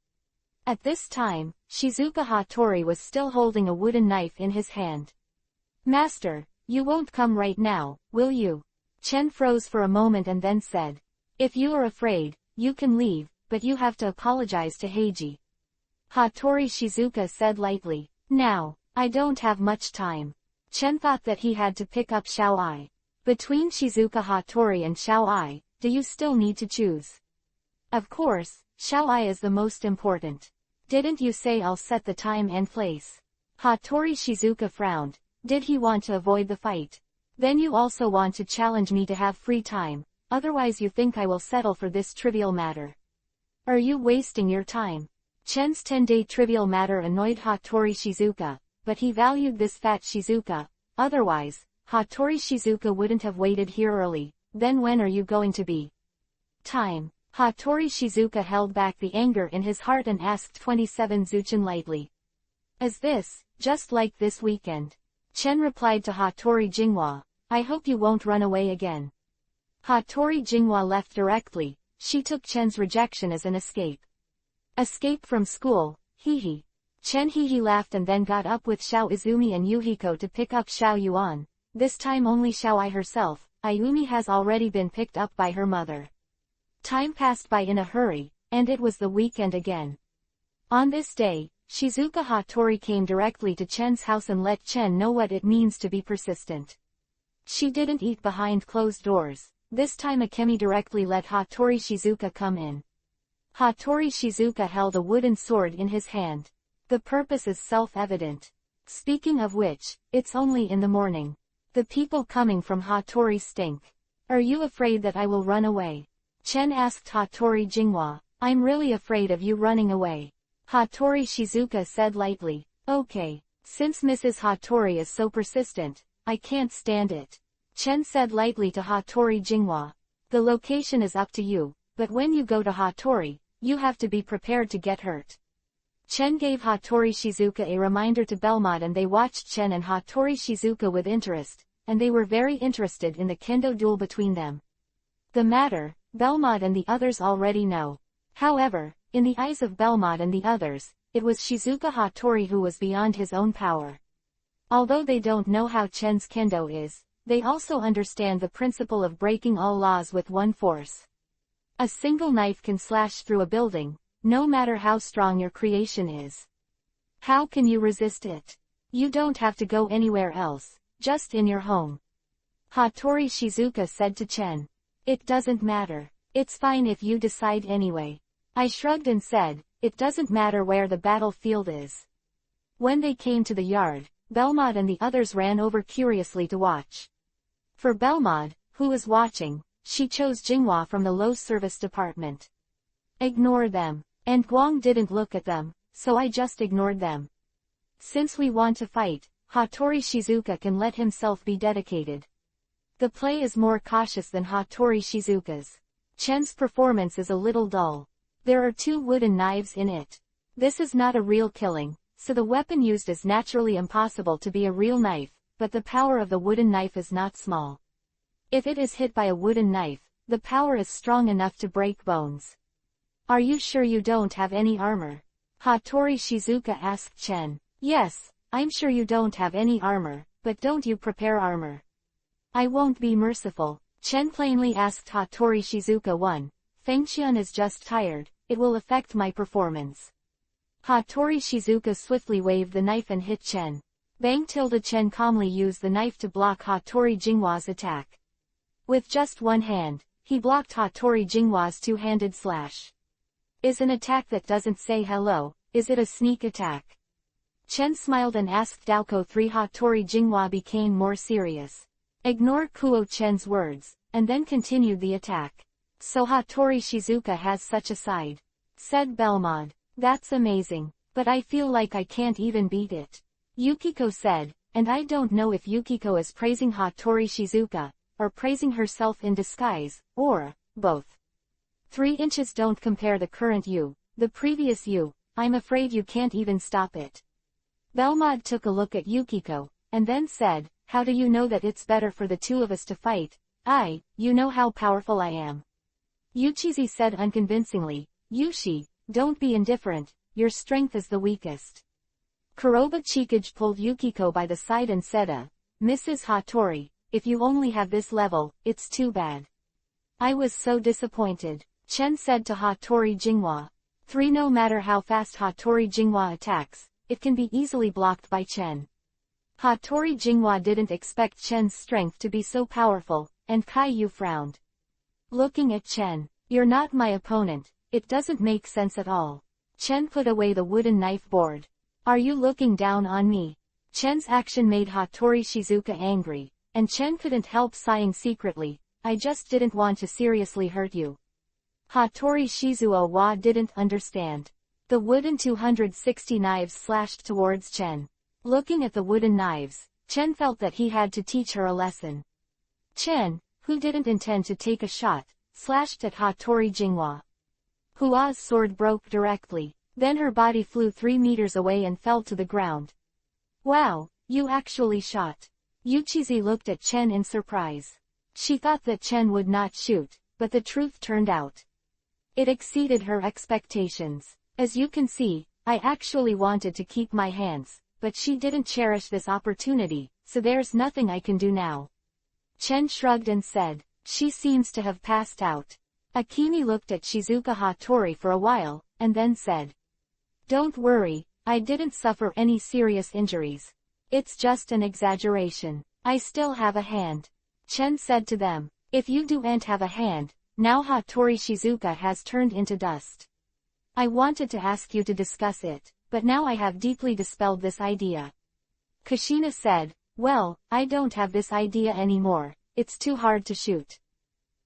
At this time, Shizuka Hattori was still holding a wooden knife in his hand. Master, you won't come right now, will you? Chen froze for a moment and then said. If you are afraid, you can leave, but you have to apologize to Heiji. Hattori Shizuka said lightly. Now, I don't have much time. Chen thought that he had to pick up Xiao Ai. Between Shizuka Hattori and Xiao Ai, do you still need to choose? Of course, Xiao Ai is the most important. Didn't you say I'll set the time and place? Hattori Shizuka frowned. Did he want to avoid the fight? Then you also want to challenge me to have free time, otherwise you think I will settle for this trivial matter. Are you wasting your time? Chen's 10-day trivial matter annoyed Hattori Shizuka, but he valued this fat Shizuka, otherwise, Hattori Shizuka wouldn't have waited here early. Then when are you going to be? Time. Hattori Shizuka held back the anger in his heart and asked 27 Zuchin lightly. Is this, just like this weekend? Chen replied to Hattori Jinghua, I hope you won't run away again. Hattori Jinghua left directly. She took Chen's rejection as an escape. Escape from school, hee. Chen hee laughed and then got up with Xiao Izumi and Yuhiko to pick up Xiao Yuan. This time only Xiao Ai herself. Ayumi has already been picked up by her mother. Time passed by in a hurry, and it was the weekend again. On this day, Shizuka Hattori came directly to Chen's house and let Chen know what it means to be persistent. She didn't eat behind closed doors. This time Akemi directly let Hattori Shizuka come in. Hattori Shizuka held a wooden sword in his hand. The purpose is self-evident. Speaking of which, it's only in the morning. The people coming from Hattori stink. Are you afraid that I will run away? Chen asked Hattori Jinghua. I'm really afraid of you running away. Hattori Shizuka said lightly. Okay. Since Mrs. Hattori is so persistent, I can't stand it. Chen said lightly to Hattori Jinghua. The location is up to you, but when you go to Hattori, you have to be prepared to get hurt. Chen gave Hattori Shizuka a reminder to Belmont and they watched Chen and Hattori Shizuka with interest, and they were very interested in the kendo duel between them. The matter, Belmont and the others already know. However, in the eyes of Belmont and the others, it was Shizuka Hattori who was beyond his own power. Although they don't know how Chen's kendo is, they also understand the principle of breaking all laws with one force. A single knife can slash through a building, no matter how strong your creation is. How can you resist it? You don't have to go anywhere else, just in your home. Hattori Shizuka said to Chen. It doesn't matter. It's fine if you decide anyway. I shrugged and said, it doesn't matter where the battlefield is. When they came to the yard, Belmont and the others ran over curiously to watch. For Belmont, who was watching, she chose Jinghua from the low service department. Ignore them. And Guang didn't look at them, so I just ignored them. Since we want to fight, Hattori Shizuka can let himself be dedicated. The play is more cautious than Hattori Shizuka's. Chen's performance is a little dull. There are 2 wooden knives in it. This is not a real killing, so the weapon used is naturally impossible to be a real knife, but the power of the wooden knife is not small. If it is hit by a wooden knife, the power is strong enough to break bones. Are you sure you don't have any armor? Hattori Shizuka asked Chen. Yes, I'm sure you don't have any armor, but don't you prepare armor? I won't be merciful. Chen plainly asked Hattori Shizuka. 1. Fengxian is just tired, it will affect my performance. Hattori Shizuka swiftly waved the knife and hit Chen. Bang! Chen calmly used the knife to block Hattori Jinghua's attack. With just one hand, he blocked Hattori Jinghua's two-handed slash. Is an attack that doesn't say hello, is it a sneak attack? Chen smiled and asked Daoko 3. Hattori Jinghua became more serious. Ignored Kuo Chen's words, and then continued the attack. So Hattori Shizuka has such a side, said Belmod. That's amazing, but I feel like I can't even beat it. Yukiko said, and I don't know if Yukiko is praising Hattori Shizuka, or praising herself in disguise, or both. 3 inches. Don't compare the current you, the previous you, I'm afraid you can't even stop it. Belmod took a look at Yukiko, and then said, how do you know that it's better for the two of us to fight? You know how powerful I am. Yuchizi said unconvincingly, Yushi, don't be indifferent, your strength is the weakest. Kuroba Chikage pulled Yukiko by the side and said, Mrs. Hattori, if you only have this level, it's too bad. I was so disappointed, Chen said to Hattori Jinghua. 3. No matter how fast Hattori Jinghua attacks, it can be easily blocked by Chen. Hattori Jinghua didn't expect Chen's strength to be so powerful, and Kaiyu frowned. Looking at Chen, you're not my opponent, it doesn't make sense at all. Chen put away the wooden knife board. Are you looking down on me? Chen's action made Hattori Shizuka angry, and Chen couldn't help sighing secretly, I just didn't want to seriously hurt you. Hattori Shizuowa didn't understand. The wooden 260 knives slashed towards Chen. Looking at the wooden knives, Chen felt that he had to teach her a lesson. Chen, who didn't intend to take a shot, slashed at Hattori Jinghua. Hua's sword broke directly, then her body flew 3 meters away and fell to the ground. Wow, you actually shot. Yuchizi looked at Chen in surprise. She thought that Chen would not shoot, but the truth turned out. It exceeded her expectations. As you can see, I actually wanted to keep my hands, but she didn't cherish this opportunity, so there's nothing I can do now. Chen shrugged and said, she seems to have passed out. Akemi looked at Shizuka Hattori for a while, and then said, don't worry, I didn't suffer any serious injuries. It's just an exaggeration. I still have a hand. Chen said to them, if you don't have a hand, now Hattori Shizuka has turned into dust. I wanted to ask you to discuss it, but now I have deeply dispelled this idea. Kushina said, well, I don't have this idea anymore, it's too hard to shoot.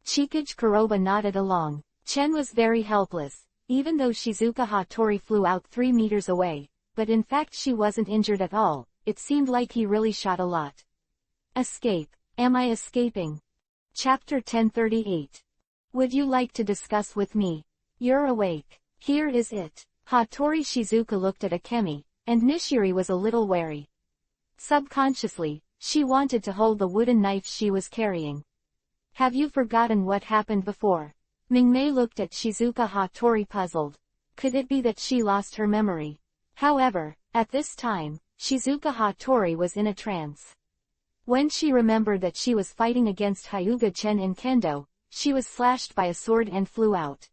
Chikage Kuroba nodded along. Chen was very helpless, even though Shizuka Hattori flew out 3 meters away, but in fact she wasn't injured at all, it seemed like he really shot a lot. Escape. Am I escaping? Chapter 1038. Would you like to discuss with me? You're awake. Here is it. Hattori Shizuka looked at Akemi, and Nishiri was a little wary. Subconsciously, she wanted to hold the wooden knife she was carrying. Have you forgotten what happened before? Mingmei looked at Shizuka Hattori puzzled. Could it be that she lost her memory? However, at this time, Shizuka Hattori was in a trance. When she remembered that she was fighting against Hyuga Chen in Kendo, she was slashed by a sword and flew out.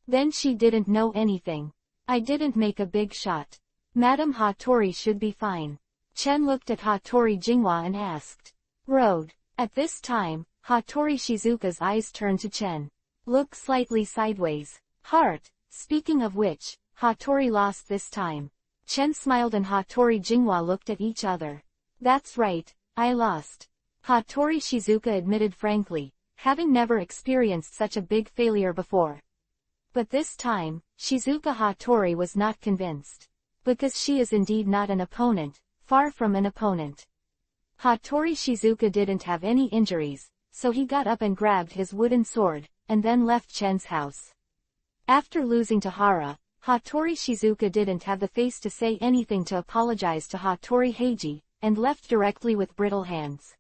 Then she didn't know anything. I didn't make a big shot. Madame Hattori should be fine. Chen looked at Hattori Jinghua and asked. Road. At this time, Hattori Shizuka's eyes turned to Chen. Look slightly sideways. Heart. Speaking of which, Hattori lost this time. Chen smiled and Hattori Jinghua looked at each other. That's right, I lost. Hattori Shizuka admitted frankly, having never experienced such a big failure before. But this time, Shizuka Hattori was not convinced. Because she is indeed not an opponent, far from an opponent. Hattori Shizuka didn't have any injuries, so he got up and grabbed his wooden sword, and then left Chen's house. After losing to Hara, Hattori Shizuka didn't have the face to say anything to apologize to Hattori Heiji, and left directly with brittle hands.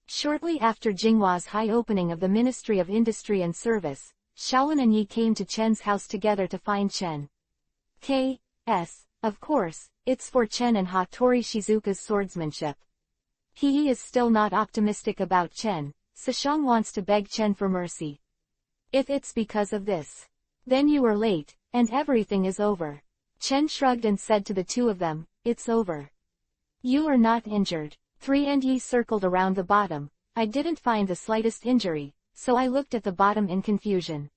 Shortly after Jinghua's high opening of the Ministry of Industry and Service, Shaolin and Yi came to Chen's house together to find Chen. K.S. Of course, it's for Chen and Hattori Shizuka's swordsmanship. He is still not optimistic about Chen, Sashang wants to beg Chen for mercy. If it's because of this, then you are late, and everything is over. Chen shrugged and said to the two of them, it's over. You are not injured. 3 and Yi circled around the bottom. I didn't find the slightest injury, so I looked at the bottom in confusion.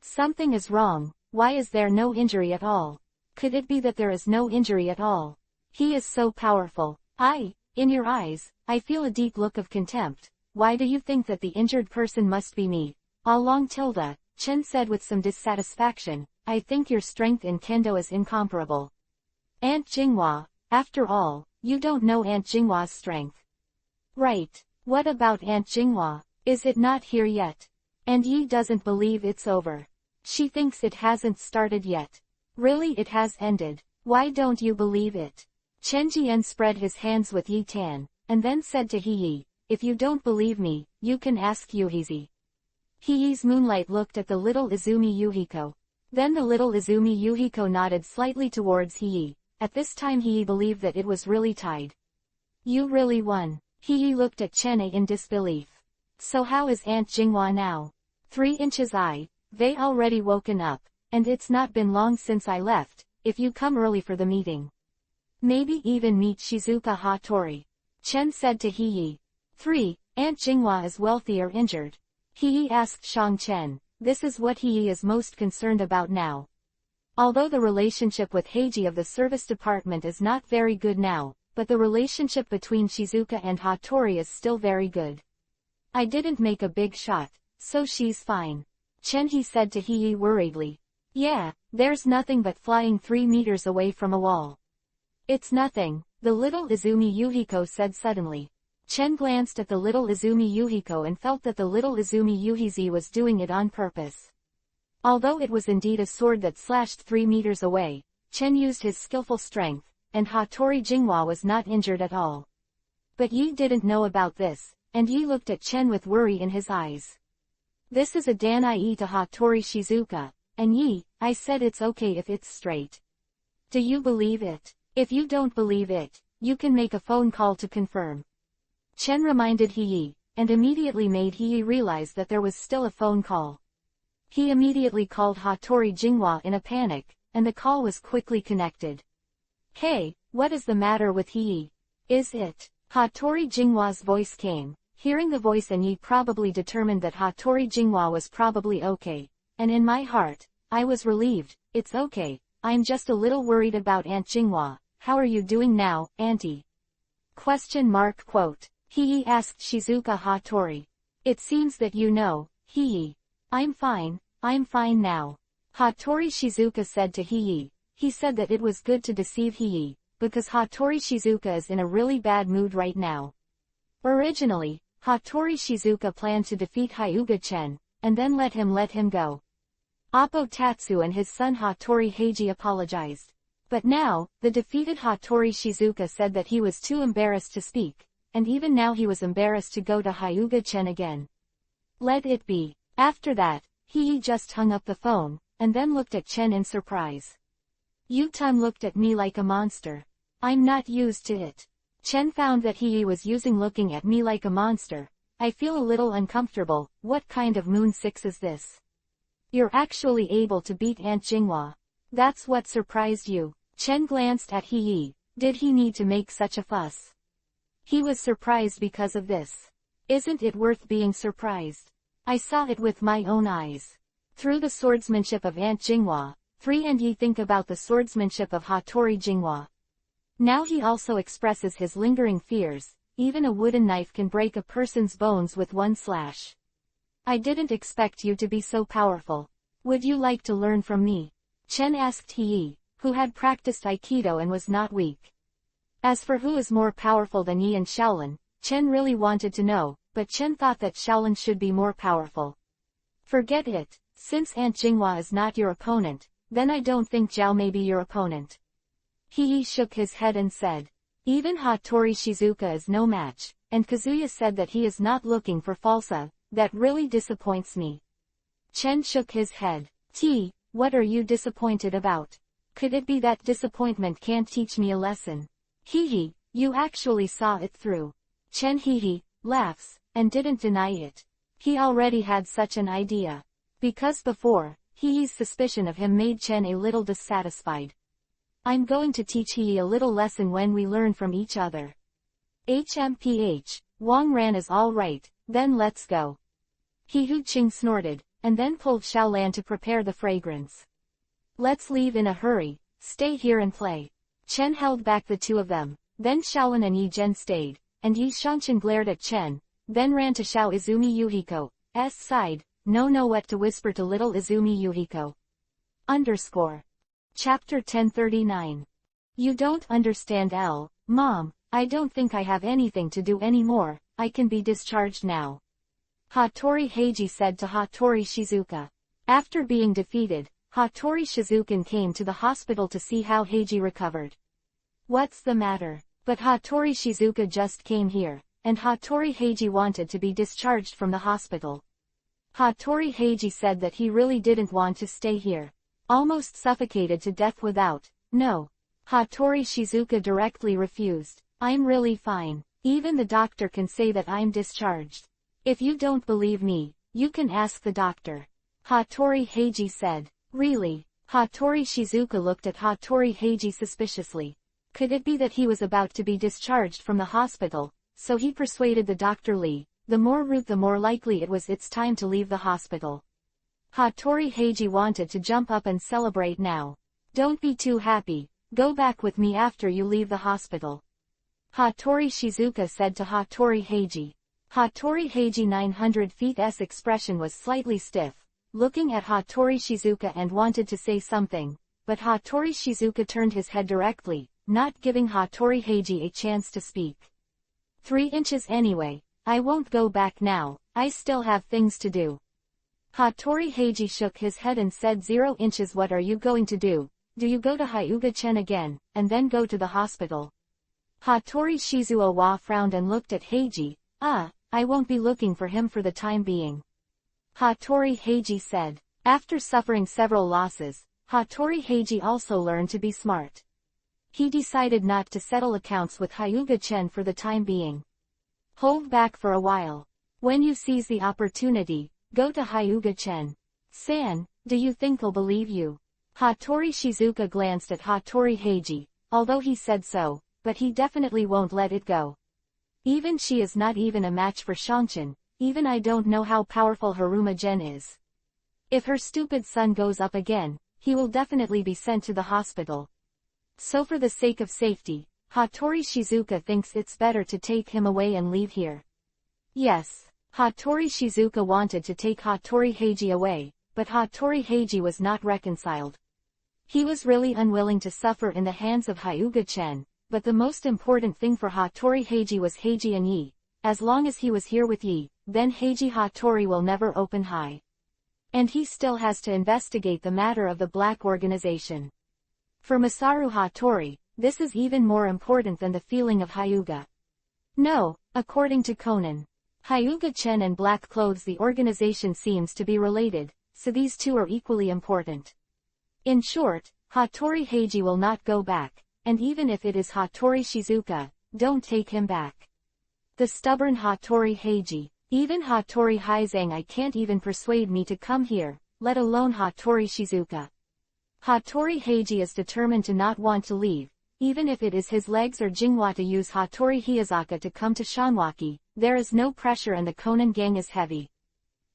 Something is wrong. Why is there no injury at all? Could it be that there is no injury at all? He is so powerful. In your eyes, I feel a deep look of contempt. Why do you think that the injured person must be me? All along Tilda, Chen said with some dissatisfaction, I think your strength in kendo is incomparable. Aunt Jinghua, after all, you don't know Aunt Jinghua's strength. Right. What about Aunt Jinghua? Is it not here yet? And Yi doesn't believe it's over. She thinks it hasn't started yet. Really, it has ended. Why don't you believe it? Chen Jian spread his hands with Yi Tan, and then said to Yi, if you don't believe me, you can ask Yuhizi. Yi's moonlight looked at the little Izumi Yuhiko. Then the little Izumi Yuhiko nodded slightly towards Yi. At this time Yi believed that it was really tied. You really won. Yi looked at Chen in disbelief. So how is Aunt Jinghua now? 3 inches they already woken up, and it's not been long since I left, if you come early for the meeting. Maybe even meet Shizuka Hattori. Chen said to Yi. 3. Aunt Jinghua is wealthy or injured? Yi asked Shang Chen. This is what Yi is most concerned about now. Although the relationship with Heiji of the service department is not very good now, but the relationship between Shizuka and Hattori is still very good. I didn't make a big shot, so she's fine. Chen he said to Yi worriedly. Yeah, there's nothing but flying 3 meters away from a wall. It's nothing, the little Izumi Yuhiko said suddenly. Chen glanced at the little Izumi Yuhiko and felt that the little Izumi Yuhizi was doing it on purpose. Although it was indeed a sword that slashed 3 meters away, Chen used his skillful strength, and Hattori Jinghua was not injured at all. But Yi didn't know about this, and Yi looked at Chen with worry in his eyes. This is a danai to Hattori Shizuka, and Yi, I said it's okay if it's straight. Do you believe it? If you don't believe it, you can make a phone call to confirm. Chen reminded Yi, and immediately made Yi realize that there was still a phone call. He immediately called Hattori Jinghua in a panic, and the call was quickly connected. Hey, what is the matter with Yi? Is it? Hattori Jinghua's voice came. Hearing the voice and Yi probably determined that Hattori Jinghua was probably okay, and in my heart, I was relieved. It's okay, I'm just a little worried about Aunt Jinghua. How are you doing now, Auntie? Quote. Yi asked Shizuka Hattori. It seems that you know, Yi. I'm fine now. Hattori Shizuka said to Yi. He said that it was good to deceive Yi, because Hattori Shizuka is in a really bad mood right now. Originally, Hattori Shizuka planned to defeat Hyuga Chen, and then let him go. Oppo Tatsu and his son Hattori Heiji apologized. But now, the defeated Hattori Shizuka said that he was too embarrassed to speak, and even now he was embarrassed to go to Hyuga Chen again. Let it be. After that, Yi just hung up the phone, and then looked at Chen in surprise. Yu-tan looked at me like a monster. I'm not used to it. Chen found that Yi was using looking at me like a monster. I feel a little uncomfortable. What kind of moon 6 is this? You're actually able to beat Aunt Jinghua. That's what surprised you. Chen glanced at Yi. Did he need to make such a fuss? He was surprised because of this. Isn't it worth being surprised? I saw it with my own eyes. Through the swordsmanship of Aunt Jinghua, 3 and Yi think about the swordsmanship of Hattori Jinghua. Now he also expresses his lingering fears. Even a wooden knife can break a person's bones with one slash. I didn't expect you to be so powerful. Would you like to learn from me? Chen asked Yi, who had practiced Aikido and was not weak. As for who is more powerful than Yi and Shaolin, Chen really wanted to know, but Chen thought that Shaolin should be more powerful. Forget it. Since Aunt Jinghua is not your opponent, then I don't think Zhao may be your opponent. Yi shook his head and said. Even Hattori Shizuka is no match, and Kazuya said that he is not looking for falsa. That really disappoints me. Chen shook his head. What are you disappointed about? Could it be that disappointment can't teach me a lesson? You actually saw it through. Chen laughs, and didn't deny it. He already had such an idea. Because before, Yi's suspicion of him made Chen a little dissatisfied. I'm going to teach he a little lesson when we learn from each other. HMPH, Wang Ran is all right, then let's go. He Hu Qing snorted, and then pulled Xiaolan to prepare the fragrance. Let's leave in a hurry, stay here and play. Chen held back the two of them, then Xiaolan and Yi Zhen stayed, and Yi Shanshan glared at Chen, then ran to Xiao Izumi Yuhiko's side, no what to whisper to little Izumi Yuhiko. Chapter 1039. You don't understand L, Mom, I don't think I have anything to do anymore, I can be discharged now. Hattori Heiji said to Hattori Shizuka. After being defeated, Hattori Shizukan came to the hospital to see how Heiji recovered. What's the matter? But Hattori Shizuka just came here, and Hattori Heiji wanted to be discharged from the hospital. Hattori Heiji said that he really didn't want to stay here. Almost suffocated to death without, no. Hattori Shizuka directly refused. I'm really fine. Even the doctor can say that I'm discharged. If you don't believe me, you can ask the doctor. Hattori Heiji said. Really? Hattori Shizuka looked at Hattori Heiji suspiciously. Could it be that he was about to be discharged from the hospital, so he persuaded the Dr. Lee, the more rude the more likely it was it's time to leave the hospital. Hattori Heiji wanted to jump up and celebrate now. Don't be too happy, go back with me after you leave the hospital. Hattori Shizuka said to Hattori Heiji. Hattori Heiji 900 feet's expression was slightly stiff, looking at Hattori Shizuka and wanted to say something, but Hattori Shizuka turned his head directly, not giving Hattori Heiji a chance to speak. 3 inches anyway, I won't go back now, I still have things to do. Hattori Heiji shook his head and said 0 inches. What are you going to do? Do you go to Hyuga-chen again, and then go to the hospital? Hattori Shizuowa frowned and looked at Heiji. I won't be looking for him for the time being. Hattori Heiji said. After suffering several losses, Hattori Heiji also learned to be smart. He decided not to settle accounts with Hyuga-chen for the time being. Hold back for a while. When you seize the opportunity, go to Hyuga-chen. San, do you think he'll believe you? Hattori Shizuka glanced at Hattori Heiji, although he said so, but he definitely won't let it go. Even she is not even a match for Shanshan, even I don't know how powerful Haruma-gen is. If her stupid son goes up again, he will definitely be sent to the hospital. So for the sake of safety, Hattori Shizuka thinks it's better to take him away and leave here. Yes, Hattori Shizuka wanted to take Hattori Heiji away, but Hattori Heiji was not reconciled. He was really unwilling to suffer in the hands of Hyuga-chen, but the most important thing for Hattori Heiji was Heiji and Yi. As long as he was here with Yi, then Heiji Hattori will never open high. And he still has to investigate the matter of the black organization. For Masaru Hattori, this is even more important than the feeling of Hyuga. No, according to Conan. Hyuga-chen and Black Clothes, the organization seems to be related, so these two are equally important. In short, Hattori Heiji will not go back, and even if it is Hattori Shizuka, don't take him back. The stubborn Hattori Heiji. Even Hattori Haizang I can't even persuade me to come here, let alone Hattori Shizuka. Hattori Heiji is determined to not want to leave, even if it is his legs or Jinghua to use Hattori Hiyazaka to come to Shanwaki. There is no pressure and the Conan gang is heavy.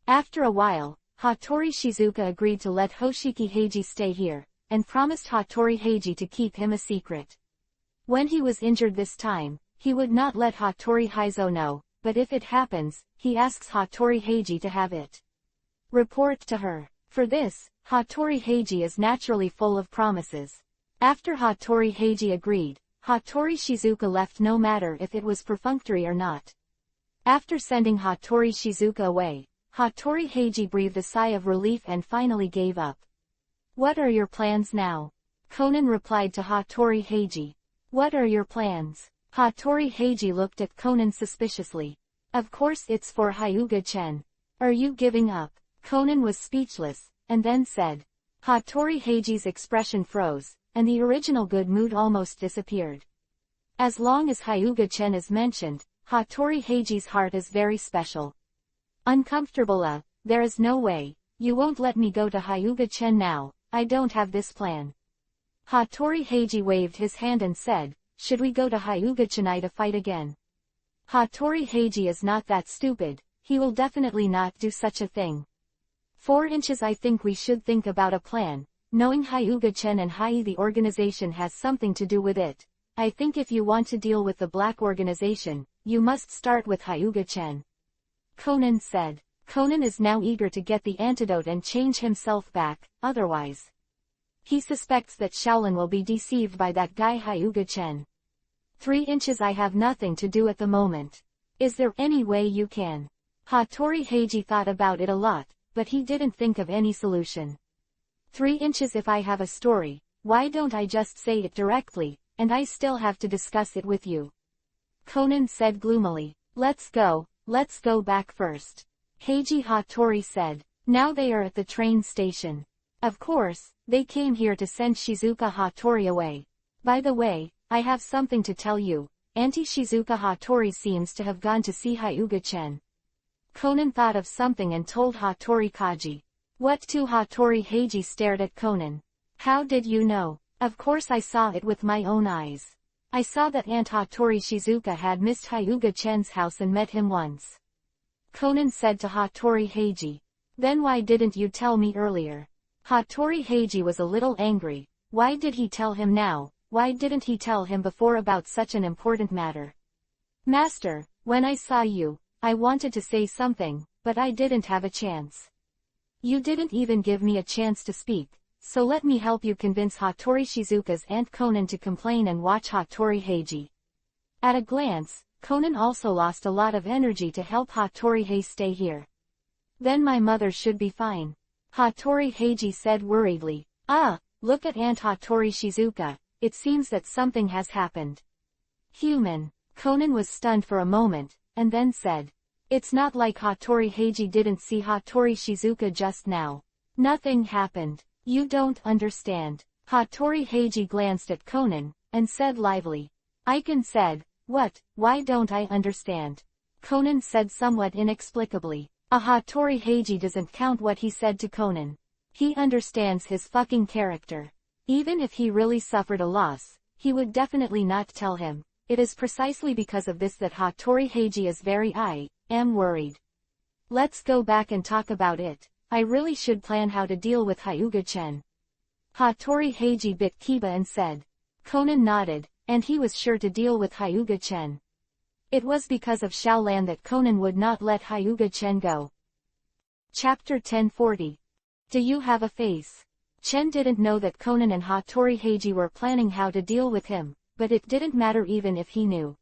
After a while, Hattori Shizuka agreed to let Hoshiki Heiji stay here, and promised Hattori Heiji to keep him a secret. When he was injured this time, he would not let Hattori Heizo know, but if it happens, he asks Hattori Heiji to have it report to her. For this, Hattori Heiji is naturally full of promises. After Hattori Heiji agreed, Hattori Shizuka left no matter if it was perfunctory or not. After sending Hattori Shizuka away, Hattori Heiji breathed a sigh of relief and finally gave up. What are your plans now? Conan replied to Hattori Heiji. What are your plans? Hattori Heiji looked at Conan suspiciously. Of course it's for Hyuga-chen. Are you giving up? Conan was speechless, and then said. Hattori Heiji's expression froze, and the original good mood almost disappeared. As long as Hyuga-chen is mentioned, Hattori Heiji's heart is very special. Uncomfortable. There is no way. You won't let me go to Hyuga-chen now. I don't have this plan. Hattori Heiji waved his hand and said, should we go to Hyuga-chanai to fight again? Hattori Heiji is not that stupid, he will definitely not do such a thing. 4 inches I think we should think about a plan, knowing Hyuga-chen and Hai the organization has something to do with it. I think if you want to deal with the black organization, you must start with Hyuga-chen. Conan said. Conan is now eager to get the antidote and change himself back, otherwise. He suspects that Shaolin will be deceived by that guy Hyuga-chen. 3 inches I have nothing to do at the moment. Is there any way you can? Hattori Heiji thought about it a lot, but he didn't think of any solution. 3 inches if I have a story, why don't I just say it directly, and I still have to discuss it with you? Conan said gloomily. Let's go back first. Heiji Hattori said. Now they are at the train station. Of course, they came here to send Shizuka Hattori away. By the way, I have something to tell you. Auntie Shizuka Hattori seems to have gone to see Hyuga-chen. Conan thought of something and told Hattori Kaji. What to? Hattori Heiji stared at Conan. How did you know? Of course I saw it with my own eyes. I saw that Aunt Hattori Shizuka had missed Hyuga-chen's house and met him once. Conan said to Hattori Heiji. Then why didn't you tell me earlier? Hattori Heiji was a little angry. Why did he tell him now? Why didn't he tell him before about such an important matter? Master, when I saw you, I wanted to say something, but I didn't have a chance. You didn't even give me a chance to speak, so let me help you convince Hattori Shizuka's Aunt Conan to complain and watch Hattori Heiji. At a glance, Conan also lost a lot of energy to help Hattori Heiji stay here. Then my mother should be fine. Hattori Heiji said worriedly. Ah, look at Aunt Hattori Shizuka, it seems that something has happened. Human. Conan was stunned for a moment, and then said. It's not like Hattori Heiji didn't see Hattori Shizuka just now. Nothing happened. You don't understand. Hattori Heiji glanced at Conan, and said lively. Aiken said, what, why don't I understand? Conan said somewhat inexplicably. Hattori Heiji doesn't count what he said to Conan. He understands his fucking character. Even if he really suffered a loss, he would definitely not tell him. It is precisely because of this that Hattori Heiji is very I am worried. Let's go back and talk about it. I really should plan how to deal with Hyuga-chen. Hattori Heiji bit Kiba and said. Conan nodded, and he was sure to deal with Hyuga-chen. It was because of Shaolan that Conan would not let Hyuga-chen go. Chapter 1040. Do you have a face? Chen didn't know that Conan and Hattori Heiji were planning how to deal with him, but it didn't matter even if he knew.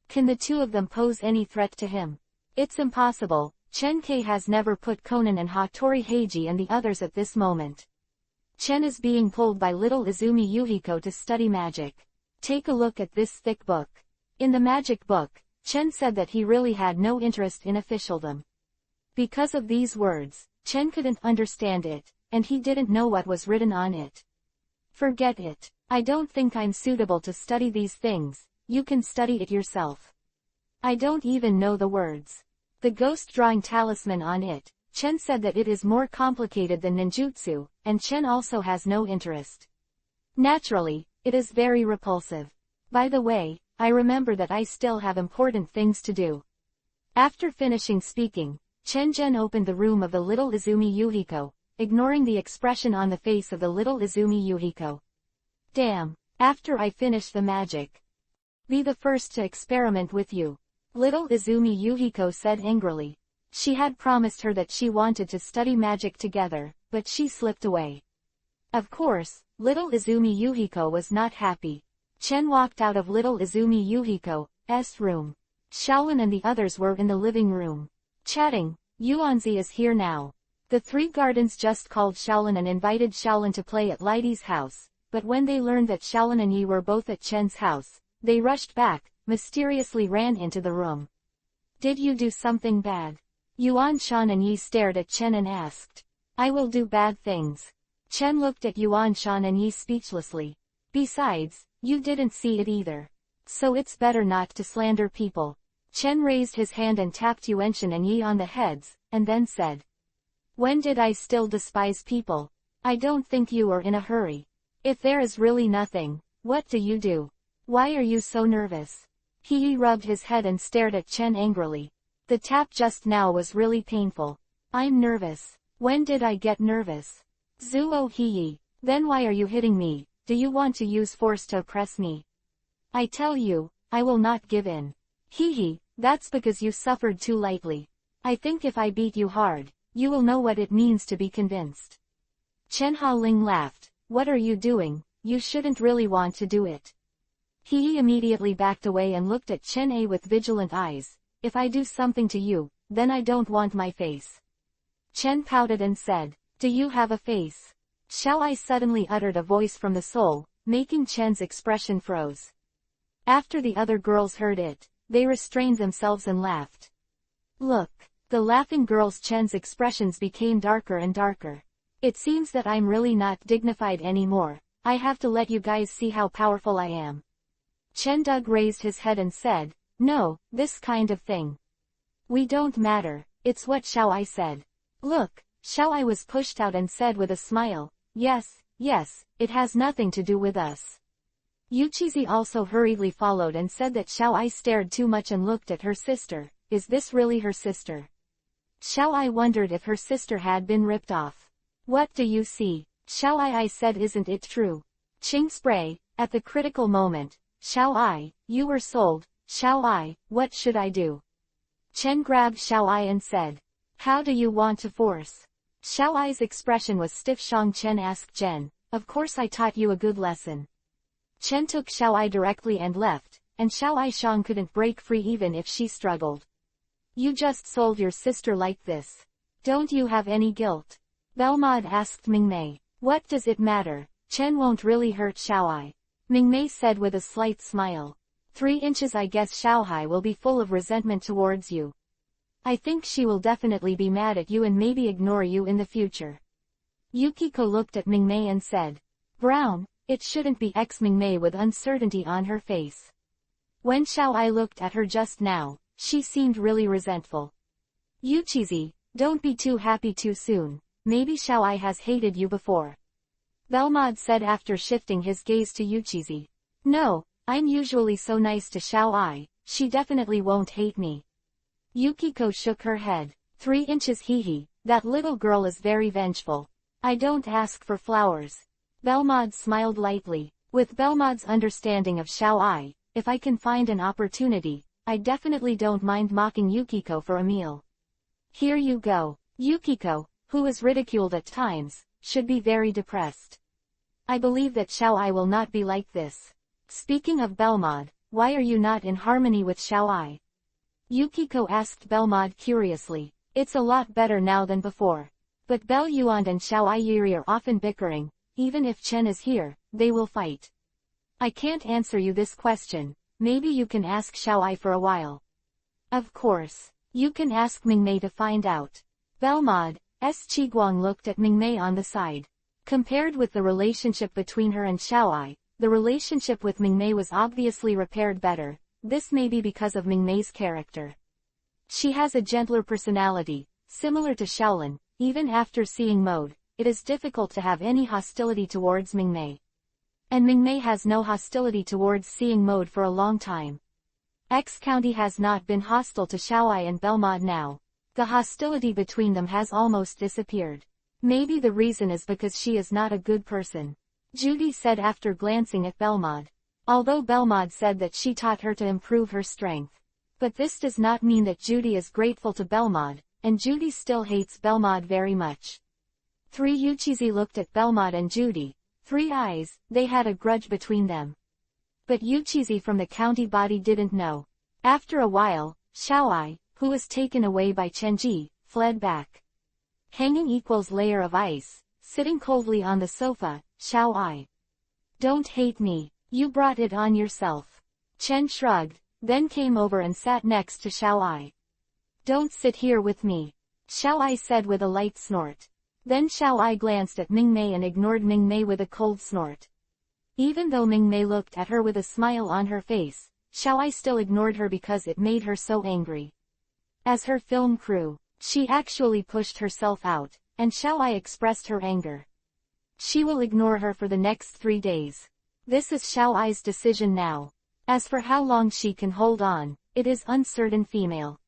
Can the two of them pose any threat to him? It's impossible. Chen Kei has never put Conan and Hattori Heiji and the others at this moment. Chen is being pulled by little Izumi Yuhiko to study magic. Take a look at this thick book. In the magic book, Chen said that he really had no interest in officialdom. Because of these words, Chen couldn't understand it, and he didn't know what was written on it. Forget it. I don't think I'm suitable to study these things, you can study it yourself. I don't even know the words. The ghost drawing talisman on it, Chen said that it is more complicated than ninjutsu, and Chen also has no interest. Naturally, it is very repulsive. By the way, I remember that I still have important things to do. After finishing speaking, Chen Zhen opened the room of the little Izumi Yuhiko, ignoring the expression on the face of the little Izumi Yuhiko. Damn, after I finish the magic. Be the first to experiment with you. Little Izumi Yuhiko said angrily. She had promised her that she wanted to study magic together, but she slipped away. Of course, little Izumi Yuhiko was not happy. Chen walked out of little Izumi Yuhiko's room. Shaolin and the others were in the living room. Chatting. Yuanzi is here now. The three gardens just called Shaolin and invited Shaolin to play at Lidi's house, but when they learned that Shaolin and Yi were both at Chen's house, they rushed back, mysteriously ran into the room. Did you do something bad? Yuan Shan and Yi stared at Chen and asked. I will do bad things. Chen looked at Yuan Shan and Yi speechlessly. Besides, you didn't see it either. So it's better not to slander people. Chen raised his hand and tapped Yuan Shan and Yi on the heads, and then said. When did I still despise people? I don't think you are in a hurry. If there is really nothing, what do you do? Why are you so nervous? He rubbed his head and stared at Chen angrily. The tap just now was really painful. I'm nervous. When did I get nervous? Zuo Hee. Then why are you hitting me? Do you want to use force to oppress me? I tell you, I will not give in. Hee, that's because you suffered too lightly. I think if I beat you hard, you will know what it means to be convinced. Chen Haoling laughed. What are you doing? You shouldn't really want to do it. He immediately backed away and looked at Chen A with vigilant eyes. If I do something to you, then I don't want my face. Chen pouted and said, do you have a face? Xiao Ai suddenly uttered a voice from the soul, making Chen's expression froze. After the other girls heard it, they restrained themselves and laughed. Look. The laughing girls' Chen's expressions became darker and darker. It seems that I'm really not dignified anymore. I have to let you guys see how powerful I am. Chen Dug raised his head and said, no, this kind of thing. We don't matter, it's what Xiao Ai said. Look, Xiao Ai was pushed out and said with a smile, yes, it has nothing to do with us. Yuchizi also hurriedly followed and said that Xiao Ai stared too much and looked at her sister. Is this really her sister? Xiao Ai wondered if her sister had been ripped off. What do you see? Xiao Ai said, isn't it true? Ching spray, at the critical moment. Xiao Ai, you were sold. Xiao Ai, what should I do? Chen grabbed Xiao Ai and said, how do you want to force? Xiao Ai's expression was stiff. Shang Chen asked Chen, of course I taught you a good lesson. Chen took Xiao Ai directly and left, and Xiao Ai Shang couldn't break free even if she struggled. You just sold your sister like this. Don't you have any guilt? Belmod asked Mingmei. What does it matter? Chen won't really hurt Xiao Ai. Mingmei said with a slight smile. 3 inches. I guess Xiao Ai will be full of resentment towards you. I think she will definitely be mad at you and maybe ignore you in the future. Yukiko looked at Mingmei and said. Brown, it shouldn't be. Mingmei with uncertainty on her face. When Xiao Ai looked at her just now, she seemed really resentful. Yuchizi, don't be too happy too soon. Maybe Xiao Ai has hated you before. Belmod said after shifting his gaze to Yuchizi. No, I'm usually so nice to Xiao Ai, she definitely won't hate me. Yukiko shook her head. 3 inches. Hee, that little girl is very vengeful. I don't ask for flowers. Belmod smiled lightly. With Belmod's understanding of Xiao Ai, if I can find an opportunity, I definitely don't mind mocking Yukiko for a meal. Here you go. Yukiko, who is ridiculed at times, should be very depressed. I believe that Xiao Ai will not be like this. Speaking of Belmod, why are you not in harmony with Xiao Ai? Yukiko asked Belmod curiously. It's a lot better now than before. But Bel Yuan and Xiao Ai Yuri are often bickering. Even if Chen is here, they will fight. I can't answer you this question. Maybe you can ask Xiao Ai for a while. Of course. You can ask Mingmei to find out. Belmod, Qiguang looked at Mingmei on the side. Compared with the relationship between her and Xiao Ai, the relationship with Mingmei was obviously repaired better. This may be because of Mingmei's character. She has a gentler personality, similar to Shaolin. Even after seeing Mode, it is difficult to have any hostility towards Mingmei. And Mingmei has no hostility towards seeing Mode for a long time. X County has not been hostile to Xiao Ai and Belmod now. The hostility between them has almost disappeared. Maybe the reason is because she is not a good person. Judy said after glancing at Belmod. Although Belmod said that she taught her to improve her strength. But this does not mean that Judy is grateful to Belmod, and Judy still hates Belmod very much. 3 Yuchizi looked at Belmod and Judy. 3 eyes, they had a grudge between them. But Yuchizi from the county body didn't know. After a while, Xiao Ai, who was taken away by Chenji, fled back. Hanging equals layer of ice, sitting coldly on the sofa, Xiao Ai. Don't hate me, you brought it on yourself. Chen shrugged, then came over and sat next to Xiao Ai. Don't sit here with me. Xiao Ai said with a light snort. Then Xiao Ai glanced at Mingmei and ignored Mingmei with a cold snort. Even though Mingmei looked at her with a smile on her face, Xiao Ai still ignored her because it made her so angry. As her film crew, she actually pushed herself out, and Xiao Ai expressed her anger. She will ignore her for the next 3 days. This is Xiao Ai's decision now. As for how long she can hold on, it is uncertain female.